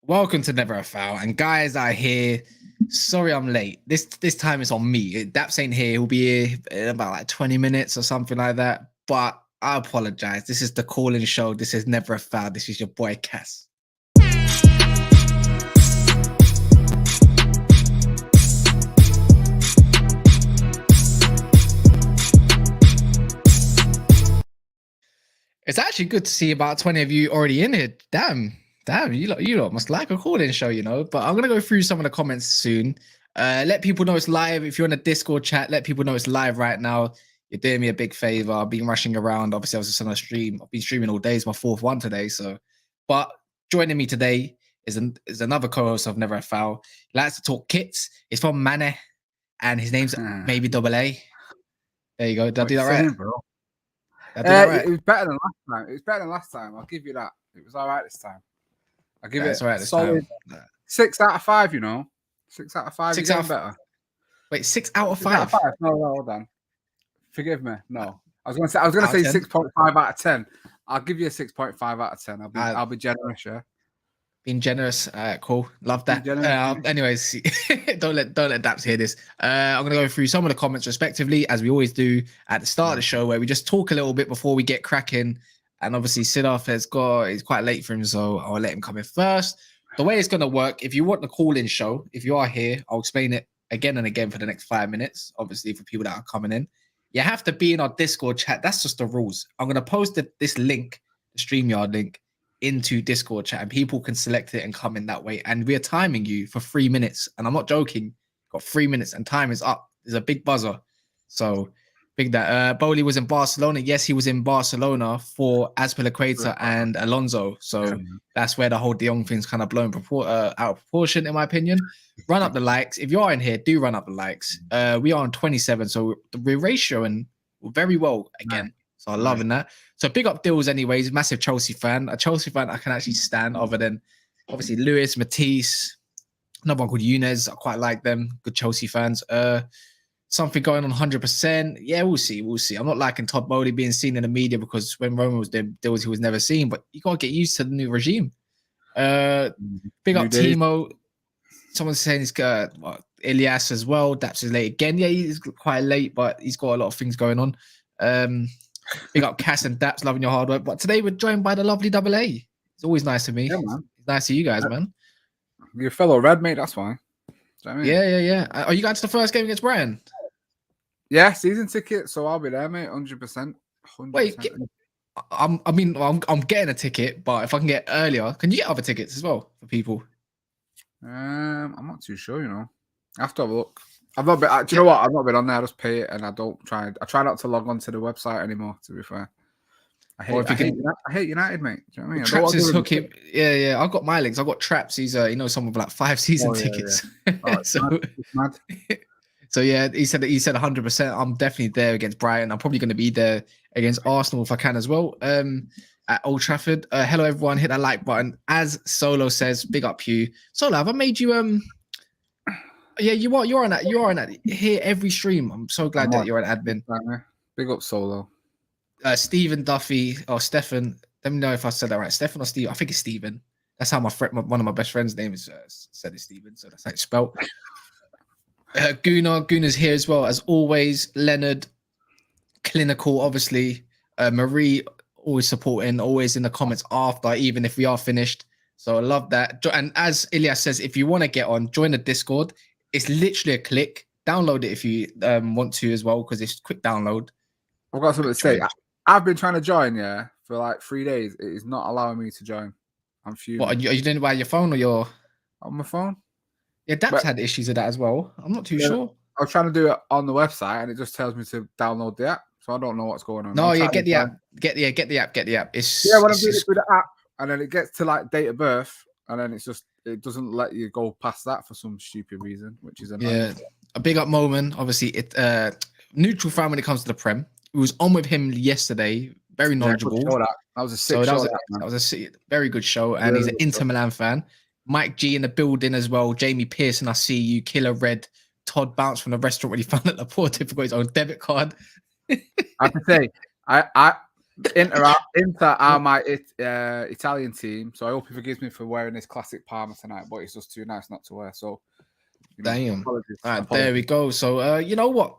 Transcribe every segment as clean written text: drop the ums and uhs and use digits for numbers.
Welcome to Never a Foul. And guys are here. Sorry I'm late. This time it's on me. Daps ain't here. He'll be here in about like 20 minutes or something like that. But I apologize. This is the call-in show. This is Never a Foul. This is your boy Kas. It's actually good to see about 20 of you already in here. Damn, you lot must like a call-in show, you know. But I'm gonna go through some of the comments soon. Let people know it's live. If you're in a Discord chat, let people know it's live right now. You're doing me a big favor. I've been rushing around. Obviously, I was just on a stream. I've been streaming all day. It's my fourth one today. So, but joining me today is another co-host of Never a Foul. He likes to talk kits. He's from Mane, and his name's maybe Double A. There you go. Did I do that right? Bro. Right? It was better than last time. It was better than last time. I'll give you that. It was all right this time. I'll give it right, solid 6 out of 5. You know, 6 out of 5. 6 out of better. Wait, 6 out of 5. 6 out of 5. No, hold on. Forgive me. No, I was gonna say 6.5 out of 10. I'll give you a 6.5 out of 10. I'll be generous, yeah. Being generous, cool. Love that. Anyways, don't let Daps hear this. I'm gonna go through some of the comments respectively, as we always do at the start of the show, where we just talk a little bit before we get cracking. And obviously, Siddharth he's quite late for him, so I'll let him come in first. The way it's gonna work, if you want the call-in show, if you are here, I'll explain it again and again for the next 5 minutes. Obviously, for people that are coming in, you have to be in our Discord chat. That's just the rules. I'm gonna post this link, the StreamYard link, into Discord chat, and people can select it and come in that way. And we are timing you for 3 minutes, and I'm not joking. Got 3 minutes, and time is up. There's a big buzzer, so big that. Bowley was in Barcelona. Yes, he was in Barcelona for Azpilicueta and Alonso. So that's where the whole De Jong thing's kind of blown out of proportion, in my opinion. Run up the likes. If you are in here, do run up the likes. We are on 27, so we're ratioing very well again. So I'm loving that. So big up Dills anyways. Massive Chelsea fan. A Chelsea fan I can actually stand, other than obviously Lewis, Matisse, another one called Younes. I quite like them. Good Chelsea fans. Something going on 100%. Yeah, we'll see. I'm not liking Todd Bowley being seen in the media, because when Roma was doing Dills, he was never seen. But you got to get used to the new regime. Big up Timo. Someone's saying he's got Ilias as well. Daps is late again. Yeah, he's quite late, but he's got a lot of things going on. Big up Kas and Daps, loving your hard work. But today we're joined by the lovely Double A. It's always nice to me. Yeah, man. It's nice to you guys, man. You're a fellow Red, mate. That's why. I mean? Yeah. Are you going to the first game against Brian? Yeah, season ticket. So I'll be there, mate. 100%. Wait, I'm getting a ticket, but if I can get earlier, can you get other tickets as well for people? I'm not too sure. You know, I have to have a look. I've not been. Do you know what? I've not been on there. I just pay it, and I try not to log on to the website anymore. To be fair, I hate United, mate. Do you know what I mean? Traps is hooking. Yeah. I've got my links. I've got Traps. He's someone with like 5 season tickets. Yeah. Oh, it's mad. So yeah, he said 100%. I'm definitely there against Brighton. I'm probably going to be there against Arsenal if I can as well. At Old Trafford. Hello everyone. Hit that like button. As Solo says, big up you. Solo, have I made you Yeah, you are. You're on that. You are on that. Here every stream. I'm so glad that you're an admin. Big up Solo. Stephen Duffy or Stefan. Let me know if I said that right. Stefan or Steve? I think it's Stephen. That's how one of my best friends' name is said it's Stephen. So that's how it's spelled. Guna's here as well as always. Leonard, clinical, obviously. Marie, always supporting, always in the comments after, even if we are finished. So I love that. And as Ilias says, if you want to get on, join the Discord. It's literally a click. Download it if you want to as well, because it's quick download. I've got something to say. I've been trying to join, for like 3 days. It is not allowing me to join. I'm fuming. What, are you doing it by your phone or your... On my phone? Yeah, Daps had issues with that as well. I'm not too sure. I was trying to do it on the website, and it just tells me to download the app. So I don't know what's going on. No, yeah, get the app. Get the app. Get the app. When I'm doing it through the app, and then it gets to like date of birth, and then it doesn't let you go past that for some stupid reason, which is annoying. Yeah, a big up moment. Obviously, neutral fan when it comes to the Prem. It was on with him yesterday. Very knowledgeable. That was a sick show. That was a very good show, and he's an Inter Milan fan. Mike G in the building as well. Jamie Pearson, I see you. Killer Red. Todd bounced from the restaurant when he found that Laporte forgot his own debit card. I have to say, Inter are my Italian team, so I hope he forgives me for wearing this classic Parma tonight, but it's just too nice not to wear. So, damn. apologies. All right, there we go. So, you know what?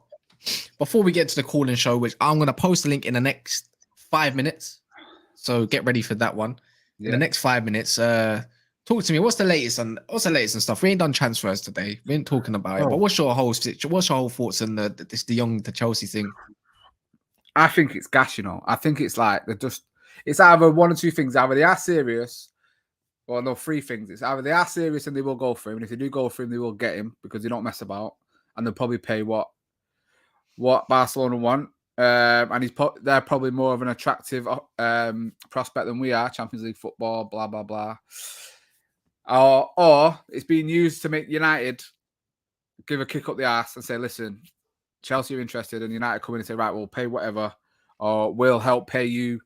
Before we get to the calling show, which I'm going to post a link in the next 5 minutes. So get ready for that one. In the next 5 minutes, talk to me. What's the latest and stuff? We ain't done transfers today. We ain't talking about it. But what's your whole thoughts on the De Jong to Chelsea thing? I think it's gas, I think it's like it's either one or two things. Either they are serious, or no, three things. It's either they are serious and they will go for him, and if they do go for him, they will get him because they don't mess about, and they'll probably pay what Barcelona want. And they're probably more of an attractive prospect than we are. Champions League football, blah blah blah. Or it's being used to make United give a kick up the arse and say, "Listen, Chelsea are interested," and United come in and say, "Right, we'll pay whatever, or we'll help pay you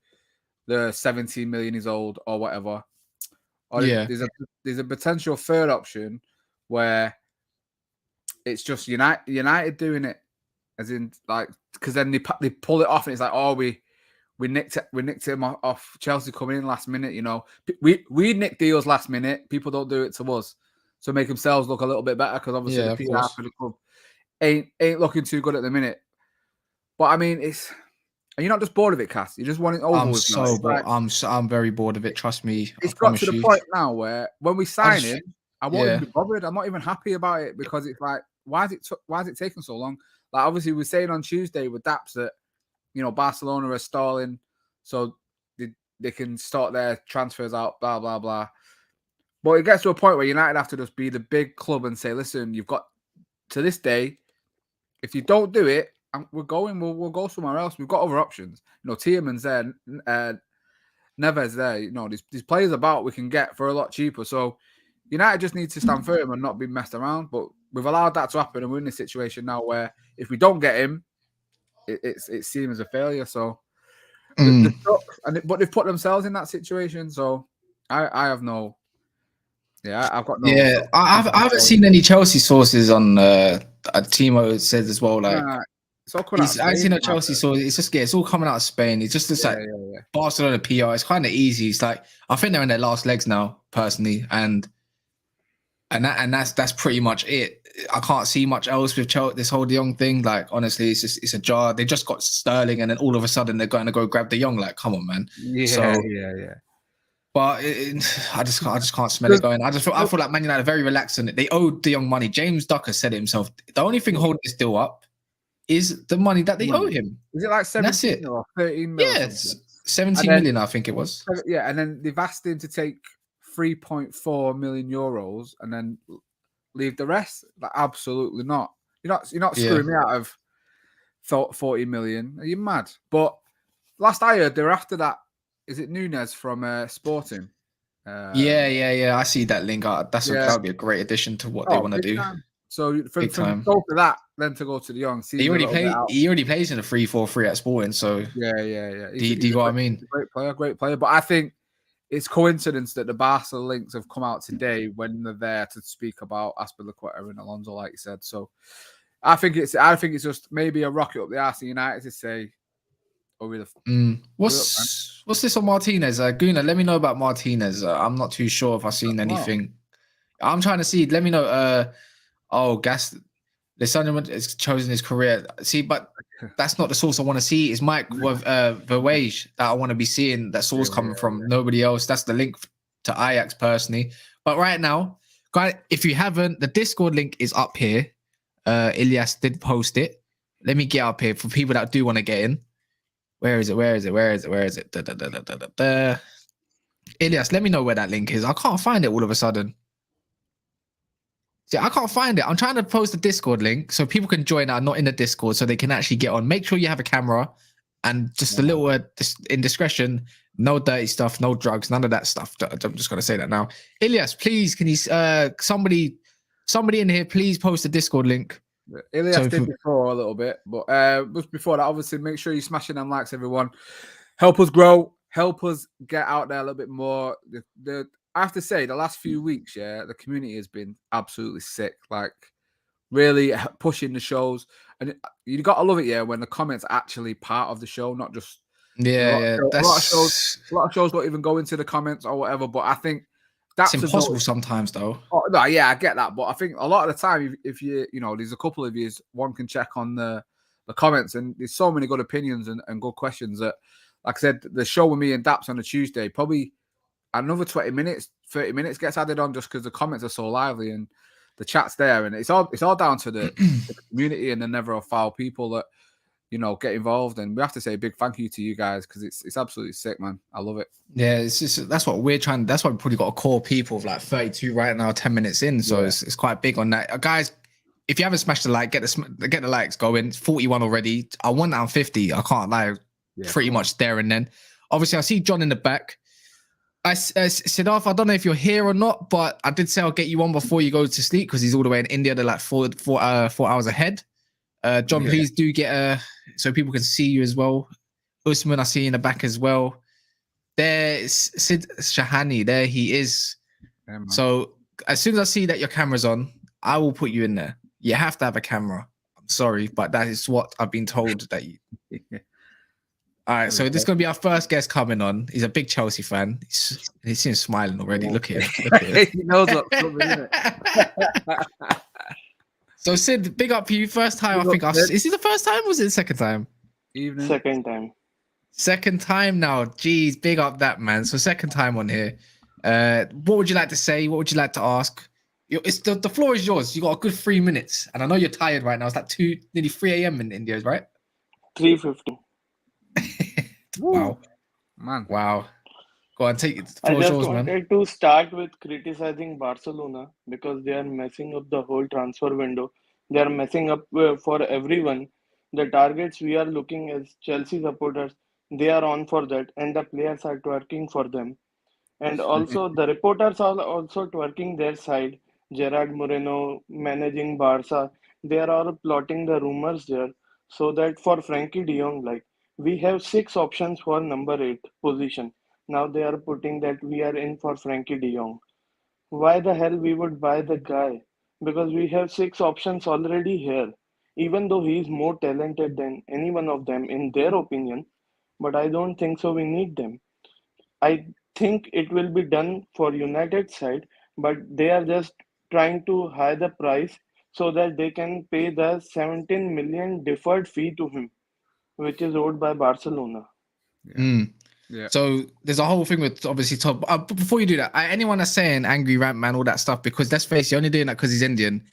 the 17 million is old or whatever." Or there's a potential third option where it's just United doing it. As in, like, because then they pull it off, and it's like, oh, we nicked him off Chelsea coming in last minute. We nick deals last minute. People don't do it to us, so make themselves look a little bit better because obviously the PR for the club ain't looking too good at the minute. But I mean, are you not just bored of it, Cass? You just want it over. I'm so bored. I'm very bored of it. Trust me. It's got to the point now where when we sign him, I won't even be bothered. I'm not even happy about it because it's like, why is it taking so long? Like, obviously, we were saying on Tuesday with Daps that, Barcelona are stalling so they can start their transfers out, blah, blah, blah. But it gets to a point where United have to just be the big club and say, listen, you've got to this day. If you don't do it, we'll go somewhere else. We've got other options. Tielemans there, Neves there. These players about we can get for a lot cheaper. So United just need to stand firm and not be messed around. But we've allowed that to happen, and we're in a situation now where if we don't get him, it's seen as a failure. So, but they've put themselves in that situation. So, I have no. Yeah, I've got no. Yeah, I haven't seen any Chelsea sources on. Timo says as well, like. I haven't seen no Chelsea sources. It's all coming out of Spain. It's just like Barcelona PR. It's kind of easy. It's like I think they're in their last legs now, personally, and that's pretty much it. I can't see much else with this whole De Jong thing. Like, honestly, it's a jar. They just got Sterling, and then all of a sudden they're going to go grab De Jong. Like, come on, man. Yeah. But I just can't smell it going. I feel like Man United are very relaxed on it. They owe De Jong money. James Ducker said it himself. The only thing holding this deal up is the money that they owe him. Is it like 17 or 13 million? Yes, 17 million, I think it was. Yeah, and then they've asked him to take 3.4 million euros and then leave the rest. Like, absolutely not. You're not screwing me out of 40 million. Are you mad? But last I heard, they're after that. Is it Nunez from Sporting? Yeah. I see that link. That would be a great addition to what they want to do. Time. So from go for that, then to go to De Jong. He already plays in a 3-4-3 at Sporting. So yeah. Do you know what I mean? Great player. But I think it's coincidence that the Barca links have come out today when they're there to speak about Azpilicueta and Alonso, like you said. So I think it's just maybe a rocket up the arse of United to say, what's this on Martinez? Guna, let me know about Martinez. I'm not too sure if I've seen anything. I'm trying to see. Let me know. Lisandro has chosen his career. See, but that's not the source I want to see. It's Mike Verwage that I want to be seeing that source coming from. Nobody else. That's the link to Ajax personally. But right now, guys, if you haven't, the Discord link is up here. Ilyas did post it. Let me get up here for people that do want to get in. Where is it? Ilyas, let me know where that link is. I can't find it all of a sudden. See, I can't find it. I'm trying to post the Discord link so people can join out, not in the Discord, so they can actually get on. Make sure you have a camera and just a little indiscretion. No dirty stuff, no drugs, none of that stuff. I'm just going to say that now. Ilyas, please, can you, somebody in here, please post the Discord link. Ilyas did before a little bit, but just before that, obviously, make sure you're smashing them likes, everyone. Help us grow. Help us get out there a little bit more. I have to say, the last few weeks, the community has been absolutely sick. Like, really pushing the shows. And you got to love it, when the comments are actually part of the show, not just Yeah, a lot of shows don't even go into the comments or whatever. But I think that's impossible sometimes, though. Oh, no, yeah, I get that, but I think a lot of the time, if you there's a couple of yous, one can check on the comments, and there's so many good opinions and good questions that, like I said, the show with me and Daps on a Tuesday, probably another 20 minutes, 30 minutes gets added on just because the comments are so lively and the chat's there, and it's all down to the community and the never a foul people that get involved, and we have to say a big thank you to you guys because it's absolutely sick, man. I love it. Yeah, it's just that's what we're trying. That's why we probably got a core people of like 32 right now, 10 minutes in. So it's quite big on that, guys. If you haven't smashed the like, get the likes going. 41 already. I want down 50. I can't lie. Pretty much there and then. Obviously, I see John in the back. Siddharth, I don't know if you're here or not, but I did say I'll get you on before you go to sleep because he's all the way in India. They're like 4 hours ahead. John, please do get so people can see you as well. Usman, I see you in the back as well. There's Sid Shahani. There he is. Yeah, so as soon as I see that your camera's on, I will put you in there. You have to have a camera. I'm sorry, but that is what I've been told that you. All right, so this is going to be our first guest coming on. He's a big Chelsea fan. He seems smiling already. Look at him. He knows what's coming, isn't it? So Sid, big up for you. First time, I think. Is it the first time or was it the second time? Second time. Second time now. Jeez, big up that, man. So second time on here. What would you like to say? What would you like to ask? The floor is yours. You got a good 3 minutes. And I know you're tired right now. It's like nearly 3 a.m. in India, right? 3:50. Wow. Man. Wow. Go on, take it. I just wanted to start with criticizing Barcelona because they are messing up the whole transfer window. They are messing up for everyone. The targets we are looking as Chelsea supporters, they are on for that, and the players are twerking for them. And also, the reporters are also twerking their side. Gerard Moreno managing Barca, they are all plotting the rumors there. So that for Frenkie de Jong, like we have 6 options for number 8 position. Now they are putting that we are in for Frenkie de Jong. Why the hell we would buy the guy? Because we have 6 options already here. Even though he is more talented than any one of them in their opinion, but I don't think so. We need them. I think it will be done for United side, but they are just trying to high the price so that they can pay the 17 million deferred fee to him, which is owed by Barcelona. Yeah. So there's a whole thing with obviously top. Before you do that, anyone that's saying angry rant man, all that stuff, because let's face it, you're only doing that because he's Indian,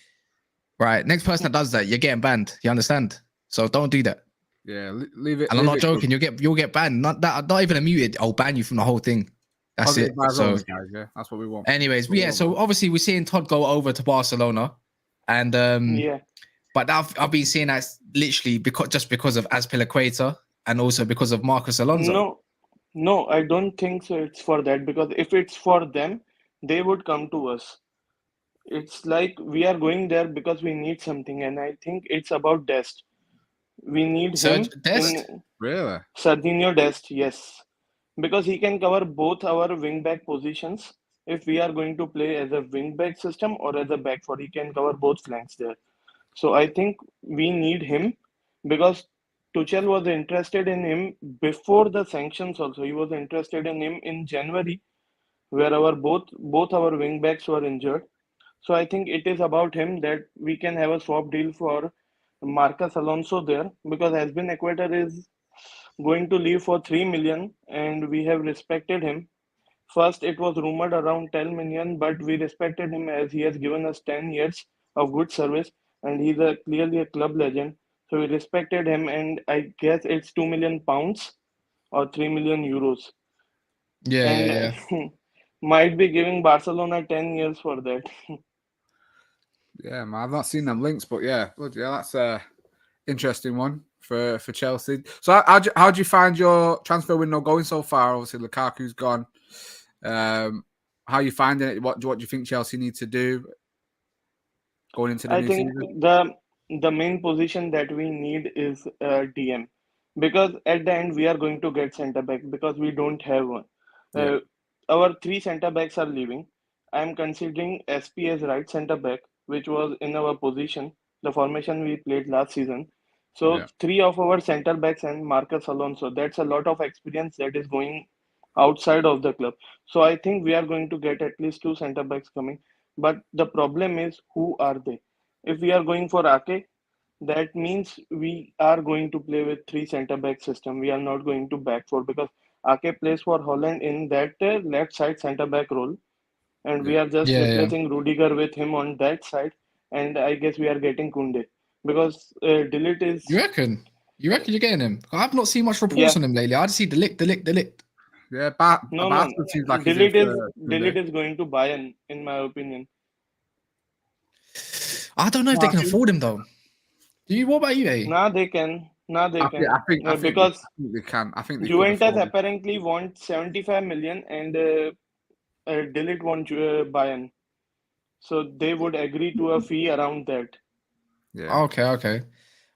right? Next person that does that, you're getting banned. You understand? So don't do that. Yeah, leave it. And I'm not joking. You'll get banned. Not even a muted. I'll ban you from the whole thing. That's it. So guys, yeah, that's what we want. Anyways, so obviously we're seeing Todd go over to Barcelona, and but I've been seeing that literally because of Azpilicueta and also because of Marcos Alonso. No, I don't think so. It's for that, because if it's for them, they would come to us. It's like we are going there because we need something, and I think it's about Dest. We need him. Dest? Really? Serginho Dest, yes. Because he can cover both our wing-back positions. If we are going to play as a wing-back system or as a back four, he can cover both flanks there. So I think we need him because Tuchel was interested in him before the sanctions also. He was interested in him in January, where both our wing-backs were injured. So I think it is about him that we can have a swap deal for Marcos Alonso there, because Azpilicueta is going to leave for 3 million and we have respected him. First, it was rumored around 10 million, but we respected him as he has given us 10 years of good service and he's clearly a club legend. So we respected him, and I guess it's 2 million pounds or 3 million euros. Yeah. Might be giving Barcelona 10 years for that. Yeah, man, I've not seen them links, but yeah, that's a interesting one for Chelsea. So how do you find your transfer window going so far? Obviously, Lukaku's gone. How are you finding it? What do you think Chelsea need to do going into the new season? I think the main position that we need is DM, because at the end we are going to get centre back because we don't have one. Our 3 centre backs are leaving. I am considering SP as right centre back, which was in our position, the formation we played last season. So 3 of our centre backs and Marcus Alonso. That's a lot of experience that is going outside of the club. So I think we are going to get at least 2 centre backs coming. But the problem is, who are they? If we are going for Ake, that means we are going to play with 3 centre back system. We are not going to back 4 because Ake plays for Holland in that left side centre back role, and we are just replacing Rudiger with him on that side. And I guess we are getting Kunde because Delete is. You reckon? You reckon you're getting him? I've not seen much reports on him lately. I just see Delete. Yeah, no. seems like Delete is going to Bayern, in my opinion. I don't know if they can afford him though. What about you, eh? Nah, they can. I think because they can. I think they Juventus apparently want 75 million and Delete want Bayern. So they would agree to a fee around that. Yeah. Okay.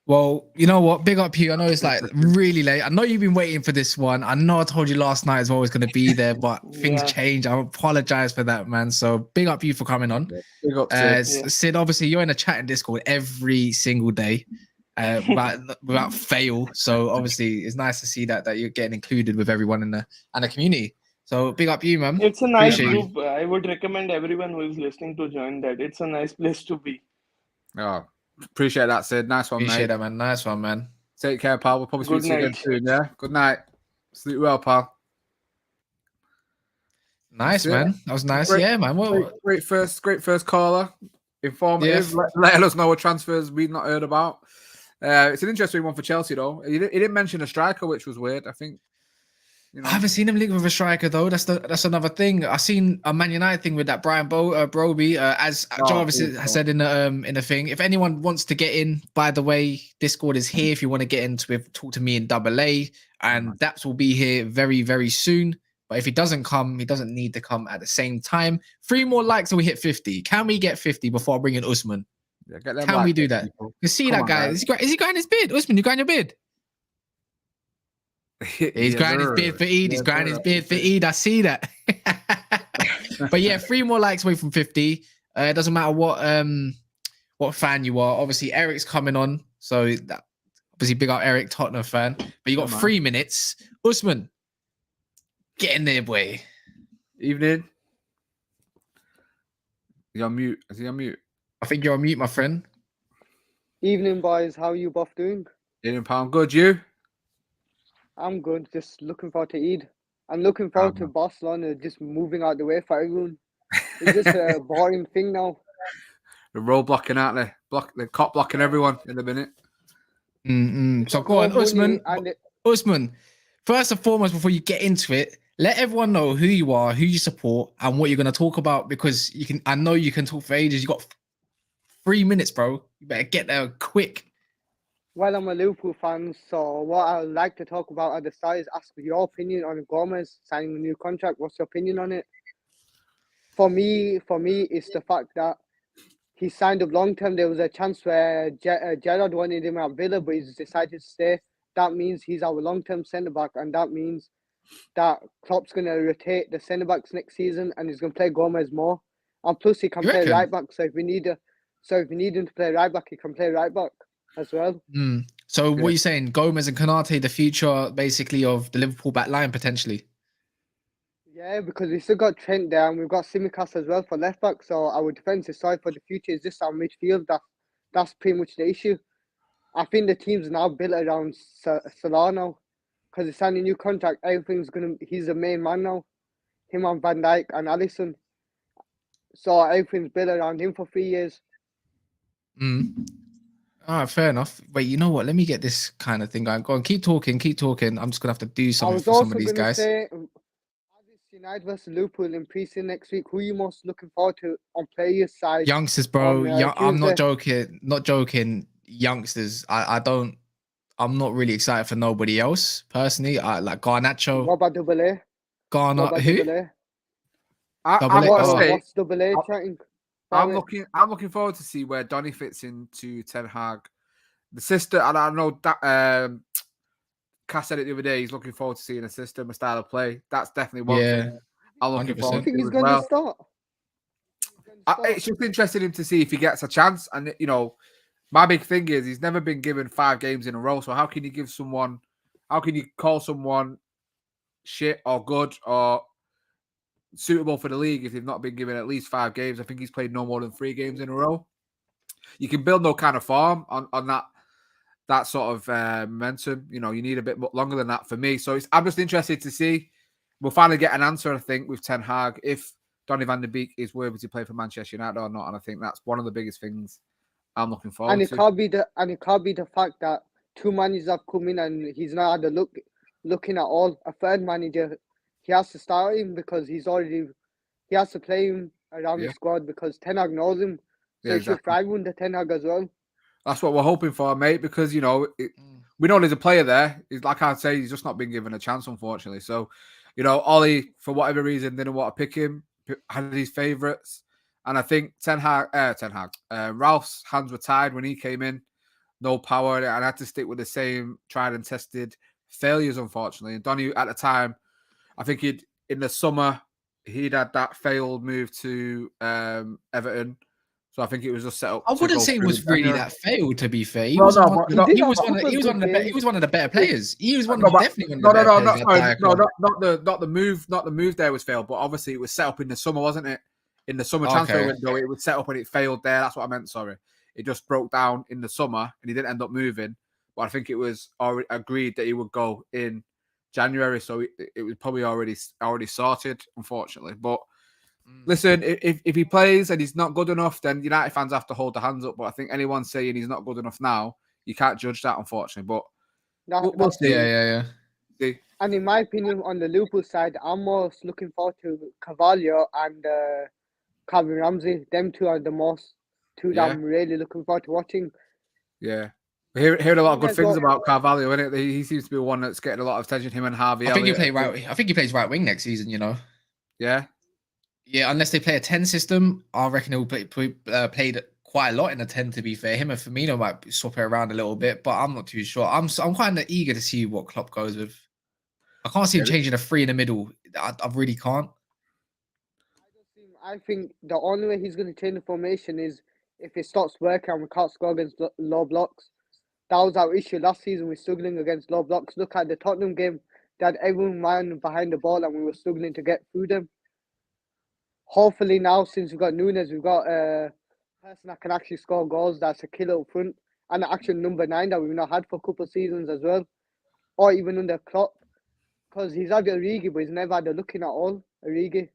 Well, you know what? Big up you. I know it's like really late. I know you've been waiting for this one. I know I told you last night as well was going to be there, but things change. I apologize for that, man. So big up you for coming on. Big up, Sid. Sid, obviously you're in a chat in Discord every single day without fail. So obviously it's nice to see that you're getting included with everyone in the community. So big up you, man. It's a nice group. I would recommend everyone who is listening to join that. It's a nice place to be. Oh, appreciate that, Sid. Nice one, appreciate mate. That, man. Nice one, man. Take care, pal. We'll probably speak to you again soon, yeah? Good night. Sleep well, pal. Nice, man. That was nice. Yeah, man. Great first caller. Informative. Letting us know what transfers we've not heard about. It's an interesting one for Chelsea, though. He didn't mention a striker, which was weird. I think. I haven't seen him linked with a striker though. That's another thing. I seen a Man United thing with that Brian Broby. As Jarvis has said in the thing. If anyone wants to get in, by the way, Discord is here. If you want to get into it, talk to me in AA, and Daps will be here very, very soon. But if he doesn't come, he doesn't need to come at the same time. 3 more likes till we hit 50. Can we get 50 before I bring in Usman? Yeah, get them. Can we do that? You see that guy? Is he grinding his beard? Usman, you grinding your beard? He's grinding his beard for Eid. He's grinding his beard for Eid. I see that. But yeah, 3 more likes away from 50. It doesn't matter what fan you are. Obviously, Eric's coming on. So obviously, big up Eric, Tottenham fan. But you got 3 minutes. Usman, get in there, boy. Evening. You're on mute. Is he on mute? I think you're on mute, my friend. Evening, boys. How are you both doing? Evening, pal. Good, you? I'm good. Just looking forward to Eid. I'm looking forward to Barcelona just moving out the way for everyone. It's just a boring thing now. The road blocking, aren't they? The cop blocking everyone in a minute. So go on, Usman. Usman, first and foremost, before you get into it, let everyone know who you are, who you support, and what you're going to talk about, because I know you can talk for ages. You got 3 minutes, bro. You better get there quick. Well, I'm a Liverpool fan, so what I would like to talk about at the start is ask your opinion on Gomez signing a new contract. What's your opinion on it? For me, it's the fact that he signed up long term. There was a chance where Gerrard wanted him at Villa, but he's decided to stay. That means he's our long term centre back, and that means that Klopp's going to rotate the centre backs next season, and he's going to play Gomez more. And plus, he can play right back. So if we need him to play right back, he can play right back as well. So what are you saying? Gomez and Konate, the future basically of the Liverpool back line potentially? Yeah, because we've still got Trent there and we've got Tsimikas as well for left back. So our defensive side for the future is just our midfield. That's pretty much the issue. I think the team's now built around Salah now because he's signed a new contract. He's the main man now. Him and Van Dijk and Alisson. So everything's built around him for 3 years. All right, fair enough. Wait, you know what? Let me get this kind of thing going. Go on, keep talking. I'm just going to have to do something for some of these guys. United versus Liverpool in pre-season next week. Who are you most looking forward to on players' side? Youngsters, bro. I'm not joking. Not joking. Youngsters. I'm not really excited for nobody else personally. I like Garnacho. What about Double A? Who? What's Double A chatting? I'm looking forward to see where Donny fits into Ten Hag. The system, and I know that Kas said it the other day. He's looking forward to seeing a system, a style of play. That's definitely one thing I'm looking forward to. You think he's going to start? It's just interesting to see if he gets a chance. And My big thing is he's never been given 5 games in a row. So how can you call someone shit or good or suitable for the league if they've not been given at least 5 games? I think he's played no more than 3 games in a row. You can build no kind of form on that sort of momentum. You know, you need a bit longer than that for me. So I'm just interested to see. We'll finally get an answer, I think, with Ten Hag if Donny van de Beek is worthy to play for Manchester United or not. And I think that's one of the biggest things I'm looking forward And it to. can't be the fact that 2 managers have come in and he's not had a looking at all. A third manager, he has to start him because he has to play him around the squad because Ten Hag knows him. So he should thrive under Ten Hag as well. That's what we're hoping for, mate, because, you know, we know there's a player there. Like I say, he's just not been given a chance, unfortunately. So, you know, Ollie, for whatever reason, didn't want to pick him, had his favourites. And I think Ralph's hands were tied when he came in. No power. And I had to stick with the same tried and tested failures, unfortunately. And Donny, at the time, I think in the summer, he'd had that failed move to Everton. So I think it was just set up. I wouldn't say it was really that failed. To be fair, he was one of the better players. He was definitely one of the better players. Not the move there was failed, but obviously it was set up in the summer, wasn't it? In the summer transfer window, it was set up and it failed there. That's what I meant. Sorry, it just broke down in the summer and he didn't end up moving. But I think it was already agreed that he would go in January, so it was probably already sorted, unfortunately. But listen, if he plays and he's not good enough, then United fans have to hold their hands up. But I think anyone saying he's not good enough now, you can't judge that, unfortunately. But we'll see. Yeah. And in my opinion, on the Liverpool side, I'm most looking forward to Carvalho and Calvin Ramsey. Them two are the two that I'm really looking forward to watching. Yeah. We heard a lot of good things about Carvalho, innit? He seems to be one that's getting a lot of attention, him and Harvey. I think he plays right wing next season, you know. Yeah. Yeah, unless they play a 10 system, I reckon he'll played quite a lot in a 10, to be fair. Him and Firmino might swap it around a little bit, but I'm not too sure. I'm kind of eager to see what Klopp goes with. I can't see him changing a 3 in the middle. I really can't. I think the only way he's going to change the formation is if it stops working and we can't score against low blocks. That was our issue last season. We're struggling against low blocks. Look at the Tottenham game. They had everyone man behind the ball and we were struggling to get through them. Hopefully now, since we've got Nunes, we've got a person that can actually score goals that's a killer up front and actual number 9 that we've not had for a couple of seasons as well. Or even under Klopp. Because he's had Origi, but he's never had a looking at all. Origi.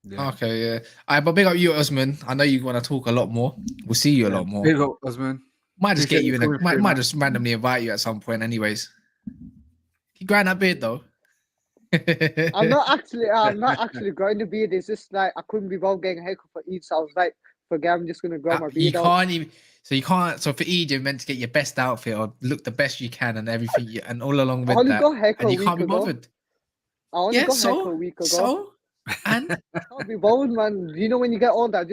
Yeah. Okay, yeah. All right, but big up you, Usman. I know you want to talk a lot more. We'll see you a lot more. Big up, Usman. Might just get you in might just randomly invite you at some point anyways. You grind that beard though. I'm not actually growing the beard. It's just like I couldn't be bothered getting a haircut for Eid, so I was like, forget, I'm just gonna grow my beard out. So for Eid, you're meant to get your best outfit or look the best you can and everything, and all along with that. And you can't be bothered. I only got a haircut a week ago. So and I can't be bothered, man. You know when you get older,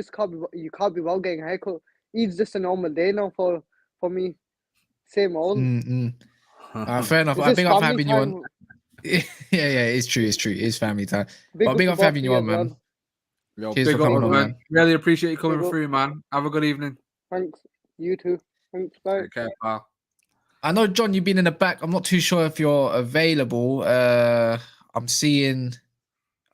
you can't be bothered getting a haircut. Eid's just a normal day now for me. Same old. Fair enough. Big up for having you on. Yeah, it's true. It's family time. Big up for having you on, man. Yo, cheers for coming on, man. Really appreciate you coming through, man. Have a good evening. Thanks. You too. Thanks, bye. Take care, pal. I know, John, you've been in the back. I'm not too sure if you're available. I'm seeing...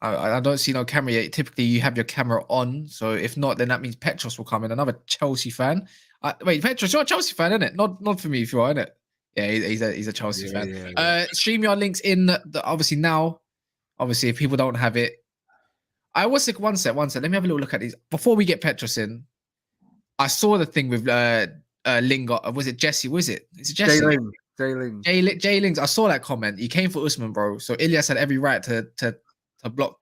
I don't see no camera yet. Typically, you have your camera on. So if not, then that means Petros will come in. Another Chelsea fan. Wait, Petros, you're a Chelsea fan, isn't it? Not for me if you are, innit? Yeah, he's a Chelsea fan. Yeah. StreamYard links in obviously now. Obviously, if people don't have it, I was sick. One sec. Let me have a little look at these before we get Petros in. I saw the thing with Lingard. Was it Jesse? Was it? Is it Jesse? Jay Lings. I saw that comment. He came for Usman, bro. So Ilyas had every right to block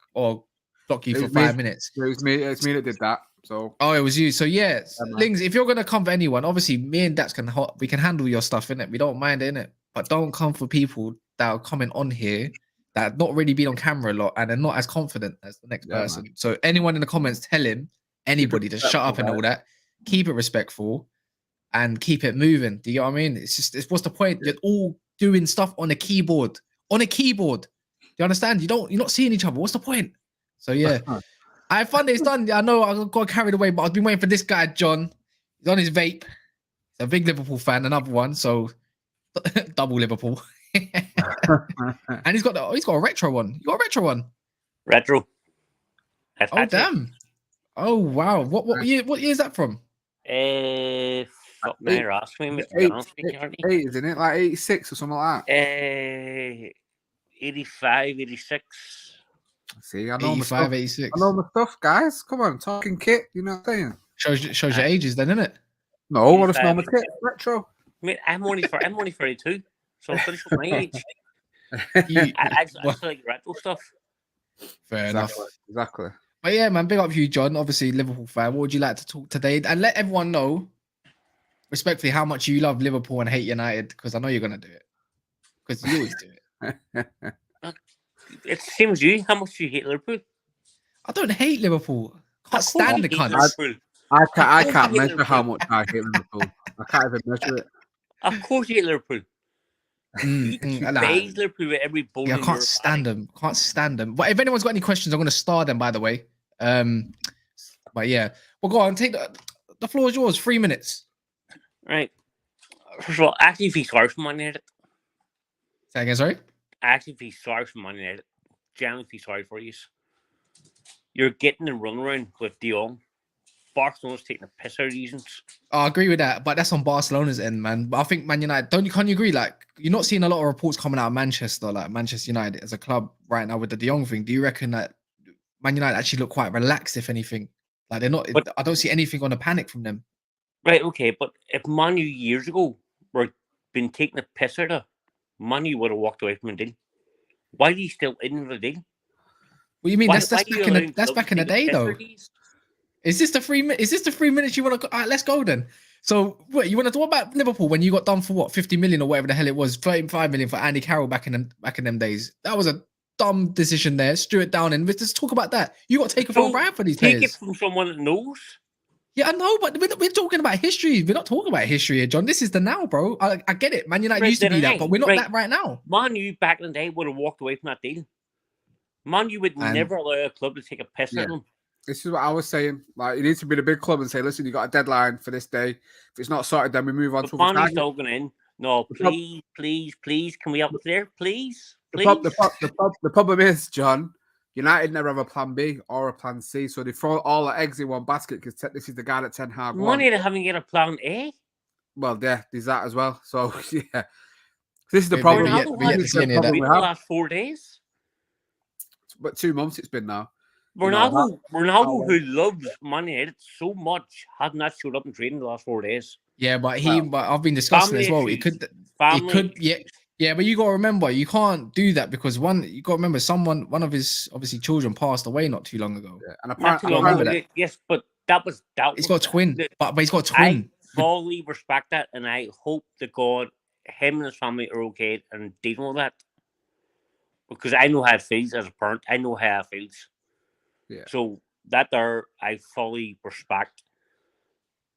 you for 5 minutes. It was me that did that. So it was you. So yeah, Lings, if you're gonna come for anyone, obviously me and Daps can handle your stuff, innit? We don't mind it, innit? But don't come for people that are coming on here that have not really been on camera a lot and are not as confident as the next person. Man. So anyone in the comments, tell him, anybody, to shut up and all that. Keep it respectful and keep it moving. Do you get what I mean? It's what's the point? You're all doing stuff on a keyboard. Do you understand? You're not seeing each other. What's the point? So yeah. I have fun. It's done. I know I got carried away, but I've been waiting for this guy, John. He's on his vape. He's a big Liverpool fan, another one, so double Liverpool. And he's got a retro one. You got a retro one? Retro. Oh damn! Oh wow! What year is that from? Fuck now you're asking me, Mr. Johnson. Eight, isn't it? Like 86 or something like that. 85, 86. See, I know 85, my stuff. 86. I know my stuff, guys. Come on, talking kit. You know what I'm saying? Shows your ages, then, innit? No, I just know my kit. Retro. Mate, I'm only 32, so I'm finished with my age. I just like retro stuff. Fair enough. Exactly. But yeah, man, big up you, John. Obviously, Liverpool fan. What would you like to talk today? And let everyone know, respectfully, how much you love Liverpool and hate United, because I know you're gonna do it. Because you always do it. It's the same as you. How much do you hate Liverpool? I don't hate Liverpool. Can't stand the cunts. I can't measure how much I hate Liverpool. I can't even measure it. Of course you hate Liverpool. You base Liverpool with every ball. Yeah, I can't stand them. Can't stand them. But if anyone's got any questions, I'm going to star them, by the way. But yeah. Well, go on. Take the floor is yours. 3 minutes. Right. First of all, I actually feel sorry for Man United. Say again, sorry? I actually feel sorry for Man United. Genuinely feel sorry for you. You're getting the run around with De Jong. Barcelona's taking a piss out of these. I agree with that, but that's on Barcelona's end, man. But I think Man United, can't you agree? Like, you're not seeing a lot of reports coming out of Manchester, like Manchester United as a club right now with the De Jong thing. Do you reckon that Man United actually look quite relaxed, if anything? Like, they're not, I don't see anything on a panic from them. Right, okay, but if Man U years ago were been taking a piss out of, Man U would have walked away from the deal. Why are you still in the deal? What do you mean? That's back in the day, though. Is this the 3 minutes? Is this the 3 minutes you want to go? All right, let's go then. So, what you want to talk about Liverpool when you got done for what, 50 million or whatever the hell it was, 35 million for Andy Carroll back in them days? That was a dumb decision there. Stuart Downing. Let's talk about that. You got to take it for a ride for these players. Take it from someone that knows. Yeah, I know, but we're talking about history. We're not talking about history here, John. This is the now, bro. I get it. Man United used to be that, but we're not that right now. Man U back in the day would have walked away from that deal. Man U would never allow a club to take a piss at them. This is what I was saying. Like, you need to be the big club and say, listen, you got a deadline for this day. If it's not sorted, then we move on to Man U's still going in. No, please, can we up there? Please. The problem is, John, United never have a plan B or a plan C, so they throw all the eggs in one basket because this is the guy that Ten Hag won. Money to having get a plan A. Well, yeah, there's that as well. So yeah, this is the problem. We had the last 4 days. But 2 months it's been now. Ronaldo, who loves Man United so much, had not showed up in training the last 4 days. Yeah, but I've been discussing as well. He could, yeah. But you got to remember, you can't do that because you got to remember, one of his obviously children passed away not too long ago. Yeah, and apparently, yes, but that was. He's got a twin, but he's got a twin. I fully respect that, and I hope to God him and his family are okay and dealing with that. Because I know how it feels as a parent. I know how it feels. Yeah. So that there, I fully respect.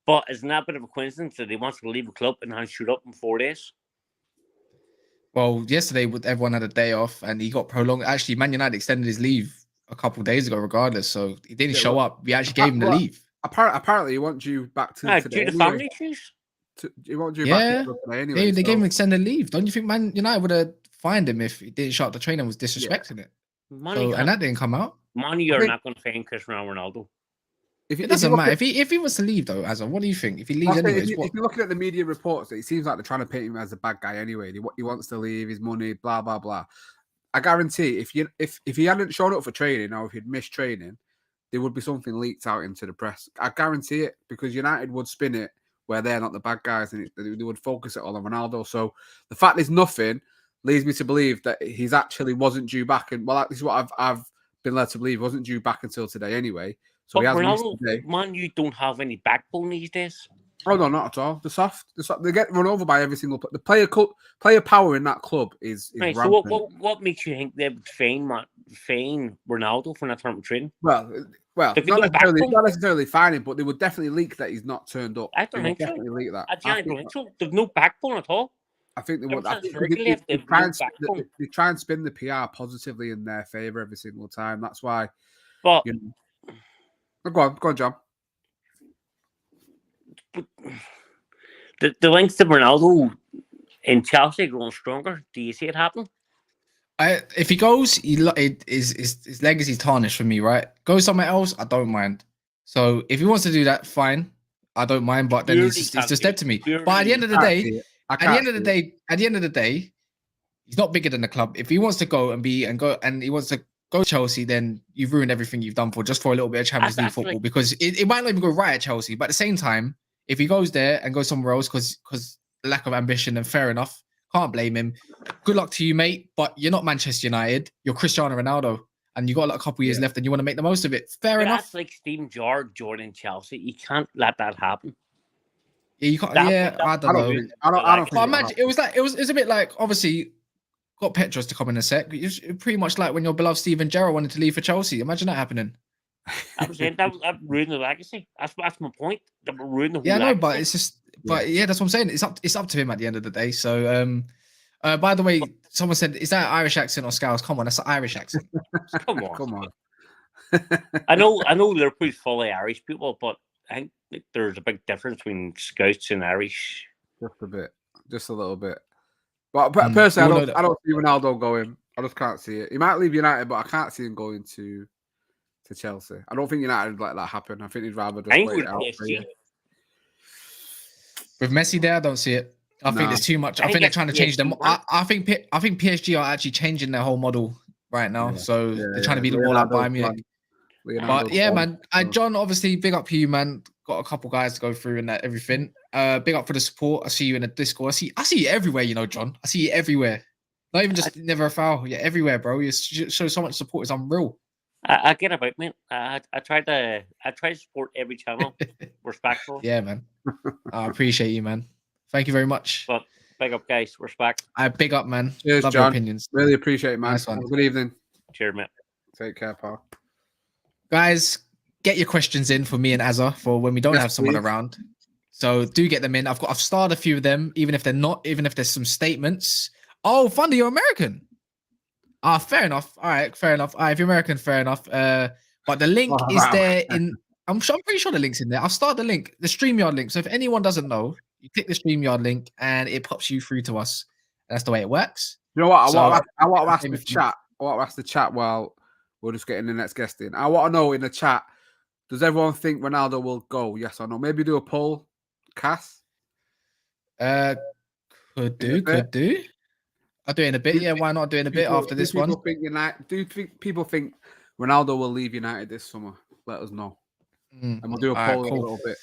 But isn't that a bit of a coincidence that he wants to leave the club and has shoot up in 4 days? Well, yesterday everyone had a day off and he got prolonged. Actually, Man United extended his leave a couple of days ago, regardless. So he didn't show up. We actually gave him the leave. Apparently, he wants you back to today. Due to family issues? He wants you back to today anyway. They gave him extended leave. Don't you think Man United would have fined him if he didn't show up the train and was disrespecting it? And that didn't come out. Money, you're not going to fine Cristiano Ronaldo. It doesn't matter. If he was to leave, though, Azza, what do you think? If he leaves anyways, if you're looking at the media reports, it seems like they're trying to paint him as a bad guy anyway. He wants to leave, his money, blah, blah, blah. I guarantee if he hadn't shown up for training or if he'd missed training, there would be something leaked out into the press. I guarantee it, because United would spin it where they're not the bad guys and they would focus it all on Ronaldo. So the fact there's nothing leads me to believe that he's actually wasn't due back. And well, this is what I've been led to believe. He wasn't due back until today anyway. So but Ronaldo, man, you don't have any backbone these days. Oh no, not at all. The soft. They get run over by every single the player power in that club is right. Rampant. So what makes you think they would feign Ronaldo for not turning training? Well, not necessarily fine him, but they would definitely leak that he's not turned up. I don't think so. Definitely leak that. I don't think so. There's no backbone at all. I think they would. They try and spin the PR positively in their favor every single time. That's why. But go on, John. But The links to Ronaldo in Chelsea growing stronger. Do you see it happen? If he goes, his legacy's tarnished for me, right? Go somewhere else, I don't mind. So if he wants to do that, fine, I don't mind. But then it's just dead to me. But at the end of the day, at the end of the day, he's not bigger than the club. If he wants to go and he wants to go to Chelsea, then you've ruined everything you've done for a little bit of Champions League football, because it might not even go right at Chelsea. But at the same time, if he goes there and goes somewhere else because lack of ambition, then fair enough. Can't blame him. Good luck to you, mate. But you're not Manchester United. You're Cristiano Ronaldo, and you got a couple years left, and you want to make the most of it. Fair enough. That's like Steven Gerrard joining Chelsea. You can't let that happen. Yeah, you can't. I don't know. I don't think. Imagine it was a bit like, obviously got Petros to come in a sec. It's pretty much like when your beloved Steven Gerrard wanted to leave for Chelsea. Imagine that happening. That ruined the legacy. That's my point. That ruined the whole legacy. But it's just. But that's what I'm saying. It's up to him at the end of the day. So, by the way, someone said, "Is that an Irish accent or Scouse?" Come on, that's an Irish accent. Come on, come on. I know Liverpool's fully Irish people, but I think there's a big difference between Scouts and Irish. Just a little bit. But personally, I don't see Ronaldo going. I just can't see it. He might leave United, but I can't see him going to Chelsea. I don't think United would let that happen. I think he'd rather just wait it out. With Messi there, I don't see it. I think there's too much. I think they're trying to change them. I think PSG are actually changing their whole model right now. So they're trying to be more like Bayern Munich. But yeah, man. John, obviously, big up to you, man. Got a couple guys to go through and that everything. Big up for the support. I see you in the Discord. I see you everywhere, John. I see you everywhere. Not even just never a foul. Yeah, everywhere, bro. You show so much support. It's unreal. I get about, man. I try to support every channel. Respectful. Yeah, man. I appreciate you, man. Thank you very much. But big up, guys. Respect. Big up, man. Cheers, Love John. your opinions. Really appreciate it, man. Nice one. Good evening. Cheers, man. Take care, pal. Guys, get your questions in for me and Azza for when we don't have someone around. So do get them in. I've started a few of them, even if there's some statements. Oh, Thunder, you're American. Fair enough. All right, fair enough. If you're American, fair enough. But the link is there in. I'm pretty sure the link's in there. I'll start the link, the StreamYard link. So if anyone doesn't know, you click the StreamYard link and it pops you through to us. That's the way it works. You know what? I want to ask the chat. I want to ask the chat while we're just getting the next guest in. I want to know in the chat, does everyone think Ronaldo will go? Yes or no? Maybe do a poll. Cass? Could do. I'll do it in a bit. Yeah, why not do it in a bit after this one? Do people think Ronaldo will leave United this summer? Let us know. And we'll do a poll in a little bit.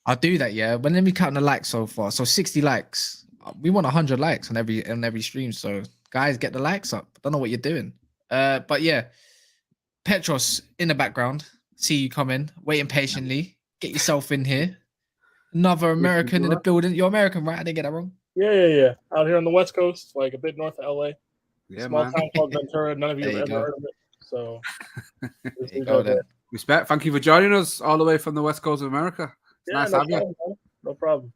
I'll do that, yeah. But let me count the likes so far. So 60 likes. We want 100 likes on every stream. So guys, get the likes up. I don't know what you're doing. But yeah, Petros in the background. See you coming. Waiting patiently. Get yourself in here. Another American in the building. You're American, right? I didn't get that wrong. Yeah. Out here on the West Coast, like a bit north of LA. Yeah, small town called Ventura. None of you have ever heard of it. So respect. Thank you for joining us all the way from the West Coast of America. It's nice to have you. No problem.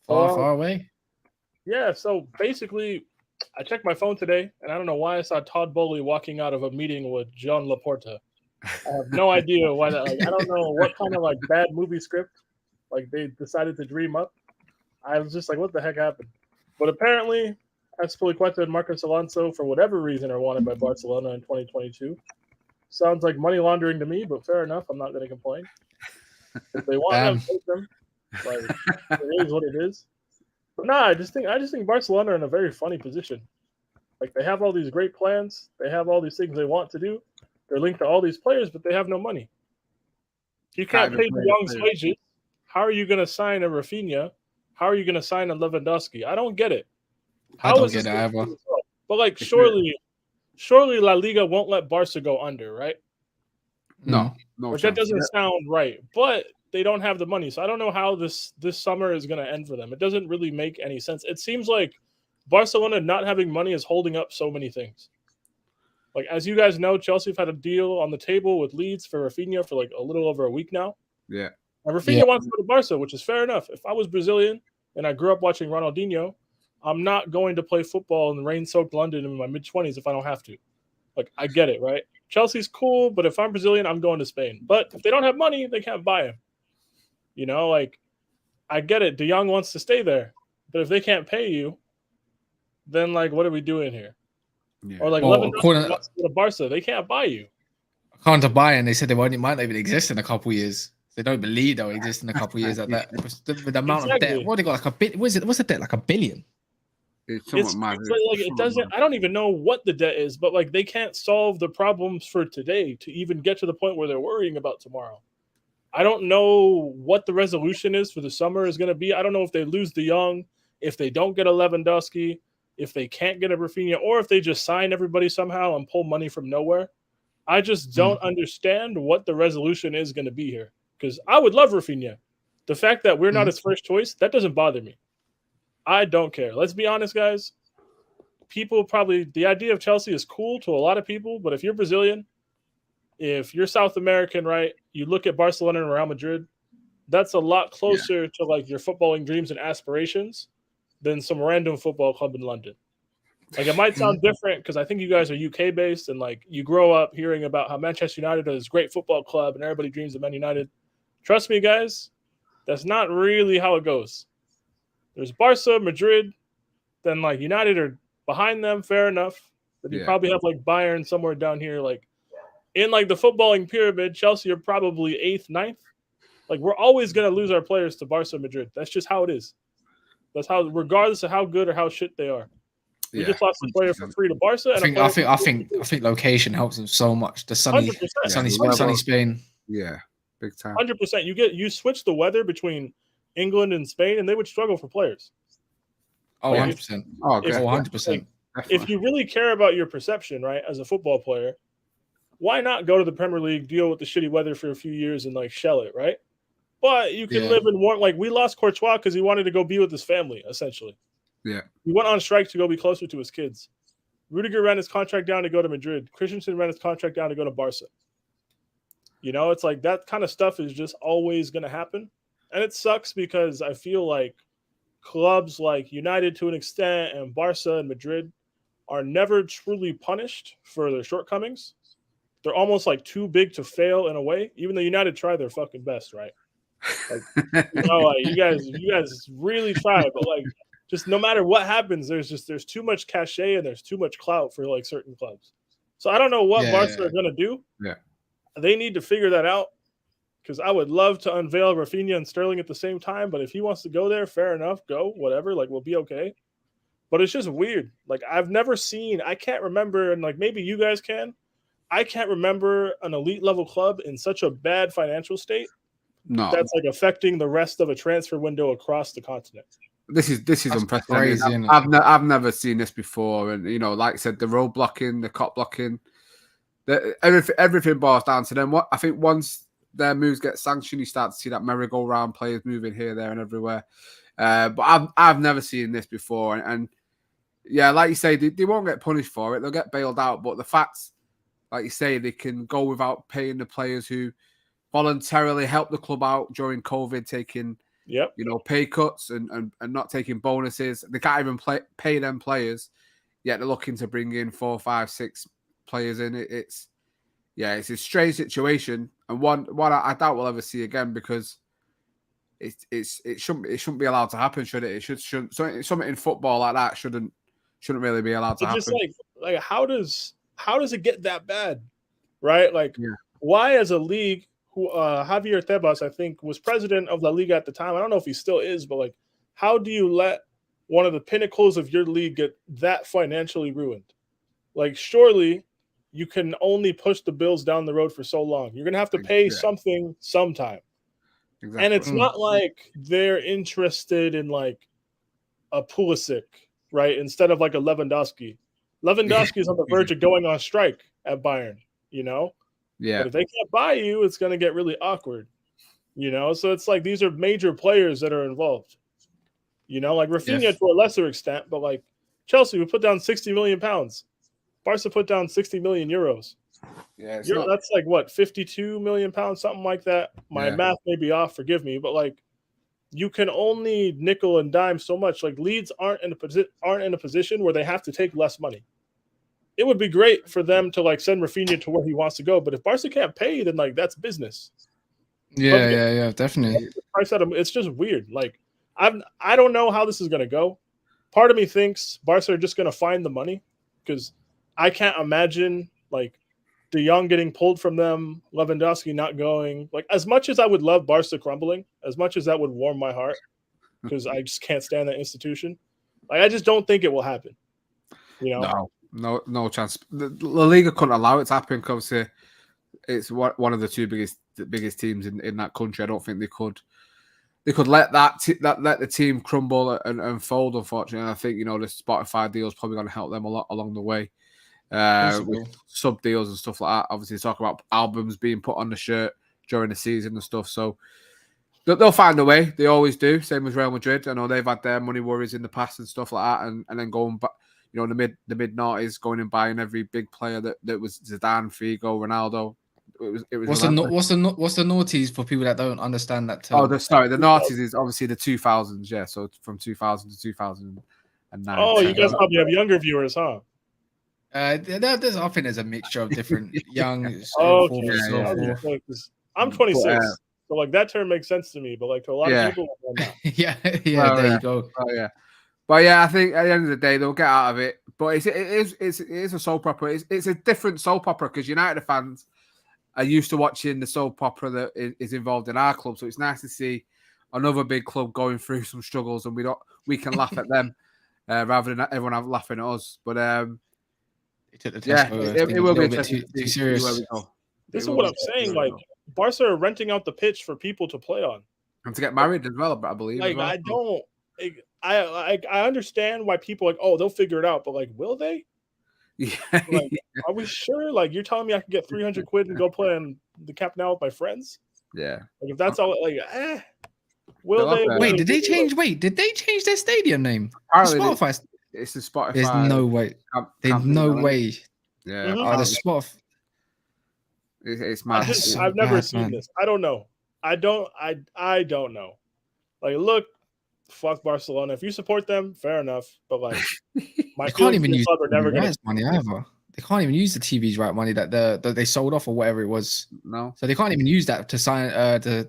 Far away. Yeah, so basically, I checked my phone today, and I don't know why I saw Todd Bowley walking out of a meeting with John Laporta. I have no idea why that. Like, I don't know what kind of like bad movie script like they decided to dream up. I was just like, what the heck happened? But apparently, Azpilicueta and Marcos Alonso, for whatever reason, are wanted by Barcelona in 2022. Sounds like money laundering to me, but fair enough. I'm not going to complain. If they want them, take them. Like, it is what it is. But I just think Barcelona are in a very funny position. Like, they have all these great plans. They have all these things they want to do. They're linked to all these players, but they have no money. You can't pay De Jong's wages. How are you going to sign a Rafinha? How are you going to sign a Lewandowski? I don't get it. I don't get it ever. But like, surely La Liga won't let Barca go under, right? No. Which that doesn't sound right. But they don't have the money, so I don't know how this summer is going to end for them. It doesn't really make any sense. It seems like Barcelona not having money is holding up so many things. Like, as you guys know, Chelsea have had a deal on the table with Leeds for Rafinha for like a little over a week now. Yeah. And Rafinha wants to go to Barca, which is fair enough. If I was Brazilian and I grew up watching Ronaldinho, I'm not going to play football in rain-soaked London in my mid-20s if I don't have to. Like, I get it, right? Chelsea's cool, but if I'm Brazilian, I'm going to Spain. But if they don't have money, they can't buy him. You know, like, I get it. De Jong wants to stay there, but if they can't pay you, then like, what are we doing here? Yeah. Or like, Well, Lewandowski wants to go to Barca. They can't buy you. According to Bayern, they said they might not even exist in a couple years. They don't believe they'll exist in a couple years at that. With the amount of debt, what they got like a bit? What's the debt? Like $1 billion? It's Like it doesn't. I don't even know what the debt is, but like they can't solve the problems for today to even get to the point where they're worrying about tomorrow. I don't know what the resolution is for the summer is going to be. I don't know if they lose De Jong, if they don't get a Lewandowski, if they can't get a Rafinha, or if they just sign everybody somehow and pull money from nowhere. I just don't understand what the resolution is going to be here. Because I would love Rafinha. The fact that we're not his first choice, that doesn't bother me. I don't care. Let's be honest, guys. People probably, the idea of Chelsea is cool to a lot of people, but if you're Brazilian, if you're South American, right, you look at Barcelona and Real Madrid, that's a lot closer to like your footballing dreams and aspirations than some random football club in London. Like it might sound different because I think you guys are UK based and like you grow up hearing about how Manchester United is a great football club and everybody dreams of Man United. Trust me, guys, that's not really how it goes. There's Barca, Madrid, then like United are behind them, fair enough. But you probably have like Bayern somewhere down here, like in like the footballing pyramid. Chelsea are probably 8th, 9th. Like we're always gonna lose our players to Barca, Madrid. That's just how it is. That's how, regardless of how good or how shit they are. We just lost a player for free to Barca. And I think location helps them so much. The sunny Spain. Yeah, big time. 100%. You switch the weather between England and Spain, and they would struggle for players. Oh, 100%. Oh, 100%. If you really care about your perception, right, as a football player, why not go to the Premier League, deal with the shitty weather for a few years, and like shell it, right? But you can live in warm. Like we lost Courtois because he wanted to go be with his family, essentially. Yeah, he went on strike to go be closer to his kids. Rudiger ran his contract down to go to Madrid. Christensen ran his contract down to go to Barca. You know, it's like that kind of stuff is just always going to happen. And it sucks because I feel like clubs like United to an extent and Barca and Madrid are never truly punished for their shortcomings. They're almost like too big to fail in a way, even though United try their fucking best, right? Like, you know, like you guys really try, but like just no matter what happens, there's too much cachet and there's too much clout for like certain clubs. So I don't know what Barca are gonna do. Yeah, they need to figure that out. Because I would love to unveil Rafinha and Sterling at the same time, but if he wants to go there, fair enough, go, whatever, like we'll be okay. But it's just weird. Like I've never seen, I can't remember, and like maybe you guys can, I can't remember an elite level club in such a bad financial state that's like affecting the rest of a transfer window across the continent. This is unprecedented. Crazy, I've never seen this before, and you know, like I said, the road blocking, the cop blocking, everything boils down to them. What I think once their moves get sanctioned, you start to see that merry-go-round players moving here, there, and everywhere. But I've never seen this before, and yeah, like you say, they won't get punished for it. They'll get bailed out. But the fact, like you say, they can go without paying the players who voluntarily helped the club out during COVID, taking pay cuts and not taking bonuses. They can't even pay them players, yet they're looking to bring in 4, 5, 6 players in. It's a strange situation, and one I doubt we'll ever see again because it shouldn't be allowed to happen, should it? It shouldn't. Something in football like that shouldn't really be allowed to happen. Just like how does it get that bad, right? Like why, as a league, who Javier Tebas, I think, was president of La Liga at the time. I don't know if he still is, but like, how do you let one of the pinnacles of your league get that financially ruined? Like, surely you can only push the bills down the road for so long. You're going to have to pay something sometime. Exactly. And it's not like they're interested in like a Pulisic, right? Instead of like a Lewandowski. Lewandowski is on the verge of going on strike at Bayern, you know? Yeah. But if they can't buy you, it's going to get really awkward, you know? So it's like these are major players that are involved, you know? Like Rafinha to a lesser extent, but like Chelsea would put down 60 million pounds. Barca put down 60 million euros. Yeah, that's like what, 52 million pounds, something like that. My math may be off, forgive me, but like you can only nickel and dime so much. Like Leeds aren't in a position where they have to take less money. It would be great for them to like send Rafinha to where he wants to go, but if Barca can't pay, then like that's business. Yeah, definitely. price at him. It's just weird. Like I don't know how this is gonna go. Part of me thinks Barca are just gonna find the money because I can't imagine like De Jong getting pulled from them, Lewandowski not going. Like as much as I would love Barca crumbling, as much as that would warm my heart, because I just can't stand that institution. Like I just don't think it will happen. You know, no chance. The La Liga couldn't allow it to happen because it's one of the biggest teams in that country. I don't think they could let let the team crumble and fold. Unfortunately, I think the Spotify deal is probably going to help them a lot along the way. With sub deals and stuff like that. Obviously, talk about albums being put on the shirt during the season and stuff. So they'll find a way. They always do. Same as Real Madrid. I know they've had their money worries in the past and stuff like that, and then going back. In the mid noughties, going and buying every big player that was Zidane, Figo, Ronaldo. It was. What's the noughties for people that don't understand that term? Oh, the noughties is obviously the 2000s. Yeah, so from 2000 to 2009. Oh, you guys probably have younger viewers, huh? I think there's a mixture of different young. I'm 26, so like that term makes sense to me, but like to a lot of people, not. There you go. Oh yeah. But yeah, I think at the end of the day they'll get out of it. But it is a soap opera. It's a different soap opera because United fans are used to watching the soap opera that is involved in our club. So it's nice to see another big club going through some struggles, and we can laugh at them rather than everyone laughing at us. But it will be interesting too serious. Where we go. This is what I'm saying. Like Barca are renting out the pitch for people to play on and to get married as well. I believe. Like I don't. I understand why people they'll figure it out, but like, will they? Yeah. Like, are we sure? Like, you're telling me I can get 300 quid and go play on the Camp Nou with my friends? Yeah. Like, if that's all, will they? Wait, did they change their stadium name? Spotify. It's the Spotify. There's no way. There's no way. Yeah. The Spotify. It's mad. I've never seen this. I don't know. I don't know. Like, look. Fuck Barcelona. If you support them, fair enough. But like, they can't even use the money either. They can't even use the TV's right money that they sold off or whatever it was. No, so they can't even use that to sign to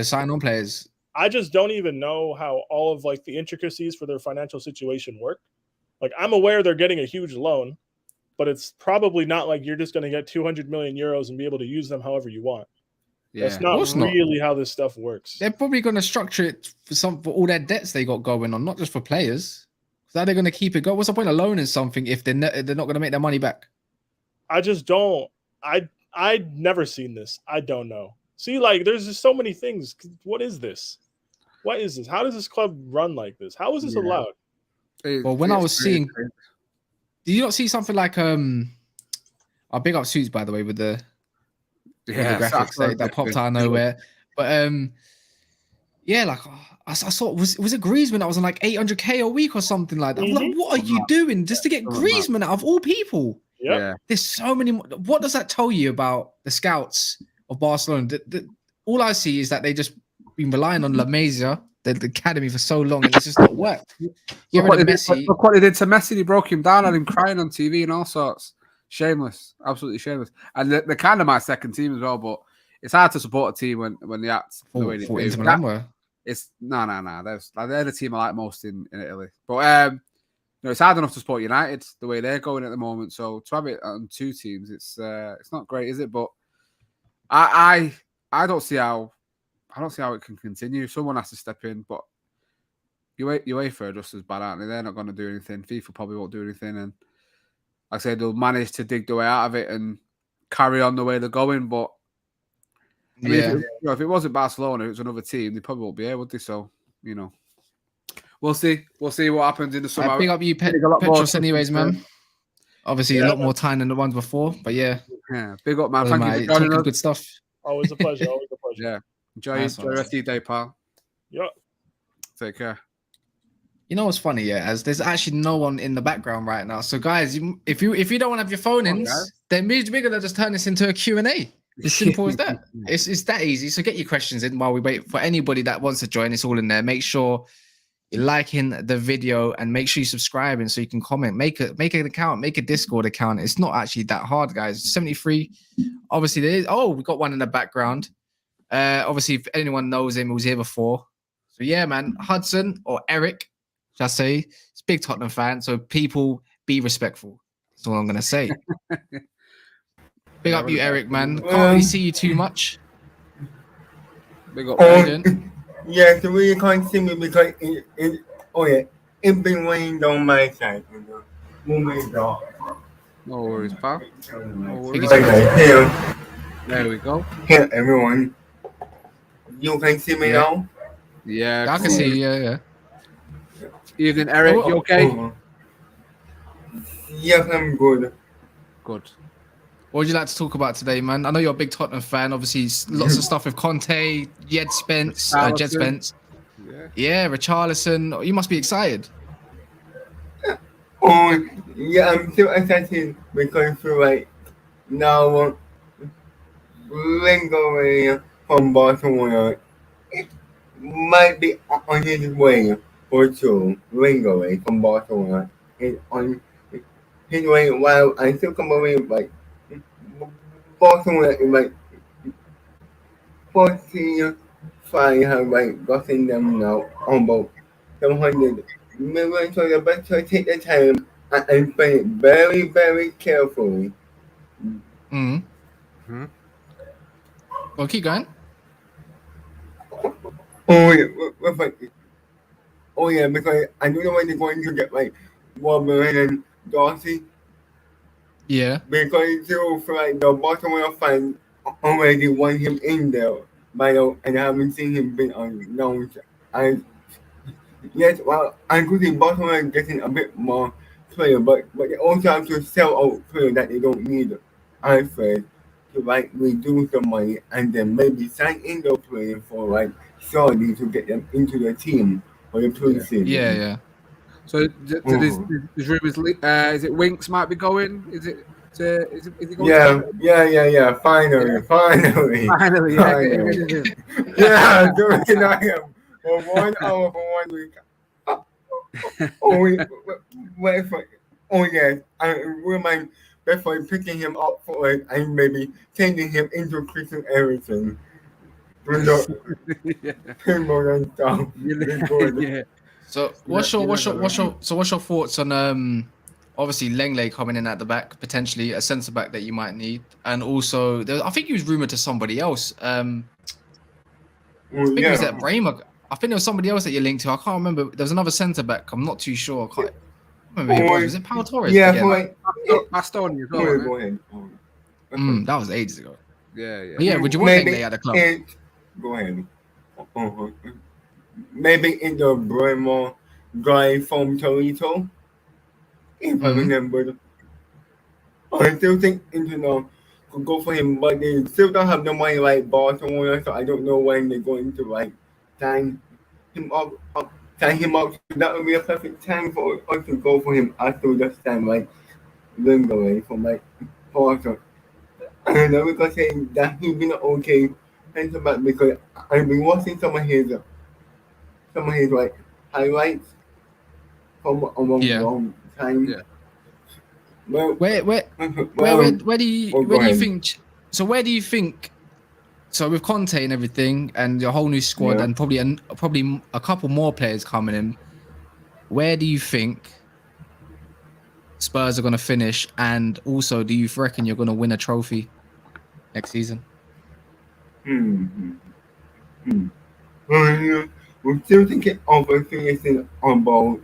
sign on players. I just don't even know how all of like the intricacies for their financial situation work. Like I'm aware they're getting a huge loan, but it's probably not like you're just going to get 200 million euros and be able to use them however you want. Yeah. That's not really how this stuff works. They're probably going to structure it for all their debts they got going on, not just for players. So how they're going to keep it going? What's the point of loaning something if they're not going to make their money back? I just don't. I'd never seen this. I don't know. See, like, there's just so many things. What is this? What is this? How does this club run like this? How is this allowed? Well, when I was seeing, did you not see something like I'll big up Suits, by the way, with the graphics that popped out of nowhere. But like I saw was it Griezmann that was on like 800k a week or something like that. I'm like, what are you doing just to get Griezmann out of all people? Yeah. There's so many. What does that tell you about the scouts of Barcelona? All I see is that they just been relying on La Masia, the academy, for so long, and it's just not worked. Look what they did to Messi. They broke him down, had him crying on TV and all sorts. Shameless, absolutely shameless. And they're kind of my second team as well, but it's hard to support a team when they act the way they do. It's they're the team I like most in Italy. But it's hard enough to support United the way they're going at the moment. So to have it on two teams, it's not great, is it? But I don't see how it can continue. Someone has to step in, but UEFA are just as bad, aren't they? They're not going to do anything. FIFA probably won't do anything, and like I said, they'll manage to dig their way out of it and carry on the way they're going. But I mean, if it wasn't Barcelona, it was another team, they probably won't be able to. So, we'll see. We'll see what happens in the summer. I pick up you, Petros, anyways, man. Obviously, a lot more time than the ones before, but yeah. Yeah, big up, man. Thank you for joining us. Good stuff. Always a pleasure. Yeah. Enjoy the rest of your day, pal. Yeah. Take care. You know what's funny, as there's actually no one in the background right now. So guys, if you don't want to have your phone in, then we're gonna just turn this into a Q&A. As simple as that. It's that easy. So get your questions in while we wait for anybody that wants to join. It's all in there. Make sure you're liking the video and make sure you're subscribing so you can comment. Make an account, make a Discord account. It's not actually that hard, guys. 73. Obviously, there is. Oh, we got one in the background. Obviously, if anyone knows him, he was here before. So yeah, man, Hudson or Eric, shall I say, he's a big Tottenham fan. So people be respectful. That's all I'm gonna say. Big up you, Eric, man. Can't really see you too much. Big up. Yeah, so we can't see me because it's been raining down my side. No worries, pal. No worries. Here, There we go. here, everyone. You can see me now? Yeah, I can see you. Yeah. Evening, Eric. You okay? Yes, I'm good. Good. What would you like to talk about today, man? I know you're a big Tottenham fan. Obviously, lots of stuff with Conte, Jed Spence. Yeah, Richarlison. You must be excited. Oh, yeah, I'm still excited because now Gnabry from Barcelona might be on his way or two. Gnabry from Barcelona is on his way. While I still come away Barcelona is 45 have gotten them now on about 700 million. So you better take the time and spend it very, very carefully. Well, keep going. Oh yeah, because I don't know when they're going to get Woodman and Darcy. Yeah. Because it feels like the Barcelona fans already want him in there and I haven't seen him been announced. Yes, well, I could see Barcelona getting a bit more player, but they also have to sell out players that they don't need. I said to reduce the money and then maybe sign in those players for Saudi to get them into the team for the pre-season. Yeah. So there's rumors. Is it Winks might be going? Is it going? Yeah. Finally. Yeah, doing I am for 1 hour for 1 week. Yes, I wouldn't mind definitely picking him up for and maybe changing him into Christian Eriksen. Pinball and stuff. Yeah. So what's your thoughts on obviously Lenglet coming in at the back, potentially a centre back that you might need, and also I think he was rumored to somebody else. I think it was at Bremer. I think there was somebody else that you linked to. I can't remember. There was another centre back. I'm not too sure. I can't remember who it was. Was it Pau Torres? Yeah, Bastoni as well. Go ahead. That was ages ago. Yeah. Would you want Lenglet at the club? Go ahead. Maybe in the Bremer guy from Torito. If I remember. I still think Internal could go for him, but they still don't have the money like Barcelona, so I don't know when they're going to sign him up. That would be a perfect time for us to go for him after this time, Lingaway from Porto. And I was saying that he's been okay center back because I've been watching some of his highlights from a long time. Yeah. Well, where do you think? So where do you think? So with Conte and everything, and your whole new squad, and probably a couple more players coming in, where do you think Spurs are going to finish? And also, do you reckon you're going to win a trophy next season? We're still thinking of finishing on board,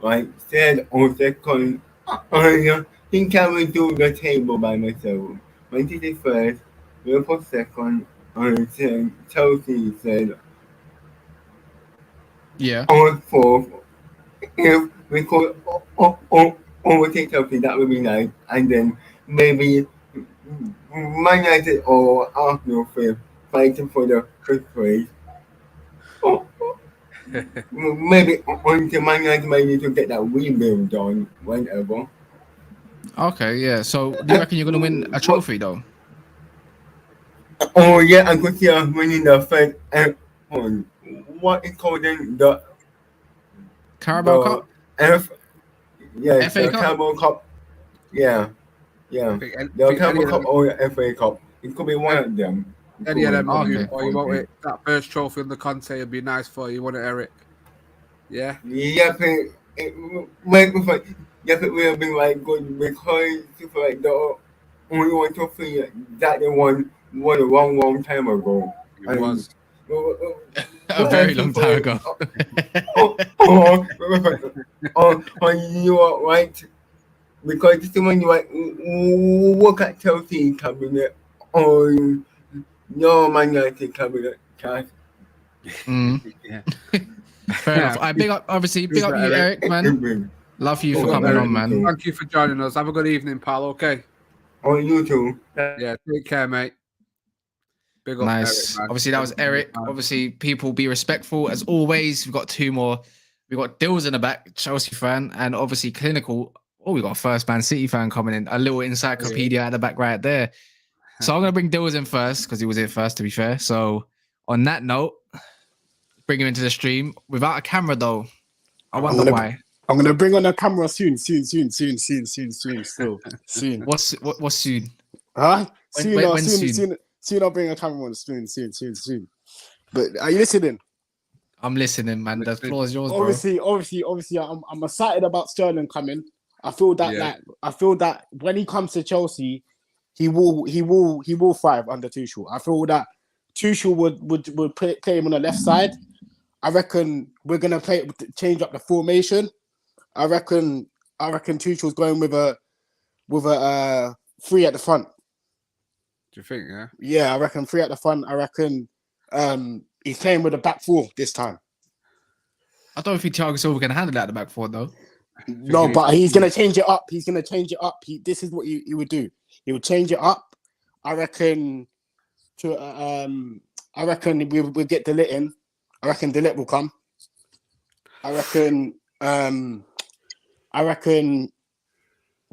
third or second. I think I will do the table by myself. Manchester first, Liverpool second, and then Chelsea third. Yeah. Or fourth. If we could overtake Chelsea, that would be nice. And then maybe Man United or Arsenal fifth, fighting for the first place. Maybe until Man United might need to get that rebuild done whenever. Okay, yeah. So do you reckon you're going to win a trophy though? Oh yeah, I could see us winning the first what is called the Carabao Cup? FA Cup? Carabao Cup. Yeah. The Carabao Cup or the FA Cup. It could be one of them. Any of them will Okay. do for you, won't it? That first trophy on the Conte would be nice for you, wouldn't it, Eric? Yeah. Yeah, but yeah, but we have been like good because it's like the only one trophy that they won a long time ago. It was. A very long time ago. You are right. Because this is when you like look at Chelsea cabinet on your Man United cabinet, Cass. Yeah. Fair enough. I big up you, Eric, man. Love you for coming on, man. Thank you for joining us. Have a good evening, pal. Okay. On you too. Yeah, take care, mate. Big up, Nice. Eric, man. Obviously, that was Eric. Obviously, people be respectful as always. We've got two more. We've got Dills in the back, Chelsea fan, and obviously Clinical. Oh, we got a first Man City fan coming in. A little encyclopedia at the back right there. So I'm gonna bring Dills in first because he was in first, to be fair. So on that note, bring him into the stream without a camera though. I wonder why. I'm gonna bring on a camera soon. Still soon. What's soon? Huh? When soon? Soon I'll bring a camera on. Soon. But are you listening? I'm listening, man. The floor is yours, bro. Obviously, I'm excited about Sterling coming. I feel that when he comes to Chelsea, he will thrive under Tuchel. I feel that Tuchel would play him on the left side. I reckon we're gonna change up the formation. I reckon Tuchel's going with a three at the front. Do you think? Yeah. Yeah, I reckon three at the front. I reckon he's playing with a back four this time. I don't think Thiago Silva can handle that at the back four though. No, but he's gonna change it up. This is what he would do. He would change it up. I reckon. I reckon we'll get De Ligt in. I reckon De Ligt will come. I reckon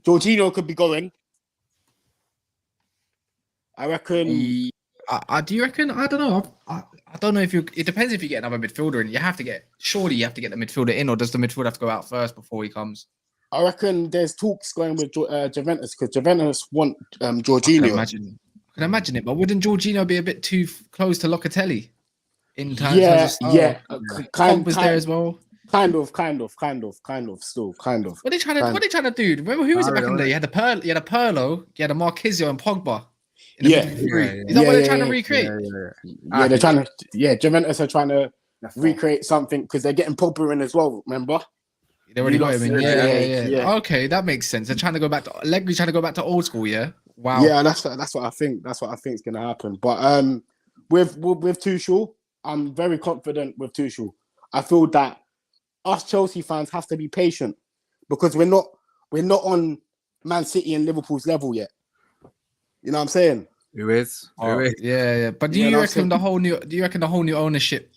Jorginho could be going. I reckon. Do you reckon? I don't know. I don't know if you. It depends if you get another midfielder in. You have to get the midfielder in, or does the midfielder have to go out first before he comes? I reckon there's talks going with Juventus because Juventus want Jorginho. I can imagine it, but wouldn't Jorginho be a bit too close to Locatelli? In terms of Comp was there as well. Kind of. Still, kind of. What are they trying to do? Remember who was it back in the day? You had Pirlo, you had a Marquisio and Pogba. Is that what they're trying to recreate? Yeah, they're trying to. Yeah, Juventus are trying to recreate something because they're getting Pogba in as well. Remember? They already got him in. Yeah. Okay, that makes sense. They're trying to go back to Allegri, trying to go back to old school. Yeah. Wow. Yeah, that's what I think. That's what I think is going to happen. But with Tuchel, I'm very confident with Tuchel. I feel that us Chelsea fans have to be patient because we're not on Man City and Liverpool's level yet. You know what I'm saying? Who is? Yeah. But do you reckon the whole new ownership?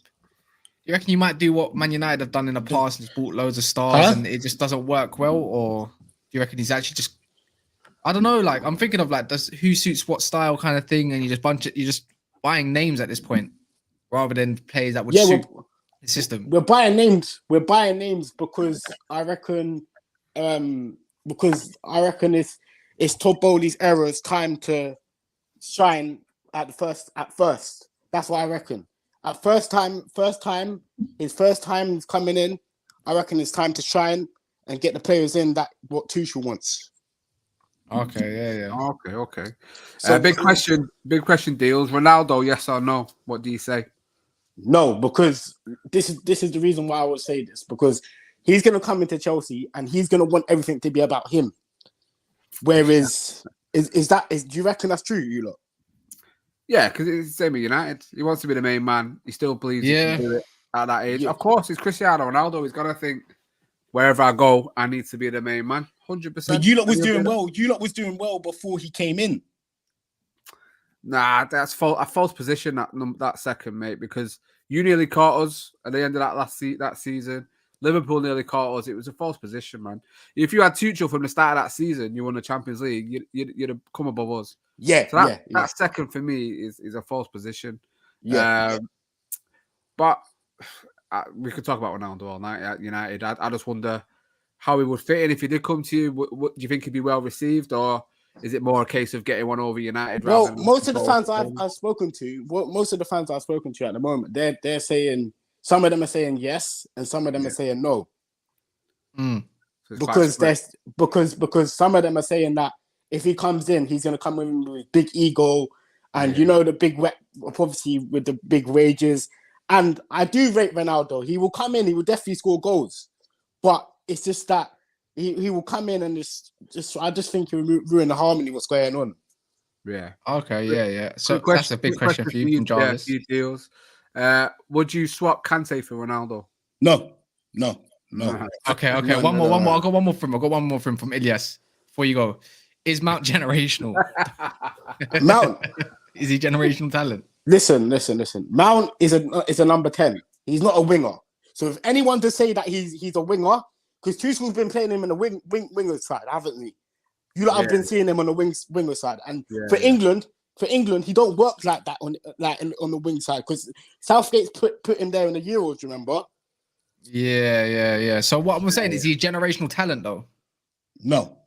You reckon you might do what Man United have done in the past and bought loads of stars and it just doesn't work well, or do you reckon he's actually just? I don't know. Like I'm thinking of like who suits what style kind of thing, and you're just buying names at this point rather than players that would suit the system. We're buying names. Because I reckon it's Todd Bowley's era's time to shine at first. That's what I reckon. At first time, his first time is coming in. I reckon it's time to shine and get the players in that what Tuchel wants. Okay, yeah. Okay. So big question, Deals. Ronaldo, yes or no? What do you say? No, because this is the reason why I would say this, because he's gonna come into Chelsea and he's gonna want everything to be about him. Whereas do you reckon that's true, you lot? Yeah, because it's the same with United. He wants to be the main man. He still believes he can do it at that age. Yeah. Of course, it's Cristiano Ronaldo. He's gonna think wherever I go, I need to be the main man. 100%. But you lot was doing well. You lot was doing well before he came in. Nah, that's a false position that second, mate. Because you nearly caught us at the end of that season. Liverpool nearly caught us. It was a false position, man. If you had Tuchel from the start of that season, you won the Champions League, you'd have come above us. Yeah, so that second for me is a false position. Yeah, but we could talk about Ronaldo all night at United. I just wonder how he would fit in if he did come to you. Do you think he'd be well received, or Is it more a case of getting one over United? Well, most of the fans I've spoken to, at the moment, they're saying, some of them are saying yes, and some of them are saying no. Mm. So because some of them are saying that if he comes in, he's gonna come in with big ego, and the big obviously with the big wages. And I do rate Ronaldo. He will come in, he will definitely score goals, but it's just that he will come in and I just think he'll ruin the harmony what's going on. Yeah. Okay. Yeah. So that's a big question for you from Jarvis. Deals. Would you swap Kante for Ronaldo? No. Okay. No, one more. no. I got one more from Ilyas. Before you go, is Mount generational? Mount is he generational talent? Listen. Mount is a number 10. He's not a winger. So if anyone to say that he's a winger, because Tuchel's been playing him in the winger side, haven't he? I've been seeing him on the winger side, and for England, he don't work like that on the wing side, because Southgate's put him there in the Euros. Remember? Yeah. So what I'm saying is he generational talent though? No,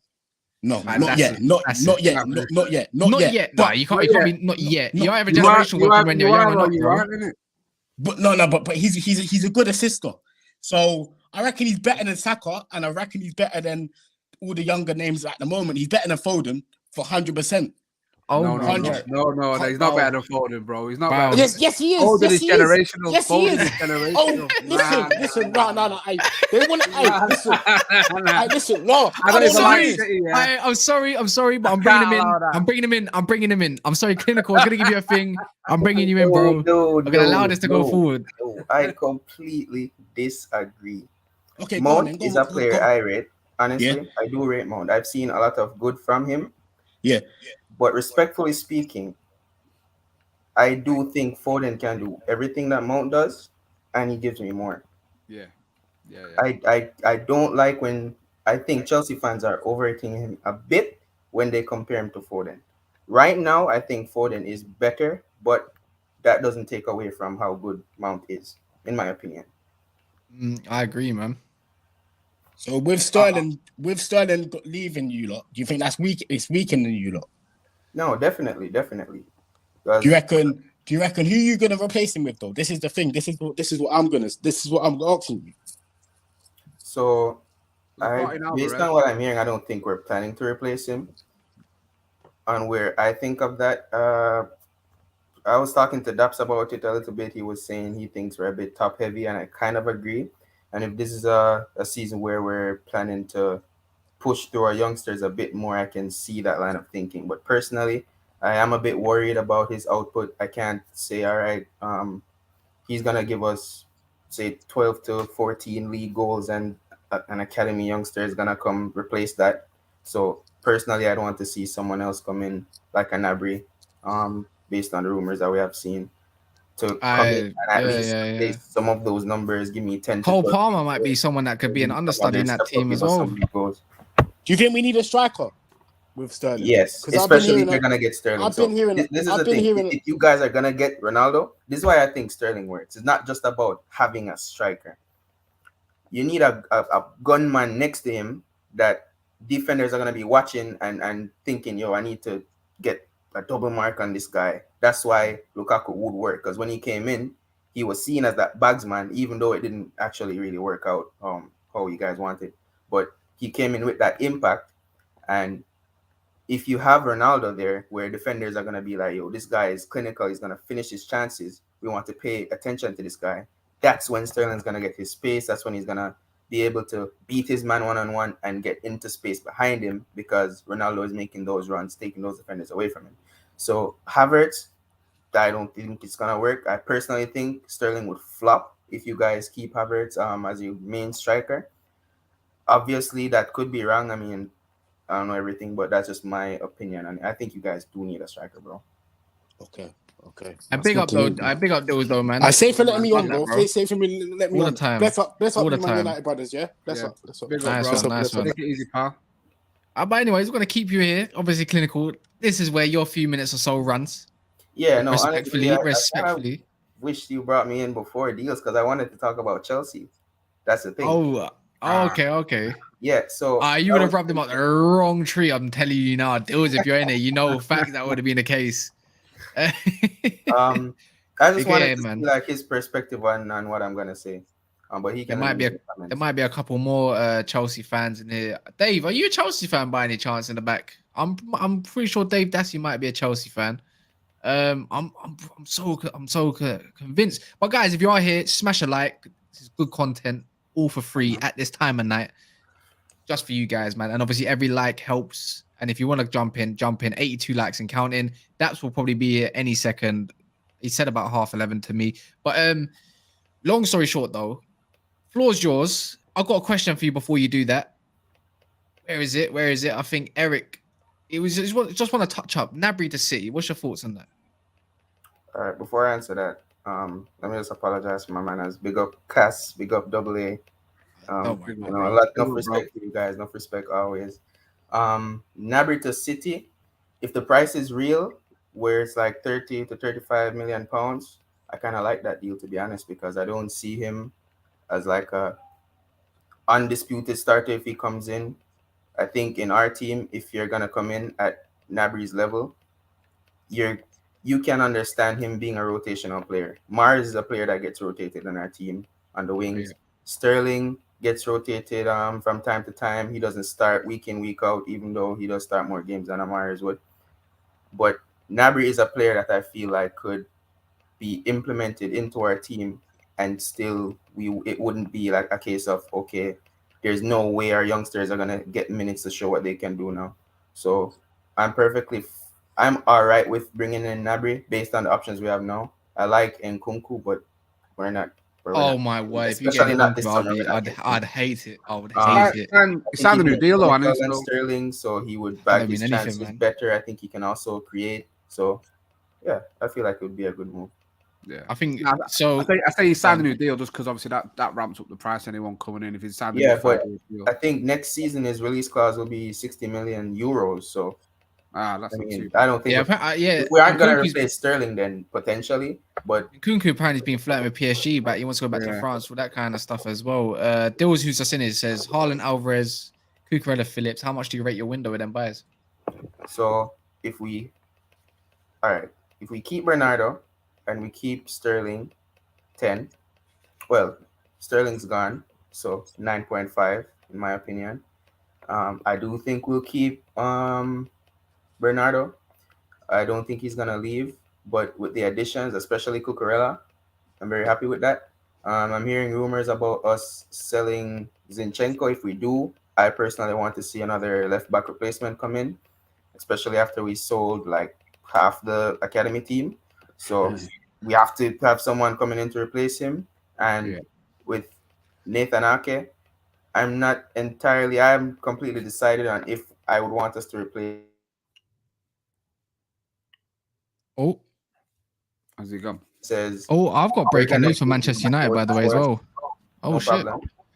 Man, not yet. Not yet. But you can't. You can't be not yet. You have a generational weapon when you're young enough, bro. But no. But he's a good assister. So I reckon he's better than Saka, and I reckon he's better than all the younger names at the moment. He's better than Foden for 100%. Oh, no, he's not better than Foden, bro. He's not better. Yes, he is. Foden is generational. Yes, he is. Generational. Oh, listen. No. They want to. Listen. No, I'm sorry, but I'm bringing him in. I'm sorry, Clinical. I'm gonna give you a thing. I'm bringing you in, bro. I'm gonna allow this to go forward. No, I completely disagree. Okay, Mount is a player I rate. Honestly, I do rate Mount. I've seen a lot of good from him. Yeah. But respectfully speaking, I do think Foden can do everything that Mount does, and he gives me more. Yeah. I don't like when I think Chelsea fans are overrating him a bit when they compare him to Foden. Right now, I think Foden is better, but that doesn't take away from how good Mount is, in my opinion. I agree, man. So with Sterling leaving you lot, do you think that's weak? It's weakening you lot? No, definitely. Do you reckon who you gonna replace him with though? This is the thing. This is what I'm asking you. So, based on what I'm hearing, I don't think we're planning to replace him. On where I think of that, I was talking to Daps about it a little bit. He was saying he thinks we're a bit top heavy, and I kind of agree. And if this is a season where we're planning to push through our youngsters a bit more, I can see that line of thinking. But personally, I am a bit worried about his output. I can't say, all right, he's going to give us, say, 12 to 14 league goals, and an academy youngster is going to come replace that. So personally, I don't want to see someone else come in like a Gnabry, based on the rumors that we have seen. To come in and at least some of those numbers, give me 10 Cole Palmer might be someone that could be an understudy in that team as well. Do you think we need a striker with Sterling? Yes, especially if you're going to get Sterling. This is the thing. If you guys are going to get Ronaldo, this is why I think Sterling works. It's not just about having a striker. You need a gunman next to him that defenders are going to be watching and thinking, yo, I need to get a double mark on this guy. That's why Lukaku would work, because when he came in, he was seen as that bagsman, even though it didn't actually really work out how you guys wanted. But he came in with that impact, and if you have Ronaldo there, where defenders are going to be like, yo, this guy is clinical, he's going to finish his chances, we want to pay attention to this guy, that's when Sterling's going to get his space. That's when he's going to be able to beat his man one-on-one and get into space behind him, because Ronaldo is making those runs, taking those defenders away from him. So Havertz, I don't think it's going to work. I personally think Sterling would flop if you guys keep Havertz as your main striker. Obviously, that could be wrong. I mean, I don't know everything, but that's just my opinion. And I think you guys do need a striker, bro. Okay. I big up those though, man. I say for letting me on, bro. Say for me, let me all on. The time. Bless up, all the Man time. United brothers, yeah. Bless up. Nice one. Take it easy, pal. But anyways, we're gonna keep you here. Obviously, Clinical. This is where your few minutes or so runs. Yeah, no, respectfully. I wish you brought me in before Dills, because I wanted to talk about Chelsea. That's the thing. Okay. Yeah, so you would have rubbed him up the wrong tree. I'm telling you now, Dills, if you're in it, fact that would have been the case. I just wanted to see like his perspective on what I'm gonna say. But he can. There might be a couple more Chelsea fans in here. Dave, are you a Chelsea fan by any chance in the back? I'm pretty sure Dave Dassey might be a Chelsea fan. I'm so convinced. But guys, if you are here, smash a like. This is good content, all for free at this time of night, just for you guys, man. And obviously, every like helps. And if you want to jump in. 82 likes and counting. Daps will probably be here any second. He said about 11:30 to me. But long story short, though, floor's yours. I've got a question for you before you do that. Where is it? I think Eric. Just want to touch up Gnabry to City. What's your thoughts on that? All right. Before I answer that, let me just apologize for my manners. Big up Kas, big up AA. Enough respect for you guys. Enough respect always. Gnabry to City. If the price is real, where it's like 30 to 35 million pounds, I kind of like that deal, to be honest, because I don't see him as like a undisputed starter if he comes in. I think in our team, if you're gonna come in at Gnabry's level, you can understand him being a rotational player. Mars is a player that gets rotated in our team on the wings. Yeah. Sterling gets rotated from time to time. He doesn't start week in, week out, even though he does start more games than Mars would. But Gnabry is a player that I feel like could be implemented into our team, and still it wouldn't be like a case of, okay, there's no way our youngsters are going to get minutes to show what they can do now. So I'm all right with bringing in Gnabry based on the options we have now. I like Nkunku, but we're not. My word! Especially not this summer. I'd hate it. I would hate it. And it's not a new deal, though. And Sterling, so he would bag his chances better. I think he can also create. So yeah, I feel like it would be a good move. Yeah, I think so. I say he signed a new deal just because obviously that ramps up the price. Anyone coming in if he's signed a new deal. I think next season his release clause will be 60 million euros. So that's I don't think we aren't going to replace Sterling then potentially. But Nkunku apparently has been flirting with PSG, but he wants to go back to France for that kind of stuff as well. Dills, who's just in it, says Haaland, Alvarez, Cucurella, Phillips. How much do you rate your window with them buys? So if we keep Bernardo and we keep Sterling 10, well, Sterling's gone, so 9.5 in my opinion. I do think we'll keep Bernardo. I don't think he's gonna leave, but with the additions, especially Cucurella, I'm very happy with that. I'm hearing rumors about us selling Zinchenko. If we do, I personally want to see another left back replacement come in, especially after we sold like half the academy team. So we have to have someone coming in to replace him. And with Nathan Ake, I'm completely decided on if I would want us to replace. How's he gone? Says, I've got breaking news for Manchester United, by the way, as well. No shit.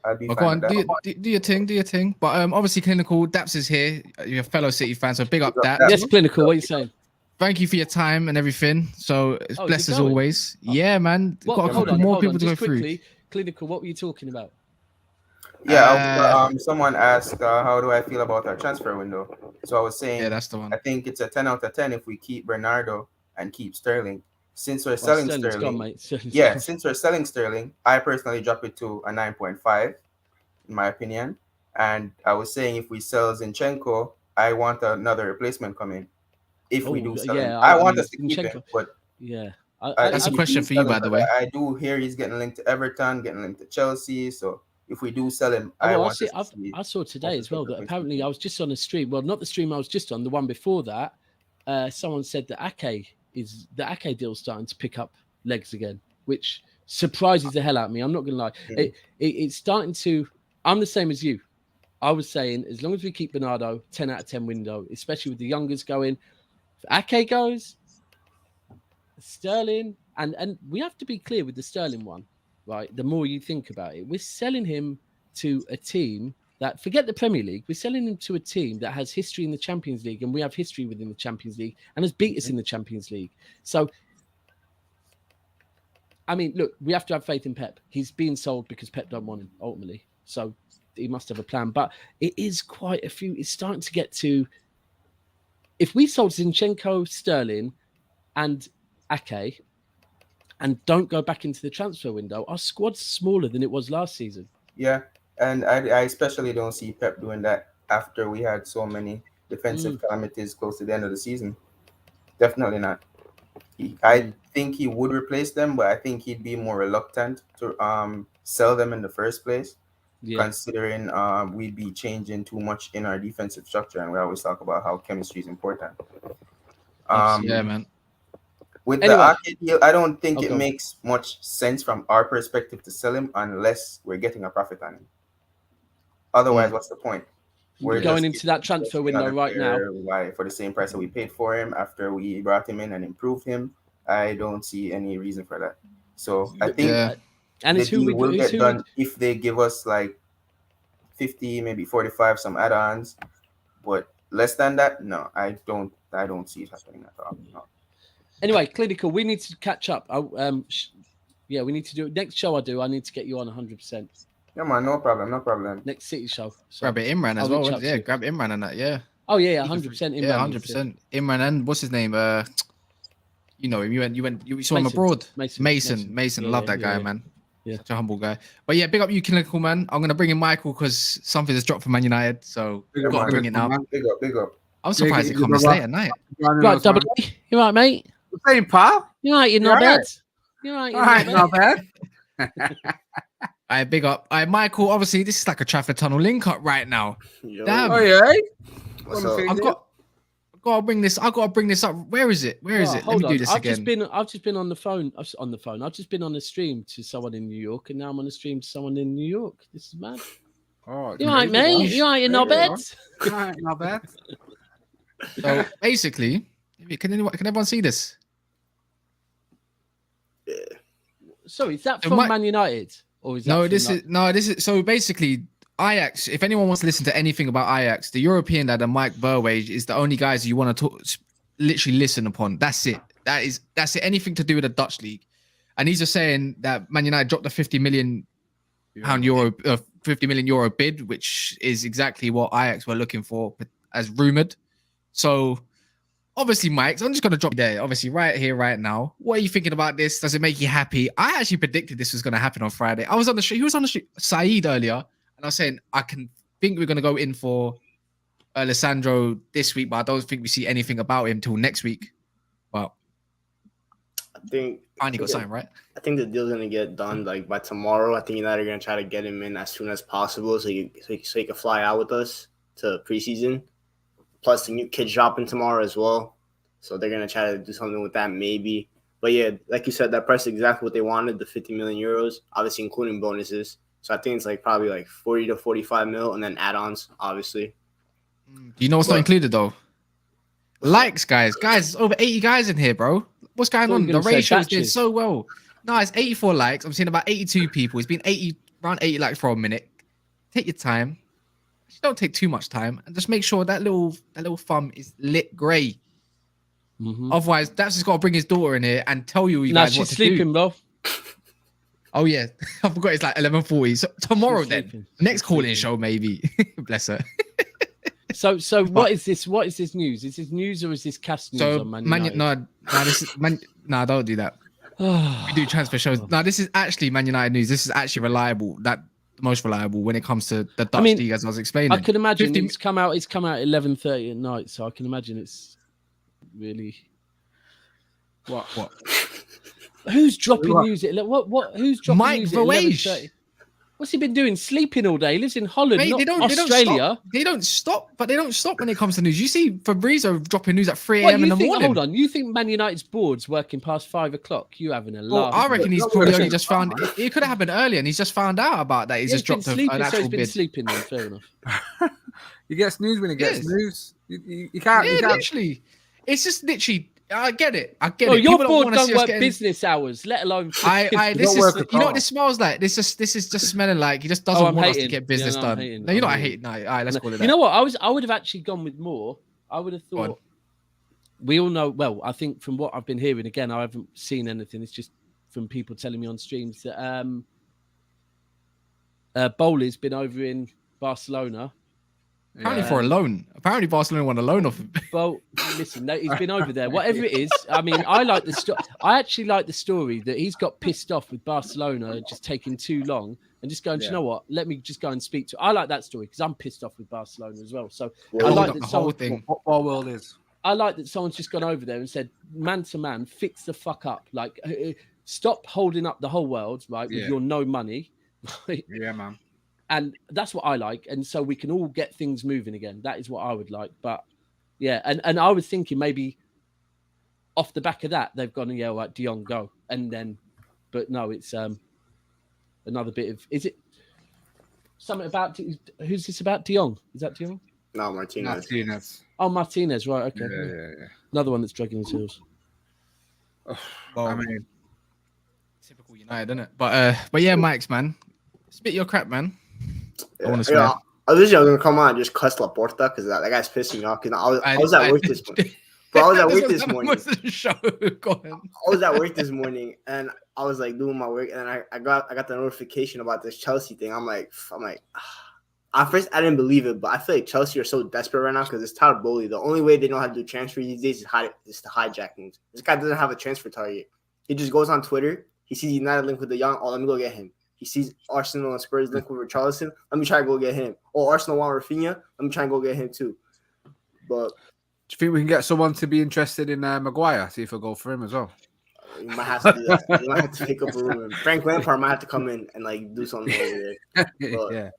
I'll be go on, do your thing. But obviously, Clinical, Daps is here. You're a fellow City fan, so big up Daps. Yes, Clinical, what are you saying? Thank you for your time and everything. So it's blessed as always. Yeah, man. Got a couple more people to go through. Clinical, what were you talking about? Yeah, someone asked, how do I feel about our transfer window? So I was saying, that's the one. I think it's a 10 out of 10 if we keep Bernardo and keep Sterling. Since we're selling Sterling, since we're selling Sterling, I personally drop it to a 9.5, in my opinion. And I was saying if we sell Zinchenko, I want another replacement coming. If we do sell him, I want us to keep him. But that's a question for you, by the way. I do hear he's getting linked to Everton, getting linked to Chelsea. So if we do sell him, I saw today as well that apparently I was just on a stream. Well, not the stream I was just on, the one before that. Someone said that the Ake deal starting to pick up legs again, which surprises the hell out of me. I'm not gonna lie. It's starting to. I'm the same as you. I was saying as long as we keep Bernardo 10 out of 10 window, especially with the youngers going. If Ake goes, Sterling, and we have to be clear with the Sterling one, right? The more you think about it, we're selling him to a team that, forget the Premier League, we're selling him to a team that has history in the Champions League, and we have history within the Champions League and has beat us in the Champions League. So, I mean, look, we have to have faith in Pep. He's being sold because Pep don't want him, ultimately. So he must have a plan. But it is quite a few. It's starting to get to. If we sold Zinchenko, Sterling, and Ake, and don't go back into the transfer window, our squad's smaller than it was last season. Yeah, and I especially don't see Pep doing that after we had so many defensive calamities close to the end of the season. Definitely not. I think he would replace them, but I think he'd be more reluctant to sell them in the first place, considering we'd be changing too much in our defensive structure, and we always talk about how chemistry is important. Yeah, man. With the Ake deal, I don't think it makes much sense from our perspective to sell him unless we're getting a profit on him. Otherwise, what's the point? We're going into that transfer window right now. Why, for the same price that we paid for him after we brought him in and improved him, I don't see any reason for that. So I think and the deal will get done if they give us like 50, maybe 45, some add-ons. But less than that, no, I don't see it happening at all. No. Anyway, Clinical, we need to catch up. We need to do it. Next show I need to get you on 100%. Yeah, man, no problem. Next City show. So grab it Imran as well. Yeah, grab Imran and that, yeah. Oh, yeah, 100% Imran. Yeah, 100%. Imran and what's his name? You know him. You saw him abroad. Mason. Love that guy, man. Yeah. Such a humble guy. But yeah, big up you, Clinical, man. I'm going to bring in Michael because something has dropped for Man United. So we've got to bring it now. Big up. I'm surprised it comes late at night. Right, Double A. You right, mate? Hey, pal. You right, you're not bad. You right, you're not bad. All right, big up. All right, Michael, obviously, this is like a Trafford Tunnel link-up right now. Yo. Damn. Oh, yeah? I've got to bring this up. Where is it? Let me do this again. I've just been on the phone. I've just been on the stream to someone in New York, and now I'm on the stream to someone in New York. This is mad. Oh, you right, mate? You right, you're not bad? Not bad. So, basically, can everyone see this? Sorry, is that from Man United? Or is that this is so basically Ajax. If anyone wants to listen to anything about Ajax, the European lad and Mike Burwage is the only guys you want to literally listen upon. That's it. That's it. Anything to do with the Dutch league, and he's just saying that Man United dropped a 50 million euro bid, which is exactly what Ajax were looking for, as rumored. So. Obviously, Mike, so I'm just going to drop you there. Obviously, right here, right now. What are you thinking about this? Does it make you happy? I actually predicted this was going to happen on Friday. I was on the street. He was on the street, Saeed, earlier. And I was saying, I can think we're going to go in for Alessandro this week, but I don't think we see anything about him till next week. Well, I finally got something, right? I think the deal's going to get done like by tomorrow. I think United are going to try to get him in as soon as possible so he can fly out with us to preseason. Plus, the new kid's dropping tomorrow as well. So they're going to try to do something with that maybe. But yeah, like you said, that price is exactly what they wanted, the 50 million euros, obviously including bonuses. So I think it's like probably like 40 to 45 mil and then add-ons, obviously. Do you know what's not included, though? Likes, guys. Guys, over 80 guys in here, bro. What's going on? The ratio is doing so well. No, it's 84 likes. I'm seeing about 82 people. It's been around 80 likes for a minute. Take your time. Don't take too much time and just make sure that little thumb is lit grey. Otherwise, Daps has got to bring his daughter in here and tell you guys what to do. She's sleeping, bro. Oh yeah, I forgot it's like 11:40. So tomorrow then, next call-in show maybe. Bless her. So what is this? What is this news? Is this news or is this cast news on Man United? No, don't do that. We do transfer shows. No, this is actually Man United news. This is actually reliable. The most reliable when it comes to the Dutch league, as I was explaining. I can imagine it's come out 11:30 at night, so I can imagine it's really what who's dropping music? What who's dropping Mike music? Voage. What's he been doing? Sleeping all day. He lives in Holland, Mate, not Australia. They don't stop when it comes to news. You see Fabrizio dropping news at 3 a.m. in the morning. Hold on, you think Man United's board's working past 5 o'clock? You having a laugh? I reckon he's probably only just found. It could have happened earlier, and he's just found out about that. He's just dropped an actual so he's been bid. sleeping then. Fair enough. He gets news when he gets news. You can't. Yeah, literally. It's just literally. I get it. Well, your board don't work business hours, let alone. This is. You know what this smells like? This is just smelling like he just doesn't want us to get business done. No, you're not hating. No, all right, let's call it that. You know what? I would have actually gone with more. I would have thought. We all know. Well, I think from what I've been hearing, again, I haven't seen anything. It's just from people telling me on streams that Bowley's been over in Barcelona. Apparently for a loan. Apparently Barcelona won a loan off him. Well, listen, he's been over there. Whatever it is, I mean, I like the story. I actually like the story that he's got pissed off with Barcelona just taking too long and just going, do you know what? Let me just go and speak to. I like that story because I'm pissed off with Barcelona as well. So I like that the whole thing. What football world is. I like that someone's just gone over there and said, man to man, fix the fuck up. Like, stop holding up the whole world, right, with your no money. Yeah, man. And that's what I like. And so we can all get things moving again. That is what I would like. But yeah, and I was thinking maybe off the back of that, they've gone, yeah, like De Jong, go. And then, but no, it's another bit of, is it something about, who's this about? De Jong? Is that De Jong? No, Martinez. Oh, Martinez, right, okay. Yeah. Another one that's dragging his heels. Well, I mean, typical United, isn't it? But yeah, Mike's, man. Spit your crap, man. I want to swear. I was gonna come on and just cuss Laporta because that guy's pissing me off. Because I was at work this morning. But I was at work this morning. I was at work this morning and I was like doing my work and I got the notification about this Chelsea thing. I'm like, at first I didn't believe it, but I feel like Chelsea are so desperate right now because it's Todd Bowley. The only way they know how to do transfers these days is the hijacking. This guy doesn't have a transfer target. He just goes on Twitter. He sees United linked with the young. Oh, let me go get him. He sees Arsenal and Spurs linked with Richarlison. Let me try to go get him. Oh, Arsenal want Rafinha. Let me try and go get him too. But do you think we can get someone to be interested in Maguire? See if we'll go for him as well. You might have to do that. You might have to pick up a room. Frank Lampard might have to come in and like do something over there. But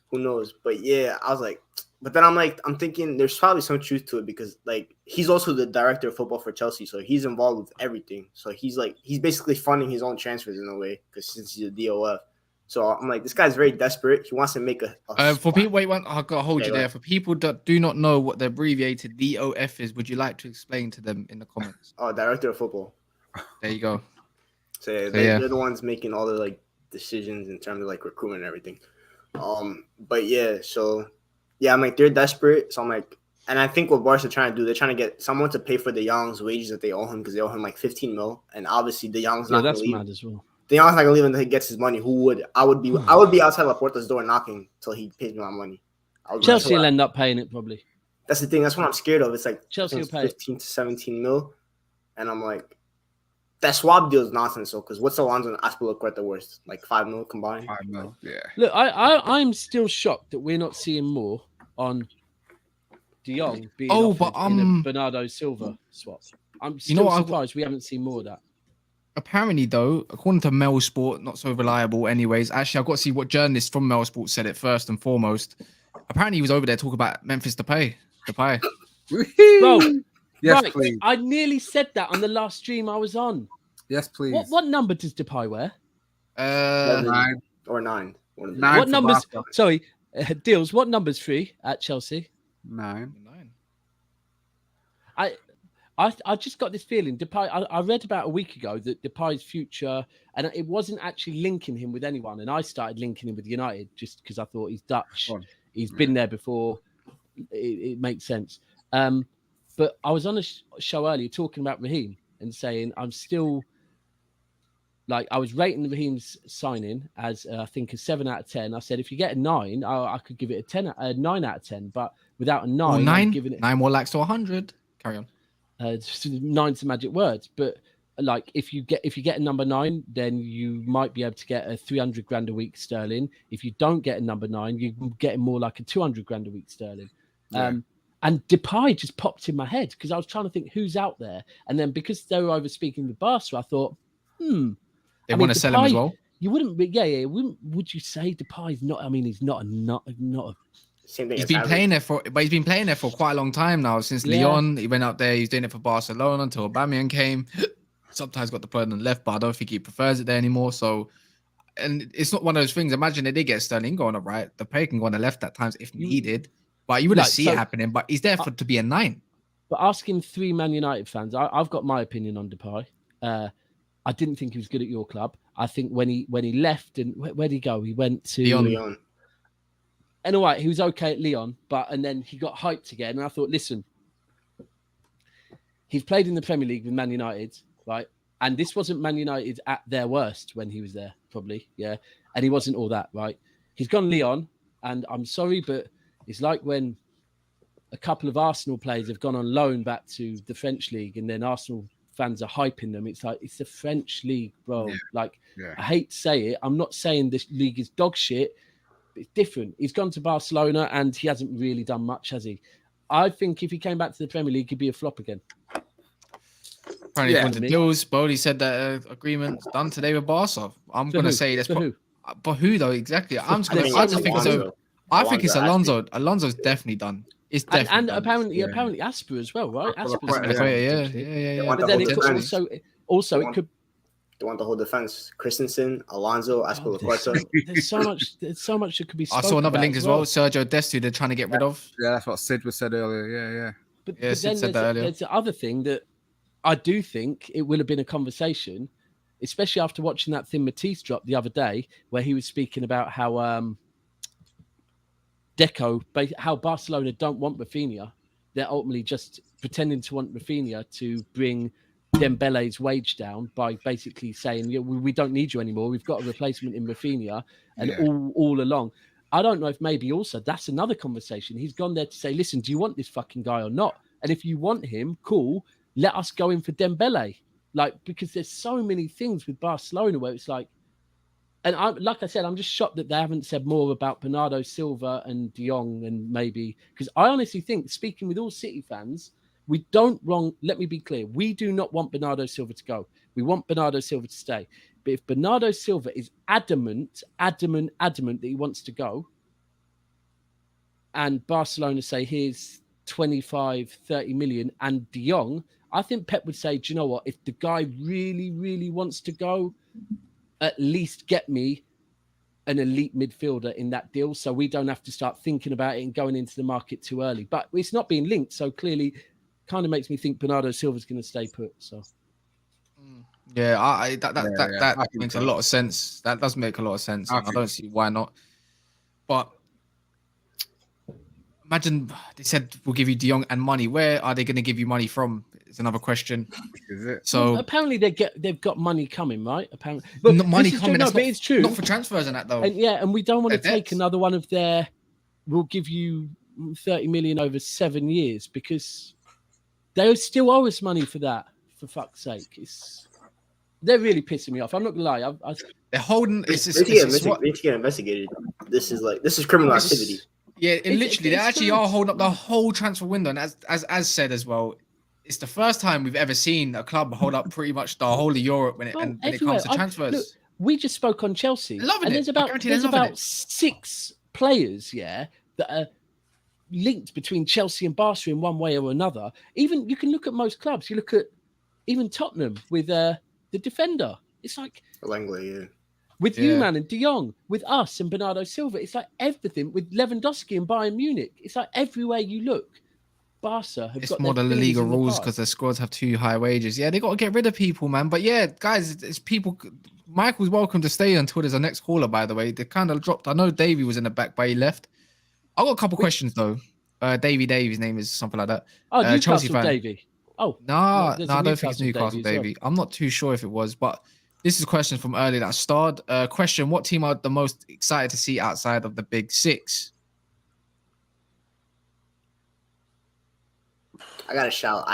who knows? But yeah, I was like, but then I'm thinking there's probably some truth to it because like he's also the director of football for Chelsea, so he's involved with everything. So he's basically funding his own transfers in a way because since he's a DOF. So I'm like, this guy's very desperate. He wants to make a for people. Wait, I've got to hold you there. For people that do not know what the abbreviated DOF is, would you like to explain to them in the comments? Oh, director of football. There you go. So they're the ones making all the like decisions in terms of like recruitment and everything. But yeah, so yeah, I'm like they're desperate. So I'm like, and I think what Barca are trying to do, they're trying to get someone to pay for De Jong's wages that they owe him because they owe him like 15 mil, and obviously De Jong's not. That's mad as well. De Jong's not gonna leave until he gets his money. Who would? I would be outside Laporta's door knocking till he pays me my money. Chelsea will end up paying it probably. That's the thing. That's what I'm scared of. It's like Chelsea will pay 15 to 17 mil, and I'm like, that swap deal is nonsense. So, because what's Alonso and Azpilicueta worth? Like 5 mil combined. 5 mil, yeah. Look, I'm still shocked that we're not seeing more on De Jong being offered in a Bernardo Silva swap. I'm still surprised we haven't seen more of that. Apparently, though, according to Mel Sport, not so reliable anyways. Actually, I've got to see what journalist from Mel Sport said it first and foremost. Apparently, he was over there talking about Memphis Depay. Bro, yes, right, please. I nearly said that on the last stream I was on. Yes, please. What number does Depay wear? 9 or 9. What numbers? Sorry, Dills. What number's free at Chelsea? 9. I just got this feeling. Depay. I read about a week ago that Depay's future, and it wasn't actually linking him with anyone. And I started linking him with United just because I thought he's Dutch. He's been there before. It makes sense. But I was on a show earlier talking about Raheem and saying I'm still like I was rating Raheem's signing as I think a 7 out of 10. I said if you get a 9, I could give it a 9 out of 10. But without a 9, I'm giving it 9 more lakhs to 100. Carry on. 9's the magic words, but like if you get a number 9, then you might be able to get a 300 grand a week sterling. If you don't get a number 9, you can get more like a 200 grand a week sterling. And Depay just popped in my head because I was trying to think who's out there, and then because they were over speaking with Barca, I thought, they want to sell him as well. You wouldn't, would you say Depay's not? I mean, he's not a. He's been playing there for quite a long time now. Since Lyon, he went up there. He's doing it for Barcelona until Aubameyang came. Sometimes got the play on the left, but I don't think he prefers it there anymore. So, and it's not one of those things. Imagine they did get Sterling go on the right. The play can go on the left at times if needed, but you wouldn't see it happening. But he's there to be a 9. But asking 3 Man United fans, I've got my opinion on Depay. I didn't think he was good at your club. I think when he left and where'd he go? He went to Lyon. And all right, he was okay at Lyon, and then he got hyped again. And I thought, listen, he's played in the Premier League with Man United, right? And this wasn't Man United at their worst when he was there, probably, yeah. And he wasn't all that, right? He's gone Lyon, And I'm sorry, but it's like when a couple of Arsenal players have gone on loan back to the French league, and then Arsenal fans are hyping them. It's like, it's the French league, bro. I hate to say it. I'm not saying this league is dog shit. But it's different. He's gone to Barcelona and he hasn't really done much, has he? I think if he came back to the Premier League, he'd be a flop again. Apparently, according to Dills, Bodie said that agreement's done today with Barca. I'm going to say that's who? But who though exactly? I think it's Alonso. Alonso's definitely done. It's definitely and done. apparently Asper as well, right? Asper's yeah. But then it could also it could. They want the whole defense: Christensen, Alonso, Aspilicueta. There's so much that could be. I saw another link as well. Sergio Dest, they're trying to get rid of. Yeah, that's what Sid was said earlier. Yeah. But then there's the other thing that I do think it will have been a conversation, especially after watching that thing Matisse drop the other day, where he was speaking about how how Barcelona don't want Rafinha. They're ultimately just pretending to want Rafinha to bring Dembele's wage down by basically saying, we don't need you anymore. We've got a replacement in Rafinha, and all along. I don't know if maybe also that's another conversation. He's gone there to say, listen, do you want this fucking guy or not? And if you want him, cool, let us go in for Dembele. Because there's so many things with Barcelona where it's like, and like I said, I'm just shocked that they haven't said more about Bernardo Silva and De Jong, and maybe, because I honestly think, speaking with all City fans, let me be clear. We do not want Bernardo Silva to go. We want Bernardo Silva to stay. But if Bernardo Silva is adamant that he wants to go, and Barcelona say, here's 25, 30 million, and De Jong, I think Pep would say, do you know what? If the guy really, really wants to go, at least get me an elite midfielder in that deal, so we don't have to start thinking about it and going into the market too early. But it's not being linked, so clearly kind of makes me think Bernardo Silva's going to stay put. So, yeah, that makes a lot of sense. That does make a lot of sense. I don't see why not. But imagine they said we'll give you De Jong and money. Where are they going to give you money from? It's another question. Is it? So apparently they've got money coming, right? Apparently, but money coming. But it's true. Not for transfers and that though. And we don't want to take another one of their. We'll give you 30 million over 7 years, because they still owe us money for that. For fuck's sake, they're really pissing me off. I'm not gonna lie. They're holding. They need to get investigated. This is criminal activity. Yeah, they actually are holding up the whole transfer window, and as said as well, it's the first time we've ever seen a club hold up pretty much the whole of Europe when it comes to transfers. Look, we just spoke on Chelsea, and there's about 6 players, that are linked between Chelsea and Barca in one way or another. Even you can look at most clubs. You look at even Tottenham with the defender. It's like Langley, with Usman and De Jong, with us and Bernardo Silva. It's like everything with Lewandowski and Bayern Munich. It's like everywhere you look, Barca have it's got more the La Liga rules because their squads have too high wages. Yeah, they got to get rid of people, man. But yeah, guys, it's people. Michael's welcome to stay on Twitter as our next caller, by the way. They kind of dropped. I know Davey was in the back, but he left. I got a couple questions though. Davey, his name is something like that. Oh, Newcastle Chelsea fan. Davey. Oh, no, I don't think it's Newcastle Davey. I'm not too sure if it was, but this is a question from earlier that starred. Question: what team are the most excited to see outside of the Big Six? I got a shout.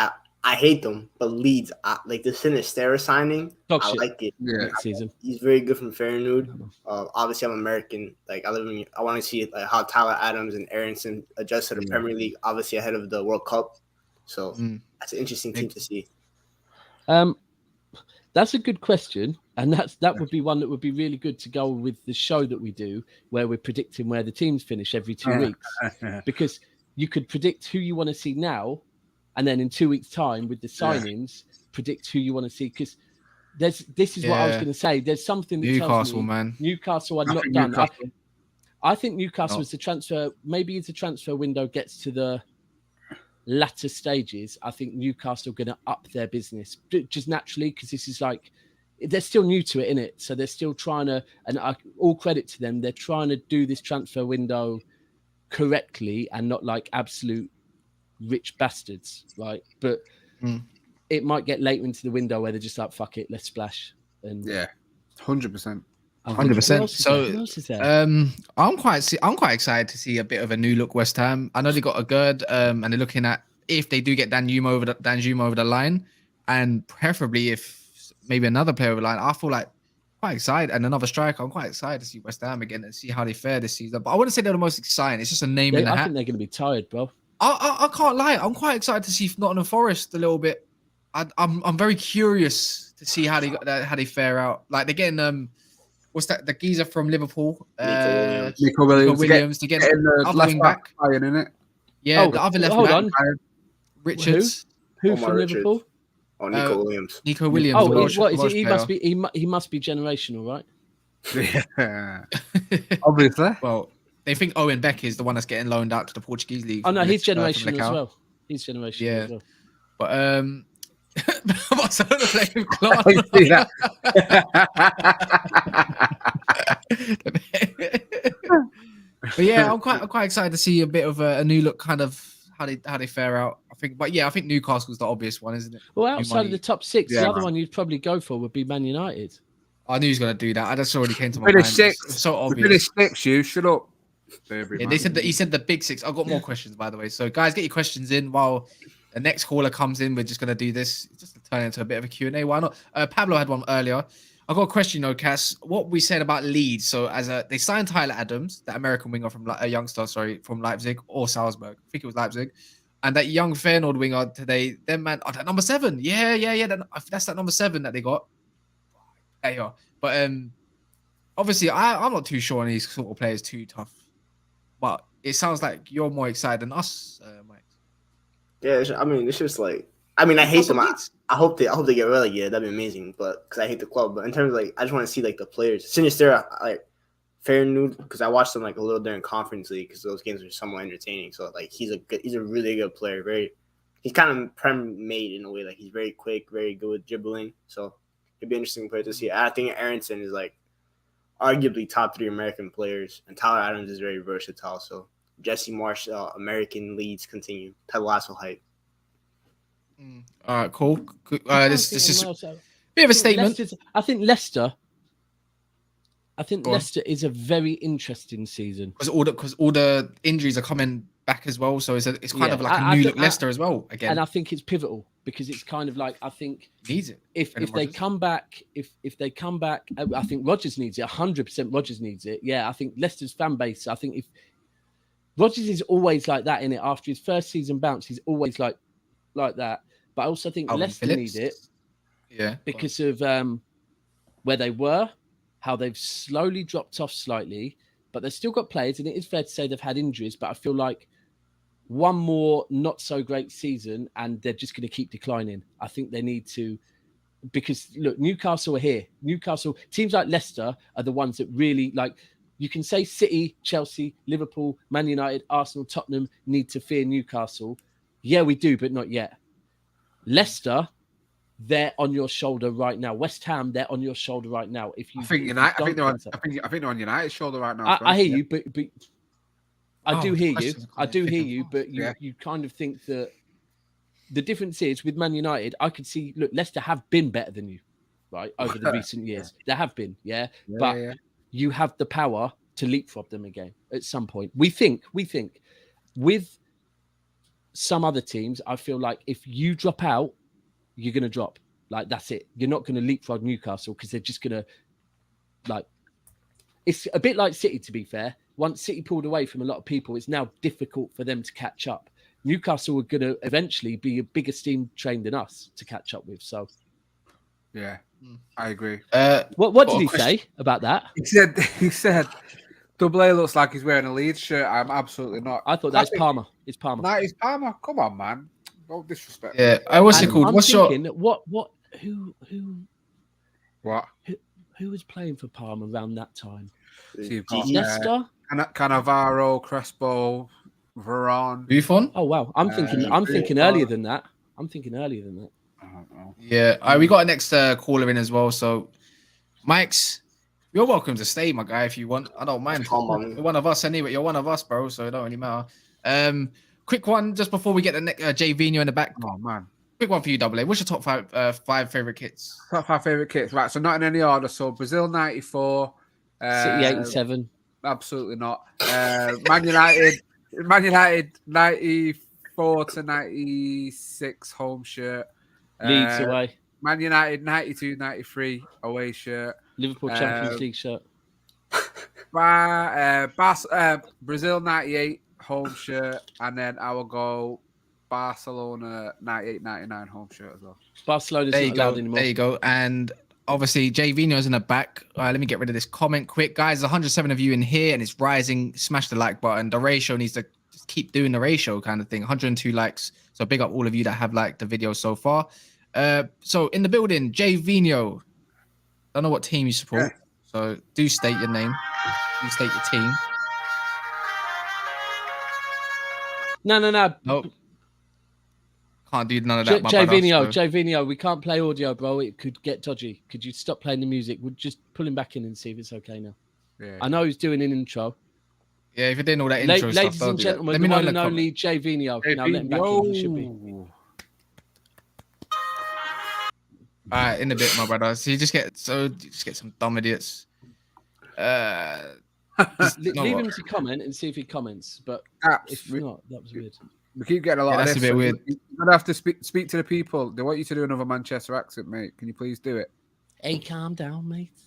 I hate them, but Leeds, like the Sinisterra signing, I like it. Yeah, season. He's very good from Feyenoord. Obviously, I'm American. Like I want to see how Tyler Adams and Aronson adjust to the Premier League. Obviously, ahead of the World Cup. So that's an interesting team to see. That's a good question, and that would be one that would be really good to go with the show that we do, where we're predicting where the teams finish every 2 weeks, because you could predict who you want to see now. And then in 2 weeks' time, with the signings, predict who you want to see. Because this is what I was going to say. There's something that Newcastle, tells me man. Newcastle are not done. I think Newcastle is the transfer. Maybe as the transfer window gets to the latter stages, I think Newcastle are going to up their business just naturally, because this is like they're still new to it, innit? So they're still trying to, and all credit to them, they're trying to do this transfer window correctly and not like absolute rich bastards, right? But it might get later into the window where they're just like, fuck it, let's splash. And 100%. 100%. So, who else is there? I'm quite excited to see a bit of a new look West Ham. I know they got a Gerd, and they're looking at if they do get Danjuma over the line, and preferably if maybe another player over the line. I feel like quite excited, and another striker. I'm quite excited to see West Ham again and see how they fare this season. But I wouldn't say they're the most exciting. It's just a name in the hat. I think they're going to be tired, bro. I can't lie. I'm quite excited to see Nottingham Forest a little bit. I'm very curious to see how they fare out. Like they're getting what's that? The geezer from Liverpool, Nico Williams. To get the other wing back, in it. Yeah, the other left hold back. on. Richards. Who from Liverpool? Oh, Nico Williams. Nico Williams. Oh, what is it? He must be generational, right? Yeah. Obviously. Well, they think Owen Beck is the one that's getting loaned out to the Portuguese league. Oh no, he's generational as well. He's generational as well. But Barcelona playing with Clark. I see that. But yeah, I'm quite excited to see a bit of a new look, kind of how they fare out. I think Newcastle's the obvious one, isn't it? Well, outside of the top six, the other one you'd probably go for would be Man United. I knew he was going to do that. I just already came to my mind. It's so obvious. Finish six, you shut up. Yeah, he said the big six. I've got more questions, by the way. So guys, get your questions in while the next caller comes in. We're just going to do this just to turn into a bit of a Q&A. Why not? Pablo had one earlier. I got a question, Cass. What we said about Leeds. So they signed Tyler Adams, the American winger from a youngster, from Leipzig or Salzburg. I think it was Leipzig. And that young Feyenoord winger today, that number 7. Yeah. That's that number 7 that they got. There you are. But obviously, I'm not too sure on these sort of players too tough. But it sounds like you're more excited than us, Mike. Yeah, it's just like, I hate them. I hope they get relegated. That'd be amazing. But because I hate the club. But in terms of I just want to see the players. Sinisterra, Feyenoord, because I watched them a little during conference league because those games were somewhat entertaining. So he's a really good player. He's kind of prem made in a way. He's very quick, very good with dribbling. So it'd be an interesting player to see. I think Aronson is arguably top 3 American players, and Tyler Adams is very versatile. So Jesse Marshall, American Leeds continue. Ted Lasso hype. All right, cool. This is a bit of a statement. I think Leicester is a very interesting season because all the injuries are coming back as well. So it's kind of like a new look Leicester as well again. And I think it's pivotal because it's kind of I think needs it. If they come back, if they come back, I think Rodgers needs it. 100% Rodgers needs it. Yeah, I think Leicester's fan base. I think if Rodgers is always like that in it after his first season bounce, he's always like that. But I also think Leicester need it. Yeah, because of where they were, how they've slowly dropped off slightly, but they've still got players, and it is fair to say they've had injuries. But I feel like one more not so great season, and they're just going to keep declining. I think they need to, because look, Newcastle are here. Newcastle teams like Leicester are the ones that really You can say City, Chelsea, Liverpool, Man United, Arsenal, Tottenham need to fear Newcastle. Yeah, we do, but not yet. Leicester, they're on your shoulder right now. West Ham, they're on your shoulder right now. I think they're on United's shoulder right now. I hear you, but I do hear you. I do hear you, but you kind of think that the difference is with Man United, I could see, look, Leicester have been better than you, right, over the recent years. They have been, but you have the power to leapfrog them again at some point. We think with some other teams, I feel like if you drop out, you're going to drop. That's it. You're not going to leapfrog Newcastle because they're just going to, it's a bit like City, to be fair. Once City pulled away from a lot of people, it's now difficult for them to catch up. Newcastle are going to eventually be a bigger steam train than us to catch up with. So, yeah, I agree. What did he say about that? He said, Double A looks like he's wearing a Leeds shirt. I'm absolutely not. I thought that's Palmer. It's Palmer. No, it's Palmer. Come on, man. Don't disrespect. Yeah, what's it called? What's your who was playing for Palmer around that time? Leicester, Cannavaro, Crespo, Varane, Buffon. Oh wow, I'm thinking earlier than that. I don't know. Yeah, we got a next caller in as well. So, Mike's, you're welcome to stay, my guy, if you want. I don't mind. You're one of us anyway. You're one of us, bro. So it don't really matter. Quick one just before we get the next Jvinho in the back. Oh man, quick one for you, Double A. What's your top five favorite kits? Top 5 favorite kits, right? So not in any order. So Brazil '94, City 87. Absolutely not. Man United 94 to 96 home shirt. Leeds away. Man United 92-93 away shirt. Liverpool Champions League shirt. Brazil 98 home shirt, and then I will go Barcelona 98-99 home shirt as well. Barcelona's not allowed anymore. There you go. And obviously, Jay Vino's in the back. Let me get rid of this comment quick. Guys, 107 of you in here, and it's rising. Smash the like button. The ratio needs to just keep doing the ratio kind of thing. 102 likes. So big up all of you that have liked the video so far. So in the building, Jay Vino. Don't know what team you support. Yeah. So do state your name. Do state your team. No. Nope. Can't do none of that. Jay Vino, we can't play audio, bro. It could get dodgy. Could you stop playing the music? We'll just pull him back in and see if it's okay now. Yeah. I know he's doing an intro. Yeah, if you're doing all that intro stuff, ladies and gentlemen, let me know. And only Jay Vino. Now let him back in. He should be. All right, in a bit, my brother. So you just get some dumb idiots. Leave him to comment and see if he comments. But if not, that was weird. We keep getting a lot of this. That's a bit weird. You're gonna have to speak to the people. They want you to do another Manchester accent, mate. Can you please do it? Hey, calm down, mate.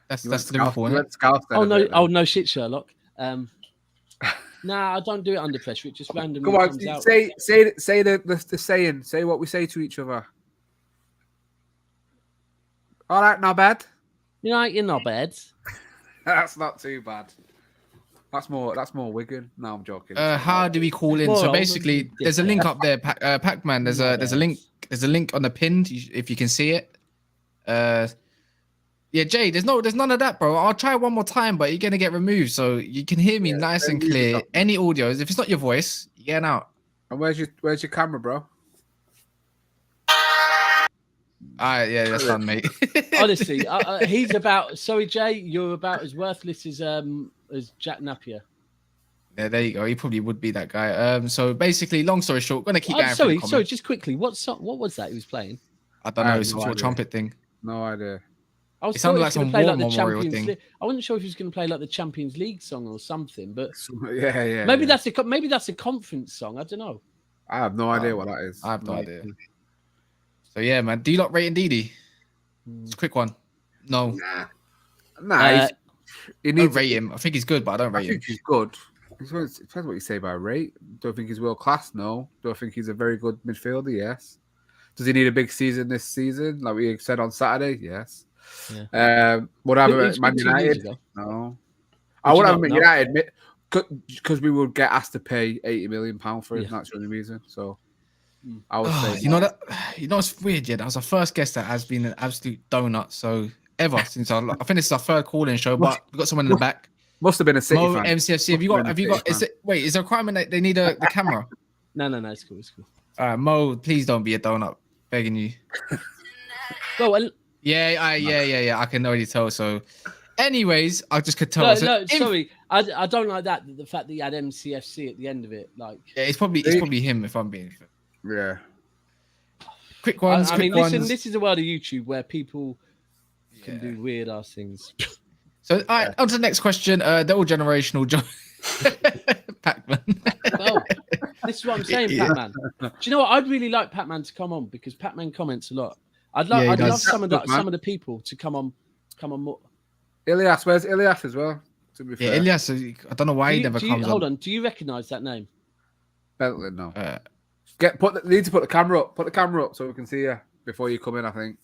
That's Liverpool, isn't it? Oh no, shit, Sherlock. Nah, I don't do it under pressure. It just randomly comes out. Say the saying. Say what we say to each other. All right, not bad. You're not bad. That's not too bad. That's more Wigan. No, I'm joking. How do we call in? So basically, there's a link up there, Pacman. There's a link. There's a link on the pinned if you can see it. Yeah, Jay. There's none of that, bro. I'll try one more time, but you're gonna get removed, so you can hear me nice and clear. Any audios, if it's not your voice, you're getting out. And where's your camera, bro? Yeah, that's done, mate. Honestly, he's about. Sorry, Jay, you're about as worthless as Jack Napier. Yeah, there you go. He probably would be that guy. So basically, long story short, gonna keep going. Sorry, just quickly. What was that he was playing? I don't know. Some sort of trumpet thing. No idea. It sounded like some war memorial thing. I wasn't sure if he was going to play like the Champions League song or something, but yeah. Maybe that's a conference song. I don't know. I have no idea what that is. I have no idea. So yeah, man. Do you not rate Ndidi? It's a quick one. No. Nah. You need to rate him. I think he's good, but I don't rate him. I think he's good. It depends what you say by rate. Don't think he's world class. No. Don't think he's a very good midfielder. Yes. Does he need a big season this season, like we said on Saturday? Yes. Yeah. Would I have him at Man United? No. I would have him at United because we would get asked to pay £80 million for him. That's the only reason. So I would say you know it's weird. Yeah, that was our first guest that has been an absolute donut. So ever since I think this is our third call-in show, but we've got someone in the back. Must have been a City Mo, fan. MCFC. Have you got? Is there a requirement that they need the camera? No, it's cool. All right, Mo, please don't be a donut. Begging you. Well, yeah. I can already tell. So, anyways, I just could tell. No, sorry, I don't like that. The fact that you had MCFC at the end of it, like it's probably him. If I'm being fair. Yeah. Quick ones. Listen, this is a world of YouTube where people can do weird ass things. So, all right, on to the next question. They're all generational. Pacman. Well, this is what I'm saying, Pacman. Do you know what? I'd really like Pacman to come on because Pacman comments a lot. I'd love some of the people to come on more. Ilias, where's Ilias as well? To be fair. Ilias. I don't know why he never comes on. Hold on. Do you recognise that name? Bentley, no. Need to put the camera up. Put the camera up so we can see you before you come in. I think.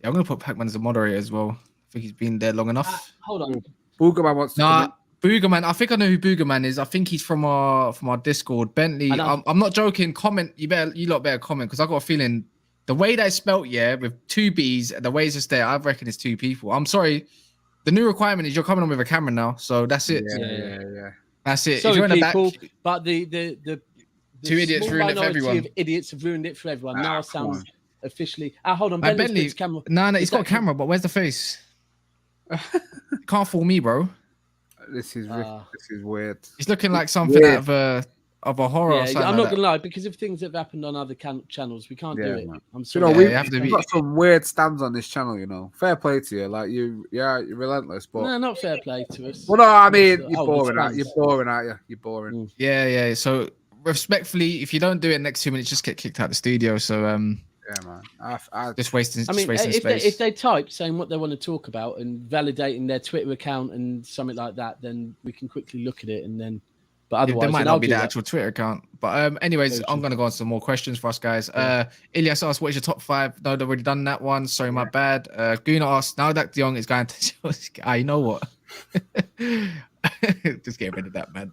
Yeah, I'm gonna put Pacman as a moderator as well. I think he's been there long enough. Hold on. Boogerman wants to come in. Boogerman. I think I know who Boogerman is. I think he's from our Discord. Bentley. I'm not joking. Comment. You lot better comment because I got a feeling the way that it's spelt, with 2 B's, the way it's just there, I reckon it's 2 people. I'm sorry. The new requirement is you're coming on with a camera now, so that's it. Yeah. That's it. Sorry, if you're people, in the back, but the 2 idiots ruined it for everyone. Idiots have ruined it for everyone. Now I sound officially. Hold on, Bentley. Camera. No, he's got a camera, but where's the face? Can't fool me, bro. This is weird. He's looking like something out of of a horror. Yeah, or something I'm like not that. gonna lie, because of things that have happened on other channels, we can't do it. Man. I'm You sorry. know, Yeah, we've got some weird stands on this channel. You know, fair play to you. Like you're relentless. But No, not fair play to us. well, no, I mean, Oh, you're boring, aren't you? You're boring. Yeah. So respectfully, if you don't do it next 2 minutes, just get kicked out of the studio. So yeah, man. I just wasting. I mean, just wasting if space. they type saying what they want to talk about and validating their Twitter account and something like that, then we can quickly look at it and then. But otherwise, there might I'll not be do the that. actual Twitter account. But anyways, I'm gonna go on some more questions for us guys. Ilyas asked, "What is your top 5?" No, they've already done that one. Sorry, my bad. Guna asked, "Now that De Jong is going to Chelsea, you know what? Just get rid of that, man."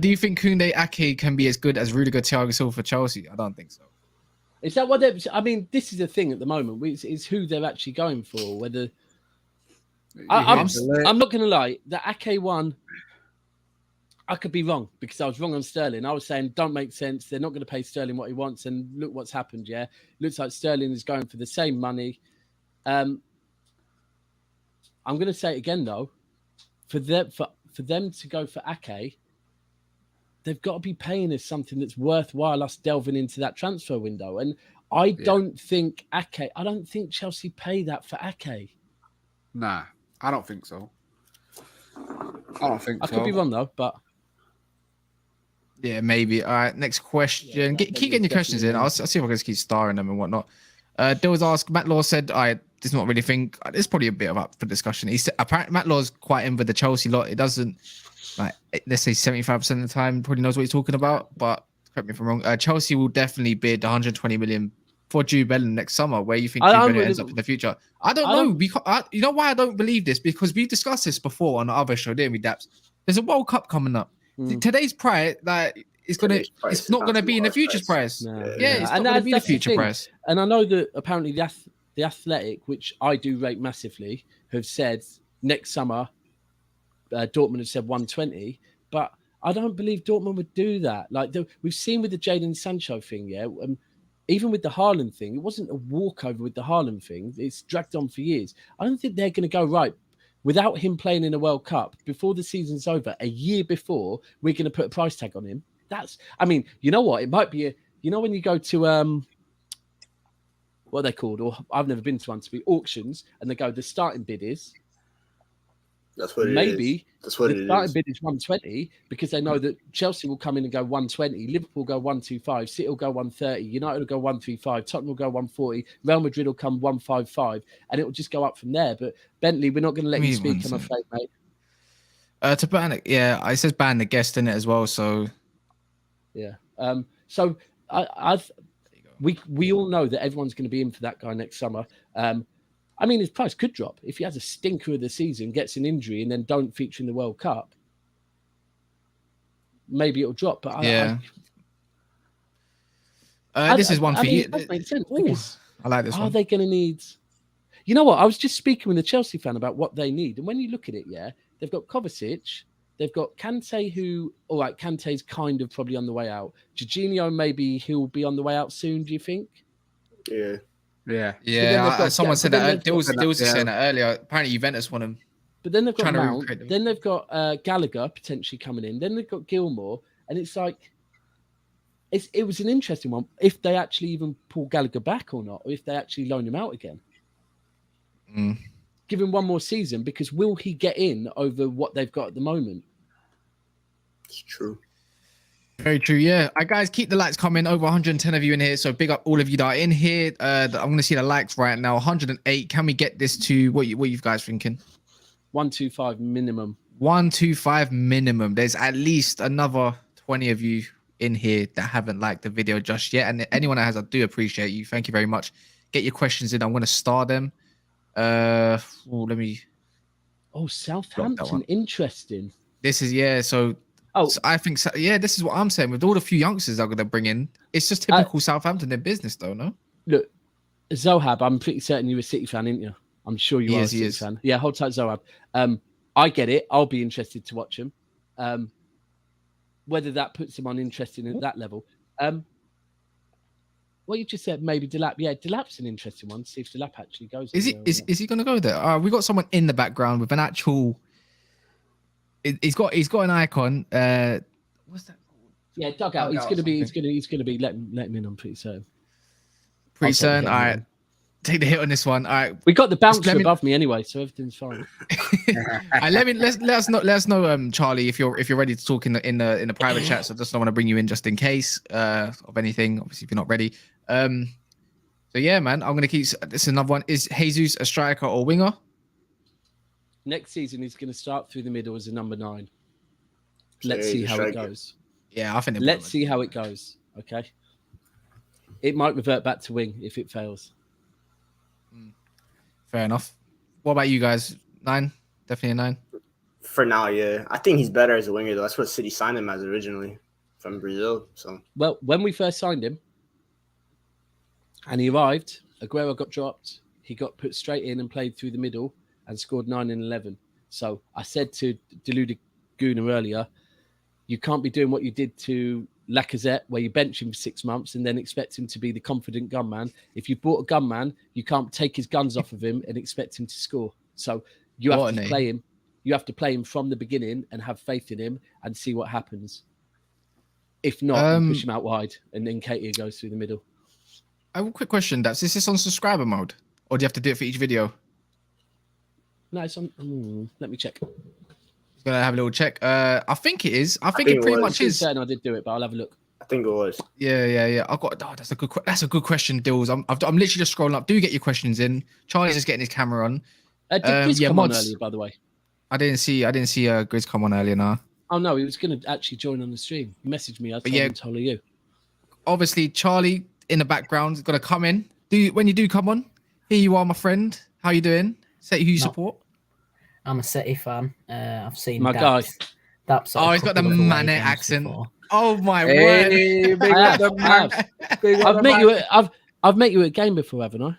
Do you think Koundé Ake can be as good as Rudiger, Thiago Silva for Chelsea? I don't think so. Is that what they're? I mean, this is the thing at the moment. Is who they're actually going for. Whether I'm not going to lie, the Ake one, I could be wrong because I was wrong on Sterling. I was saying don't make sense. They're not going to pay Sterling what he wants, and look what's happened. Yeah, looks like Sterling is going for the same money. I'm going to say it again though, for them to go for Ake, they've got to be paying us something that's worthwhile us delving into that transfer window. And I don't think Ake. I don't think Chelsea pay that for Ake. Nah, I don't think so. I could be wrong though, but. Yeah, maybe. All right, next question. Keep getting your questions in. I'll see if I can just keep starring them and whatnot. Dills asked, Matt Law said, I does not really think it's probably a bit of up for discussion. He said apparently Matt Law's quite in with the Chelsea lot. It doesn't like let's say 75% of the time probably knows what he's talking about, but correct me if I'm wrong. Chelsea will definitely bid 120 million for Jude Bellingham next summer. Where you think Jude Bellingham ends up in the future? I don't know. You know why I don't believe this? Because we've discussed this before on the other show, didn't we, Daps? There's a World Cup coming up. Today's price, like, it's not gonna be in the future's price. No. It's not gonna be the future price. And I know that apparently the Athletic, which I do rate massively, have said next summer, Dortmund have said 120, but I don't believe Dortmund would do that. Like we've seen with the Jadon Sancho thing, even with the Haaland thing, it wasn't a walkover with the Haaland thing. It's dragged on for years. I don't think they're going to go right. Without him playing in a World Cup before the season's over, a year before, we're going to put a price tag on him. I mean, you know what? It might be when you go to what are they called? Or I've never been to one, to be auctions, and they go, the starting bid is. That's what maybe that's what the starting bid is 120 because they know that Chelsea will come in and go 120, Liverpool will go 125, City will go 130, United will go 135, Tottenham will go 140, Real Madrid will come 155, and it will just go up from there. But Bentley, we're not going to let you speak, I'm afraid, mate. To ban it, it says ban the guest in it as well. So yeah, so we all know that everyone's going to be in for that guy next summer. I mean, his price could drop if he has a stinker of the season, gets an injury, and then don't feature in the World Cup. Maybe it'll drop, but this is one for you. It does make sense. I like this one. Are they going to need? You know what? I was just speaking with a Chelsea fan about what they need, and when you look at it, they've got Kovacic, they've got Kante, who, all right, Kante's kind of probably on the way out. Jorginho, maybe he'll be on the way out soon. Do you think? Yeah. Someone said that. Dills was saying that earlier. Apparently, Juventus want him. But then they've got Mount. Then they've got Gallagher potentially coming in. Then they've got Gilmore, and it's like it was an interesting one. If they actually even pull Gallagher back or not, or if they actually loan him out again, give him one more season. Because will he get in over what they've got at the moment? It's true. Very true, yeah. Guys, keep the likes coming. Over 110 of you in here, so big up all of you that are in here. I'm going to see the likes right now. 108. Can we get this to what you guys thinking? 125 minimum. 125 minimum. There's at least another 20 of you in here that haven't liked the video just yet, and anyone that has, I do appreciate you. Thank you very much. Get your questions in. I'm going to star them. Let me. Oh, Southampton, interesting. This is So I think this is what I'm saying. With all the few youngsters they're going to bring in, it's just typical Southampton in business, though, no? Look, Zohab, I'm pretty certain you're a City fan, aren't you? I'm sure you are a City fan. Yeah, hold tight, Zohab. I get it. I'll be interested to watch him. Whether that puts him on interesting at that level. What you just said, maybe Delap. Yeah, Delap's an interesting one. See if Delap actually goes. Is he going to go there? We got someone in the background with an actual. He's got an icon. What's that? Yeah, dugout. He's gonna be. He's gonna be. Let him in. I'm pretty certain. Pretty certain. All right. Take the hit on this one. All right. We got the bouncer above me anyway, so everything's fine. Let us know, Charlie, if you're ready to talk in the private chat. So I just don't want to bring you in just in case of anything. Obviously, if you're not ready. So yeah, man, I'm gonna keep. This is another one. Is Jesus a striker or winger? Next season, he's gonna start through the middle as a number 9. Let's see how it goes. Yeah, I think. Let's see how it goes. Okay. It might revert back to wing if it fails. Fair enough. What about you guys? 9? Definitely a 9. For now, yeah. I think he's better as a winger, though. That's what City signed him as originally from Brazil. So, well, when we first signed him and he arrived, Aguero got dropped. He got put straight in and played through the middle and scored 9 and 11. So I said to Deluded Gooner earlier, you can't be doing what you did to Lacazette, where you bench him for 6 months and then expect him to be the confident gunman. If you bought a gunman, you can't take his guns off of him and expect him to score. So you have to play him. You have to play him from the beginning and have faith in him and see what happens. If not, push him out wide and then Katie goes through the middle. I have a quick question, Daps. Is this on subscriber mode? Or do you have to do it for each video? No, it's on. Let me check. Gonna have a little check. I think it is. I think it pretty much is. I did do it, but I'll have a look. I think it was. Yeah. I got. Oh, that's a good question, Dills. I'm literally just scrolling up. Do get your questions in. Charlie's just getting his camera on. Did Grizz come on earlier, by the way? I didn't see Grizz come on earlier. Now. Oh no, he was going to actually join on the stream. He messaged me. I told him to follow you. Obviously, Charlie in the background is gonna come in. When you do come on, here you are, my friend. How you doing? Say who you support. I'm a City fan. I've seen my guy. Daps. Oh, he's got the Mane accent. Before. Oh my word! I've met you at a game before, haven't I?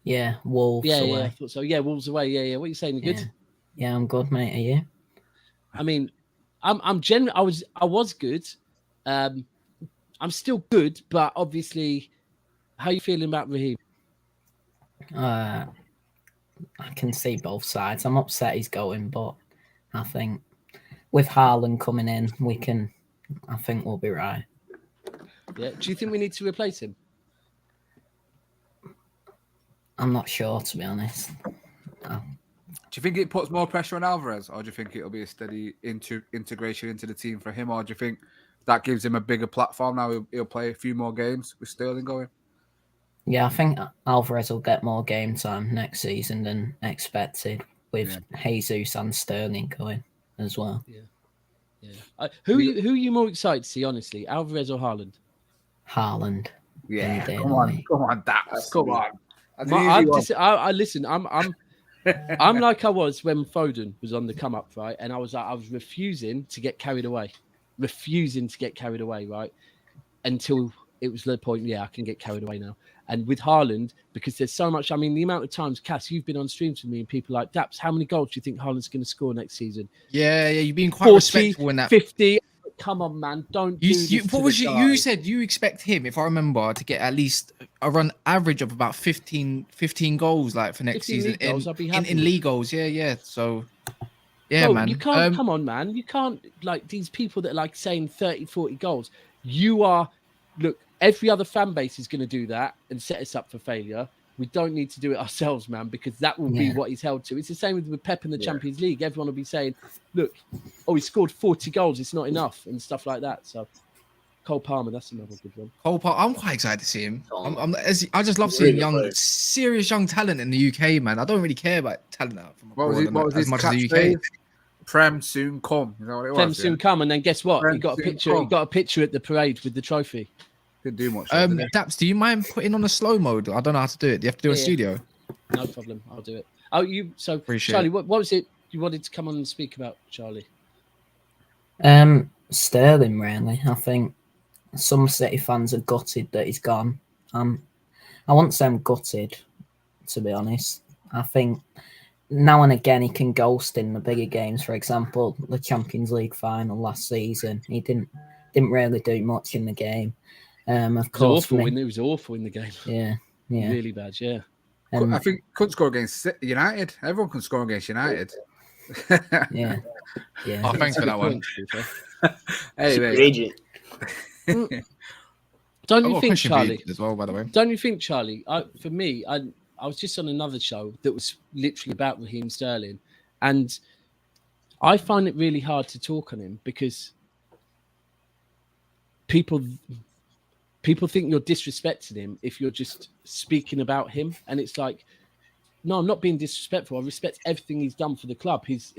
Yeah, Wolves. Yeah, away. I thought so. Yeah, Wolves away. Yeah. What are you saying? You good? Yeah, I'm good, mate. Are you? I mean, I'm generally. I was good. I'm still good, but obviously, how are you feeling about Raheem? I can see both sides. I'm upset he's going, but I think with Haaland coming in, I think we'll be right. Yeah. Do you think we need to replace him? I'm not sure, to be honest. No. Do you think it puts more pressure on Alvarez, or do you think it'll be a steady integration into the team for him, or do you think that gives him a bigger platform now? He'll play a few more games with Sterling going. Yeah, I think Alvarez will get more game time next season than expected, with Jesus and Sterling going as well. Yeah. Who are you more excited to see, honestly, Alvarez or Haaland? Haaland. Yeah, come on, Daps, come on. Listen. I'm like I was when Foden was on the come up, right? And I was refusing to get carried away, right? Until it was the point, I can get carried away now. And with Haaland, because there's so much, I mean, the amount of times, Cass, you've been on streams with me and people like, Daps, how many goals do you think Haaland's going to score next season? Yeah, you've been quite 40, respectful in that. 50. Come on, man. Don't do this. What was you said you expect him, if I remember, to get at least around average of about 15 goals like for next season in league goals. Yeah. So man. You can't come on, man. You can't, like, these people that are like saying 30, 40 goals. Look, every other fan base is going to do that and set us up for failure. We don't need to do it ourselves, man, because that will be what he's held to. It's the same with Pep in the Champions League. Everyone will be saying, look, he scored 40 goals. It's not enough and stuff like that. So Cole Palmer, that's another good one. Cole Palmer, I'm quite excited to see him. I just love seeing serious young talent in the UK, man. I don't really care about talent out from abroad as much as the UK. Prem soon come. Is that what it was? Prem soon come, and then guess what? He got a picture. He got a picture at the parade with the trophy. Didn't do much. Daps, do you mind putting on a slow mode? I don't know how to do it. Do you have to do a studio? No problem. I'll do it. Appreciate Charlie, what was it you wanted to come on and speak about, Charlie? Sterling, really. I think some City fans are gutted that he's gone. I won't say I'm gutted, to be honest. I think now and again he can ghost in the bigger games. For example, the Champions League final last season, he didn't really do much in the game. Of course, it was awful in the game. Yeah, really bad. Yeah, I think couldn't score against United. Everyone can score against United. yeah. Oh, thanks for that one. Anyway, Don't you think, Charlie? As well, by the way. Don't you think, Charlie? For me, I was just on another show that was literally about Raheem Sterling, and I find it really hard to talk on him because people think you're disrespecting him if you're just speaking about him, and it's like, no, I'm not being disrespectful. I respect everything he's done for the club. His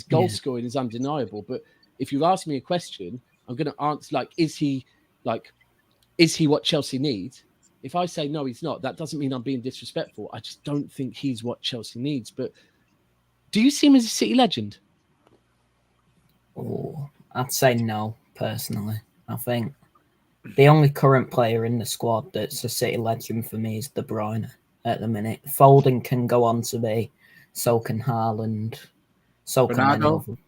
goal scoring is undeniable, but if you ask me a question, I'm going to answer like, is he what Chelsea needs? If I say no, he's not, that doesn't mean I'm being disrespectful. I just don't think he's what Chelsea needs. But do you see him as a City legend? Oh, I'd say no, personally. I think the only current player in the squad that's a City legend for me is De Bruyne at the minute. Foden can go on to be, so can Haaland, so Ronaldo. can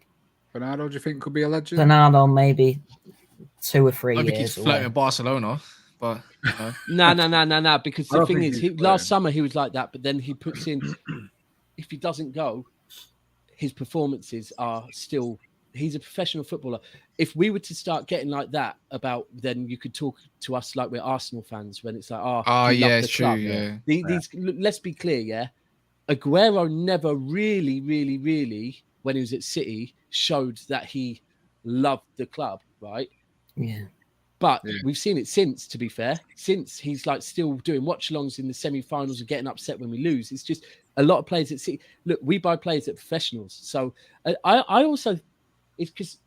Ronaldo, do you think could be a legend? Ronaldo, maybe 2 or 3 years. I think he's flirting with Barcelona, but no. Because the thing is, last summer he was like that, but then he puts in. If he doesn't go, his performances are still. He's a professional footballer. If we were to start getting like that then you could talk to us like we're Arsenal fans when it's like, it's true. Yeah. These, let's be clear, yeah. Aguero never really, when he was at City, showed that he loved the club, right? Yeah. But we've seen it since, to be fair. Since he's like still doing watch-alongs in the semi-finals and getting upset when we lose. It's just a lot of players at City. Look, we buy players at professionals. So I also, it's because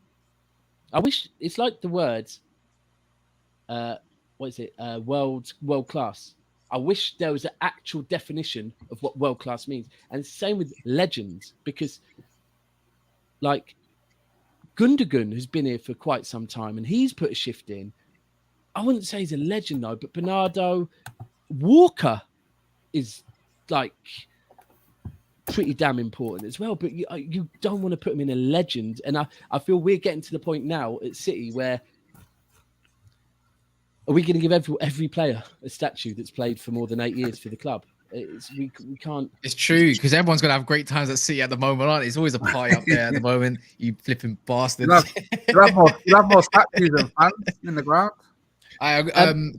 I wish it's like the words, what is it? World class. I wish there was an actual definition of what world class means. And it's the same with legends, because like Gundogan has been here for quite some time and he's put a shift in. I wouldn't say he's a legend though, but Bernardo, Walker is like pretty damn important as well. But you don't want to put him in a legend. And I feel we're getting to the point now at City where are we going to give every player a statue that's played for more than 8 years for the club? We can't. It's true, because everyone's going to have great times at City at the moment, aren't it? It's always a party up there at the moment. You flipping bastards. You have more statues than fans in the ground. Can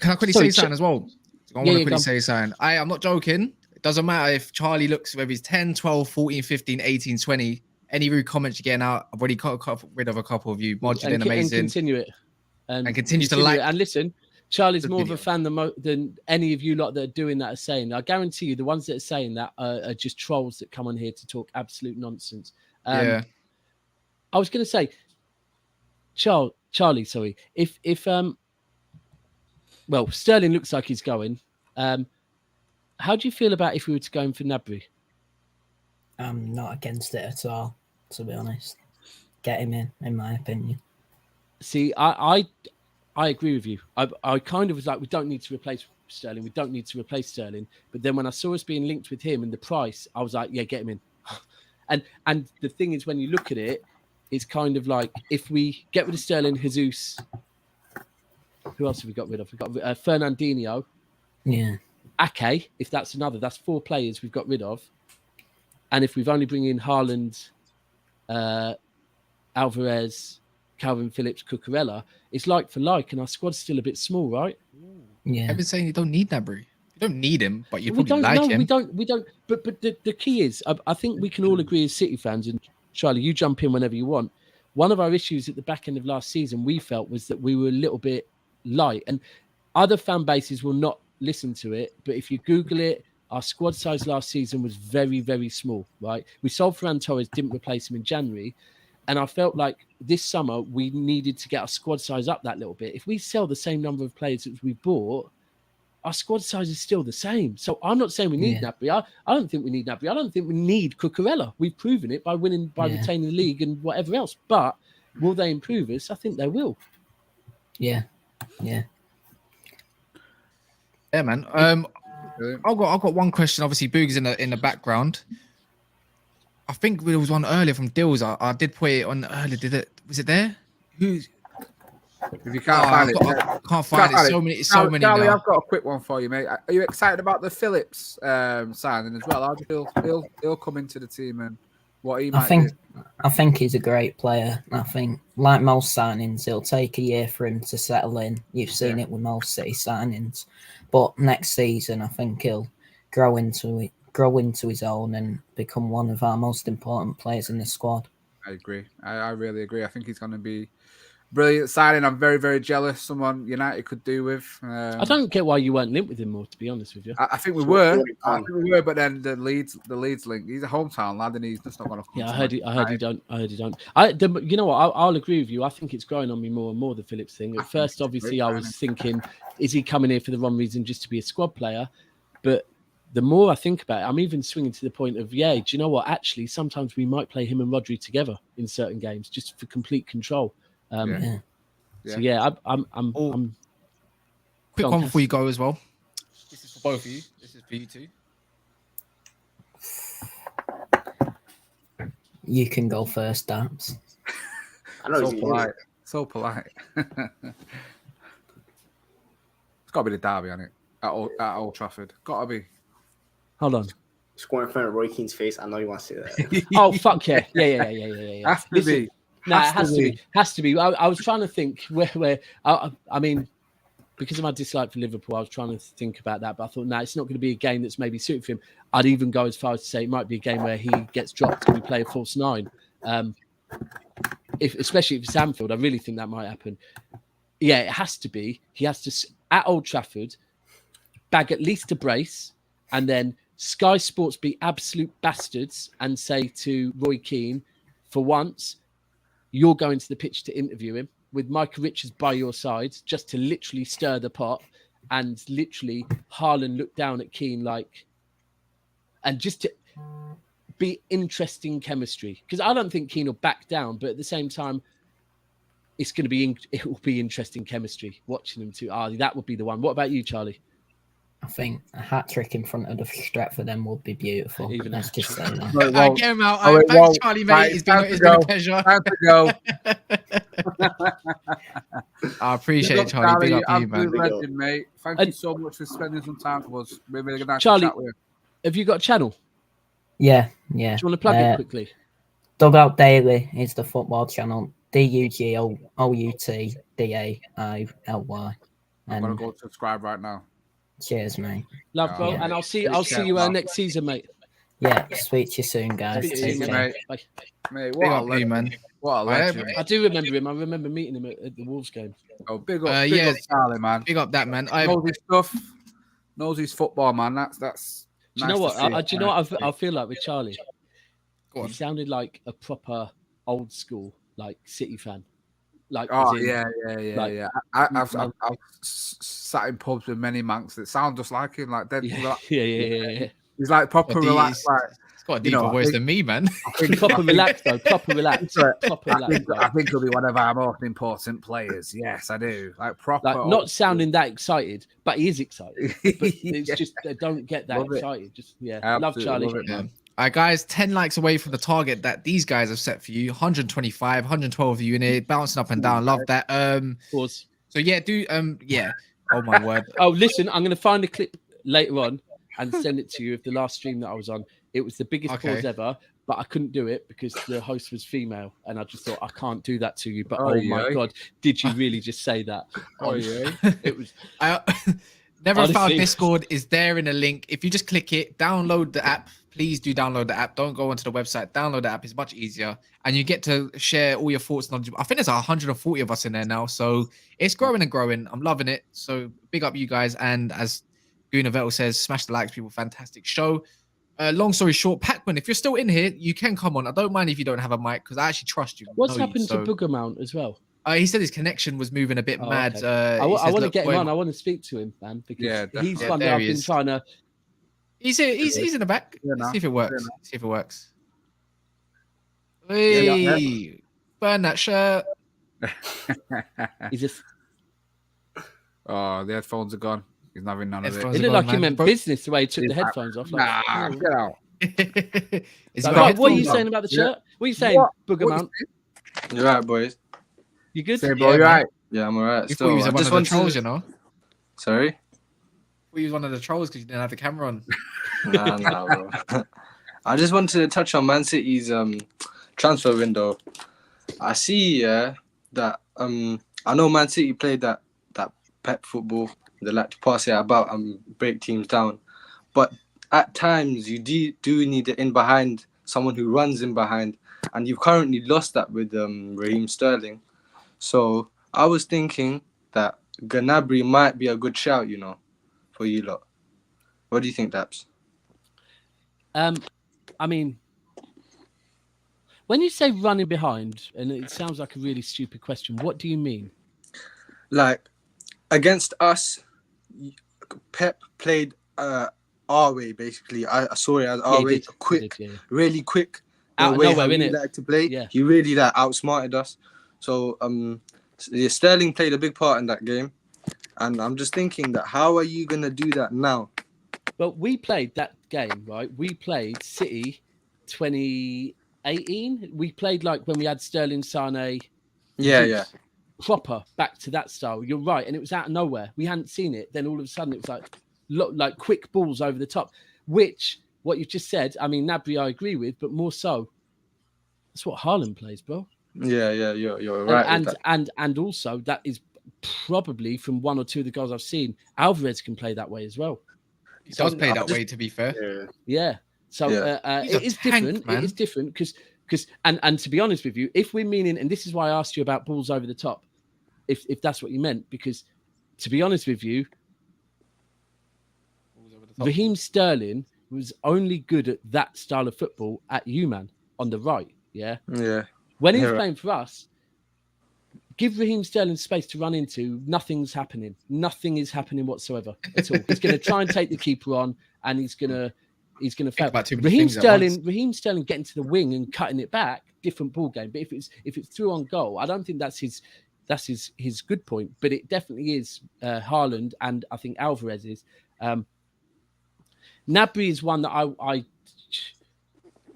I quickly say something as well? I want to quickly say something. I'm not joking. It doesn't matter if Charlie looks, whether he's 10, 12, 14, 15, 18, 20. Any rude comments you're getting out, I've already got rid of a couple of you. Mod, you're doing amazing. And continue it. And continue to like. And listen, Charlie's more of a fan than any of you lot that are doing that are saying. I guarantee you, the ones that are saying that are just trolls that come on here to talk absolute nonsense. I was going to say, Charlie, sorry. If Sterling looks like he's going. How do you feel about if we were to go in for Gnabry? I'm not against it at all, to be honest. Get him in my opinion. See, I agree with you. I kind of was like, we don't need to replace Sterling. We don't need to replace Sterling. But then when I saw us being linked with him and the price, I was like, yeah, get him in. and the thing is, when you look at it, it's kind of like, if we get rid of Sterling, Jesus, who else have we got rid of? We've got Fernandinho. Yeah. Ake, if that's another, that's 4 players we've got rid of. And if we've only bring in Haaland, Alvarez, Calvin Phillips, Cucurella, it's like for like, and our squad's still a bit small, right? Yeah. I've been saying you don't need Gnabry. You don't need him, but you probably like him. We don't. But the key is, I think we can all agree as City fans, and Charlie, you jump in whenever you want. One of our issues at the back end of last season, we felt, was that we were a little bit light, and other fan bases will not listen to it. But if you Google it, our squad size last season was very, very small, right? We sold Ferran Torres, didn't replace him in January. And I felt like this summer we needed to get our squad size up that little bit. If we sell the same number of players as we bought, our squad size is still the same. So I'm not saying we need Gnabry. I don't think we need Gnabry. I don't think we need Cucurella. We've proven it by winning, by retaining the league and whatever else. But will they improve us? I think they will. Yeah. Yeah, man. I've got one question. Obviously, Boog's in the background. I think there was one earlier from Dills. I did put it on earlier. Was it there? Who's? If you can't find it, I can't find it. So many. Charlie, now. I've got a quick one for you, mate. Are you excited about the Phillips signing as well? He'll come into the team and what he I might think do. I think he's a great player. I think, like most signings, it'll take a year for him to settle in. You've seen it with most City signings, but next season, I think he'll grow into his own and become one of our most important players in the squad. I agree. I really agree. I think he's going to be brilliant signing. I'm very, very jealous. Someone United could do with. I don't get why you weren't linked with him more, to be honest with you. I think we were. But then the Leeds link. He's a hometown lad, and he's just not going to come. Yeah, I heard he don't. You know what? I'll agree with you. I think it's growing on me more and more, the Phillips thing. At first, obviously, I was thinking, is he coming here for the wrong reason, just to be a squad player? But the more I think about it, I'm even swinging to the point of, do you know what? Actually, sometimes we might play him and Rodri together in certain games, just for complete control. So I'm quick one before you go as well. This is for both of you. This is for you too. You can go first, Daps. I know so polite. So polite. It's got to be the derby, hasn't it? At Old Trafford. Got to be. Hold on. Score in front of Roy Keane's face. I know you want to say that. Oh, fuck yeah. Yeah. Has to be. No, it has to be. I was trying to think where I mean, because of my dislike for Liverpool, I was trying to think about that, but I thought, it's not going to be a game that's maybe suited for him. I'd even go as far as to say it might be a game where he gets dropped and we play a false nine. Especially if it's Anfield, I really think that might happen. Yeah, it has to be. He has to, at Old Trafford, bag at least a brace, and then Sky Sports be absolute bastards and say to Roy Keane, for once, you're going to the pitch to interview him with Micah Richards by your side, just to literally stir the pot, and literally Haaland look down at Keane and just to be interesting chemistry. Because I don't think Keane will back down, but at the same time, it will be interesting chemistry watching them two. That would be the one. What about you, Charlie? I think a hat trick in front of the Strat for them would be beautiful. Let's just say that. Get him out. Thanks, Charlie, mate. It's been a pleasure. Time to go. I appreciate it, Charlie. Big up you, man. Legend, mate. Thank you so much for spending some time with us. Really nice Charlie, to chat with you. Have you got a channel? Yeah. Do you want to plug it quickly? Dugout Daily is the football channel. DUGOUTDAILY. I'm gonna go subscribe right now. Cheers, mate. Love, bro. And I'll see you next season, mate. Yeah, speak to you soon, guys. Mate, what a legend, man. What a legend. I do remember him. I remember meeting him at the Wolves game. Oh, big up Charlie, man. Big up that, man. Knows his stuff. Knows his football, man. That's. Do you know what? I feel like with Charlie? He sounded like a proper old school, City fan. Yeah. I've sat in pubs with many monks that sound just like him. Yeah. He's like proper relaxed. He's got a deeper voice than me, man. Proper relaxed, though. Proper relaxed. I think he'll be one of our most important players. Yes, I do. Proper. Not sounding that excited, but he is excited. But it's just they don't get that excited. Love Charlie. Love it, man. All right, guys, 10 likes away from the target that these guys have set for you. 125, 112 of you in it, bouncing up and down. Love that. Pause. So Oh my word. Oh, listen, I'm going to find a clip later on and send it to you of the last stream that I was on. It was the biggest pause ever, but I couldn't do it because the host was female, and I just thought I can't do that to you. But my god, did you really just say that? It was. Never Found Discord is there in a link. If you just click it, download the app. Please do download the app. Don't go onto the website. Download the app. It's much easier. And you get to share all your thoughts. I think there's 140 of us in there now. So it's growing and growing. I'm loving it. So big up you guys. And as Guna Vettel says, smash the likes, people. Fantastic show. Long story short, Pacman, if you're still in here, you can come on. I don't mind if you don't have a mic because I actually trust you. What's happened to Booger Mount as well? He said his connection was moving a bit mad. Okay. I want to get him on. I want to speak to him, man, because he's one that I've been trying to. He's in the back. Yeah, see if it works. Hey, burn that shirt. He just. Oh, the headphones are gone. He's not having none of it. It looked like he meant business the way he took the headphones off. Nah, get out. What are you saying about the shirt? What are you saying, Booger Mount? You're right, boys. You good? Say, bro, you're right. Yeah, I'm alright. You thought he was one of the trolls, you know? Sorry? We was one of the trolls because you didn't have the camera on. Nah, bro. I just wanted to touch on Man City's transfer window. I see that I know Man City played that pep football. They like to pass it about and break teams down. But at times you do need it in behind, someone who runs in behind. And you've currently lost that with Raheem Sterling. So I was thinking that Gnabry might be a good shout, for you lot. What do you think, Daps? I mean, when you say running behind, and it sounds like a really stupid question, what do you mean? Like, against us, Pep played our way, basically. I saw it as our way, really quick. Out of nowhere, innit? Like to play. Yeah. He really outsmarted us. So Sterling played a big part in that game. And I'm just thinking that how are you going to do that now? Well, we played that game, right? We played City 2018. We played like when we had Sterling, Sane. Yeah. Proper back to that style. You're right. And it was out of nowhere. We hadn't seen it. Then all of a sudden it was like quick balls over the top, which what you just said, I mean, Gnabry I agree with, but more so, that's what Haaland plays, bro. Yeah, you're right. And also that is probably from one or two of the goals I've seen, Alvarez can play that way as well. He does play that way, to be fair. Yeah. So it is different. It is different because and to be honest with you, if we're meaning, and this is why I asked you about balls over the top, if that's what you meant, because to be honest with you, Raheem Sterling was only good at that style of football at Usman on the right. Yeah. When he's playing for us, give Raheem Sterling space to run into. Nothing's happening. Nothing is happening whatsoever at all. He's going to try and take the keeper on, and he's going to fail. Raheem Sterling getting to the wing and cutting it back, different ball game. But if it's through on goal, I don't think that's his good point. But it definitely is Haaland, and I think Alvarez is. Gnabry is one that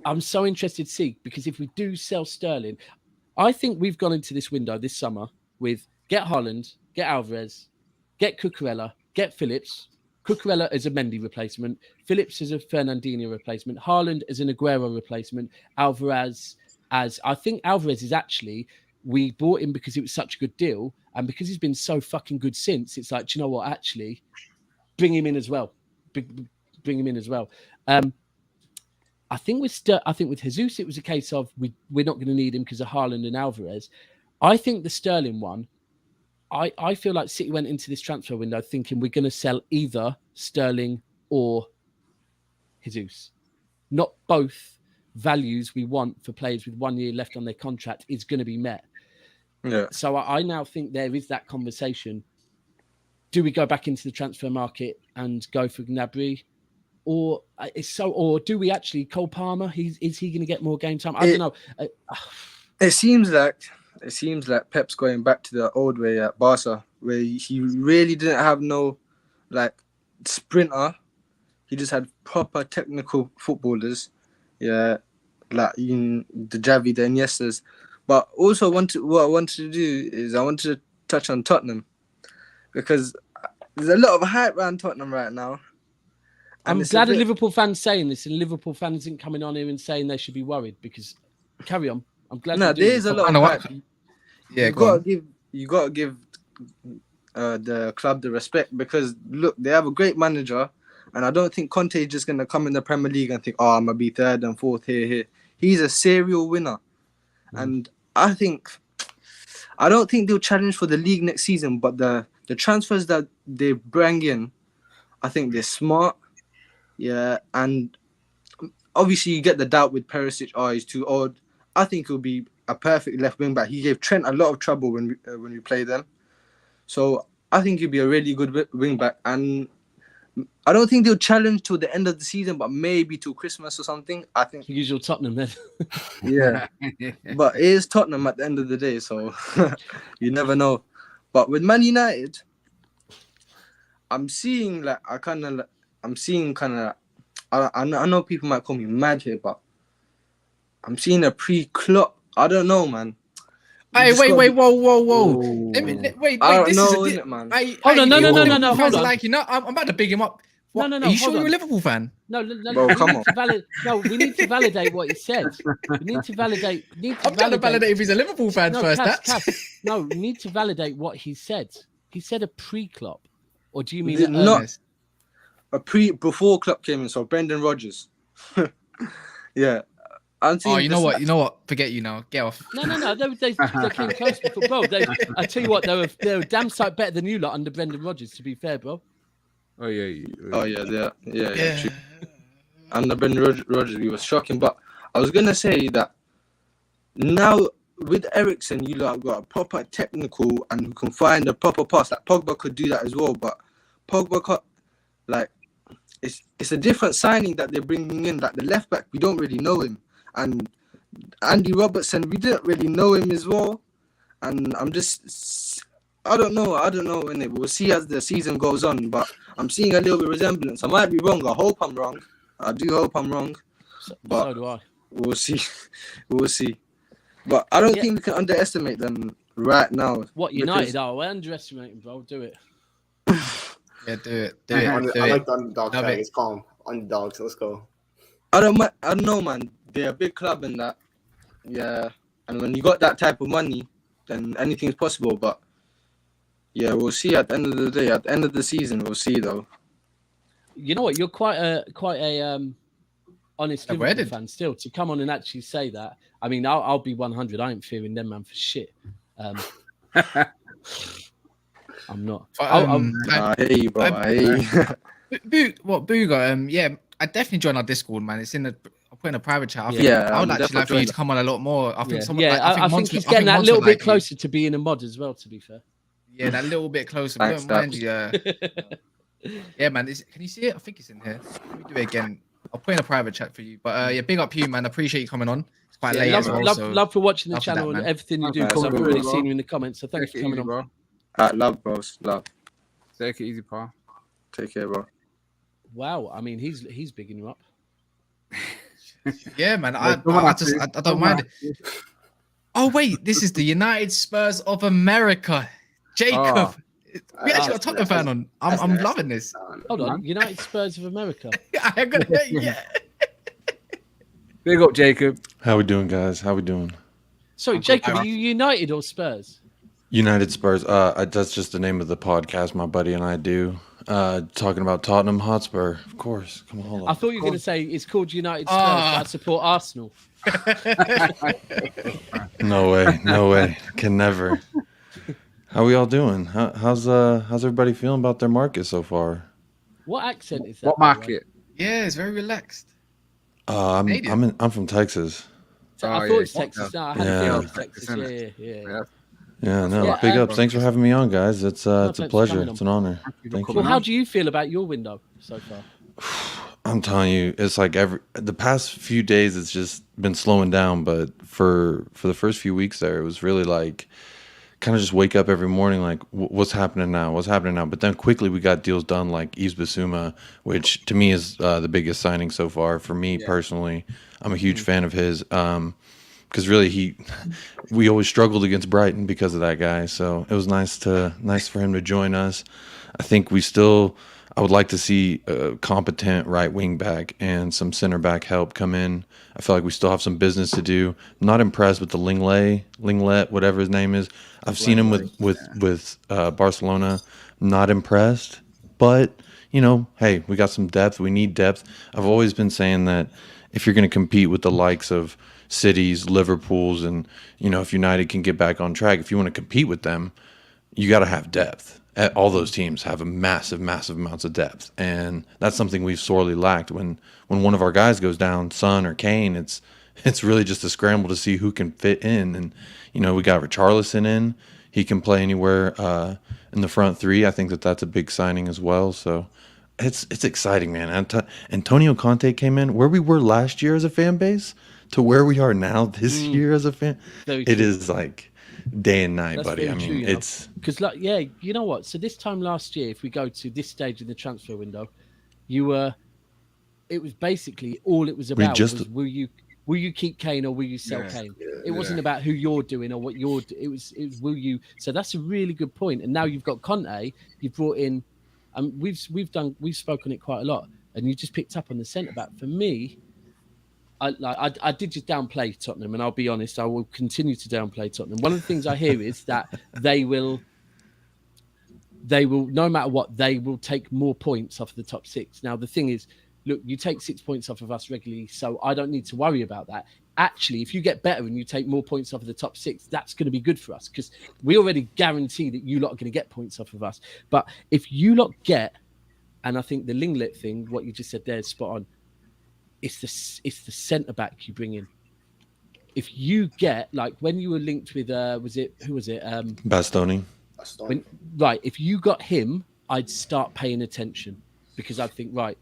I'm so interested to see, because if we do sell Sterling, I think we've gone into this window this summer with get Haaland, get Alvarez, get Cucurella, get Phillips. Cucurella as a Mendy replacement, Phillips as a Fernandinho replacement, Haaland as an Aguero replacement, Alvarez I think Alvarez is actually, we bought him because it was such a good deal, and because he's been so fucking good since, it's like, do you know what, actually, bring him in as well. Bring him in as well. I think with Jesus, it was a case of we're not going to need him because of Haaland and Alvarez. I think the Sterling one, I feel like City went into this transfer window thinking we're going to sell either Sterling or Jesus. Not both values we want for players with 1 year left on their contract is going to be met. Yeah. So I now think there is that conversation. Do we go back into the transfer market and go for Gnabry? Or do we actually Cole Palmer? Is he going to get more game time? I don't know. It seems like Pep's going back to the old way at Barca, where he really didn't have no sprinter. He just had proper technical footballers. Yeah, like the Javi, the Iniestas. But also what I wanted to do is I wanted to touch on Tottenham, because there's a lot of hype around Tottenham right now. I'm glad a Liverpool fan's saying this, and Liverpool fans isn't coming on here and saying they should be worried, because carry on. I'm glad. No, there's a lot of hype. Yeah, you got to give the club the respect, because look, they have a great manager, and I don't think Conte is just going to come in the Premier League and think, oh, I'm going to be third and fourth here. He's a serial winner. And I don't think they'll challenge for the league next season, but the transfers that they bring in, I think they're smart. Yeah, and obviously you get the doubt with Perisic. Oh, he's too old. I think he'll be a perfect left wing back. He gave Trent a lot of trouble when we played them. So I think he'll be a really good wing back. And I don't think they'll challenge till the end of the season, but maybe till Christmas or something. I think usual Tottenham then. Yeah, but it is Tottenham at the end of the day, so you never know. But with Man United, I'm seeing I know people might call me mad here, but I'm seeing a pre-Klopp. I don't know, man. Hey, wait, whoa. Wait, I don't this know, is innit, man. Hold on, no. Hold on. Like, I'm about to big him up. What? No. Are you sure you're a Liverpool fan? No. Bro, we come need on. to we need to validate what he said. We need to validate. I'm trying to validate if he's a Liverpool fan first. No, we need to validate what he said. He said a pre-Klopp, or do you mean not a before Klopp came in? So Brendan Rodgers. Yeah. You know what? Forget you now. Get off. No. They came close before, bro. I tell you what, they were damn sight better than you lot under Brendan Rodgers. To be fair, bro. Oh yeah. True. Under Brendan Rodgers, he was shocking. But I was gonna say that now with Eriksen, you lot got a proper technical and who can find a proper pass. Like Pogba could do that as well, but Pogba it's a different signing that they're bringing in. Like the left back, we don't really know him. And Andy Robertson, we didn't really know him as well. And I don't know, innit? We'll see as the season goes on, but I'm seeing a little bit of resemblance. I might be wrong. I hope I'm wrong. I do hope I'm wrong. But so do I. We'll see. But I don't think we can underestimate them right now. What, United? We're underestimating, bro. Do it. Yeah, do it. I like the underdog tag. It's calm. Underdogs. Let's go. I don't know, man. They're a big club in that. Yeah. And when you got that type of money, then anything's possible. But yeah, we'll see at the end of the day. At the end of the season, we'll see though. You know what? You're quite a honest Liverpool fan still. To come on and actually say that. I mean, I'll be 100. I ain't fearing them, man, for shit. I'm not. I hear you, bro. I hear you. Booga? Yeah, I definitely join our Discord, man. It's I'll put in a private chat. I would actually like for you to come on a lot more. I think I think he's getting that little bit closer to being a mod as well, to be fair. Yeah, that little bit closer. Thanks, mind you. Yeah, man. Can you see it? I think it's in here. Let me do it again. I'll put in a private chat for you. But yeah, big up you, man. I appreciate you coming on. It's quite late. Love for watching the channel and everything you do, because I've already seen you in the comments. So thanks for coming on, bro. Love, bros. Love. Take it easy, pal. Take care, bro. Wow, I mean, he's bigging you up. Yeah, man. I don't mind it. Oh wait, this is the United Spurs of America, Jacob. We actually got a Tottenham fan on. I'm loving this. Hold on, United Spurs of America. Yeah. Big up, Jacob. How we doing, guys? How we doing? Sorry, Jacob, are you United or Spurs? United Spurs. That's just the name of the podcast my buddy and I do. Talking about Tottenham Hotspur, of course. Come on, hold on. I thought you were going to say it's called United Spurs, but I support Arsenal. No way. Can never. How we all doing? How's everybody feeling about their market so far? What accent is that? What market? Yeah, it's very relaxed. I'm from Texas. I thought it's Texas. No, I had a feeling it was Texas. Yeah. Yeah, no, big ups. Thanks for having me on, guys. It's a pleasure. It's an honor. Thank you. Well, how do you feel about your window so far? I'm telling you, it's like the past few days, it's just been slowing down. But for the first few weeks there, it was really like kind of just wake up every morning like, what's happening now? But then quickly we got deals done like Yves Bissouma, which to me is the biggest signing so far for me personally. I'm a huge fan of his. Because really, we always struggled against Brighton because of that guy. So it was nice for him to join us. I think I would like to see a competent right wing back and some center back help come in. I feel like we still have some business to do. I'm not impressed with the Linglet, whatever his name is. I've seen him with Barcelona. Not impressed, but hey, we got some depth. We need depth. I've always been saying that if you're going to compete with the likes of Cities, Liverpools, and if United can get back on track, if you want to compete with them, you got to have depth. All those teams have a massive amounts of depth, and that's something we've sorely lacked. When one of our guys goes down, Son or Kane, it's really just a scramble to see who can fit in. And we got Richarlison in; he can play anywhere in the front three. I think that's a big signing as well. So it's exciting, man. Antonio Conte came in where we were last year as a fan base to where we are now this year as a fan. It is like day and night, buddy. I mean, it's because you know what? So this time last year, if we go to this stage in the transfer window, it was basically all it was about was will you keep Kane or will you sell Kane? It wasn't about who you're doing or what you're doing. It was will you. So that's a really good point. And now you've got Conte. You've brought in And we've spoken it quite a lot, and you just picked up on the centre back. For me, I did just downplay Tottenham, and I'll be honest, I will continue to downplay Tottenham. One of the things I hear is that they will, no matter what, they will take more points off the top 6. Now, the thing is, look, you take 6 points off of us regularly, so I don't need to worry about that. Actually, if you get better and you take more points off of the top 6, that's going to be good for us because we already guarantee that you lot are going to get points off of us. But if you lot get, and I think the Linglet thing, what you just said there is spot on, it's the centre back you bring in. If you get, like when you were linked with, who was it? Bastoni. If you got him, I'd start paying attention because I'd think, right,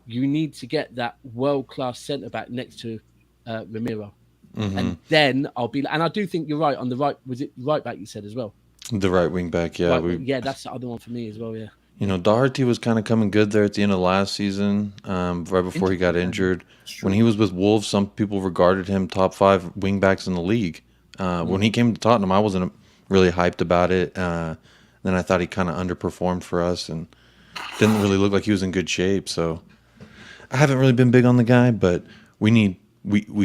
you need to get that world-class centre-back next to Ramiro. Mm-hmm. And then I'll be... And I do think you're right on the right... Was it right back you said as well? The right wing back, yeah. Yeah, that's the other one for me as well, yeah. You know, Doherty was kind of coming good there at the end of last season, right before he got injured. When he was with Wolves, some people regarded him top 5 wing backs in the league. When he came to Tottenham, I wasn't really hyped about it. Then I thought he kind of underperformed for us and didn't really look like he was in good shape. So I haven't really been big on the guy, but we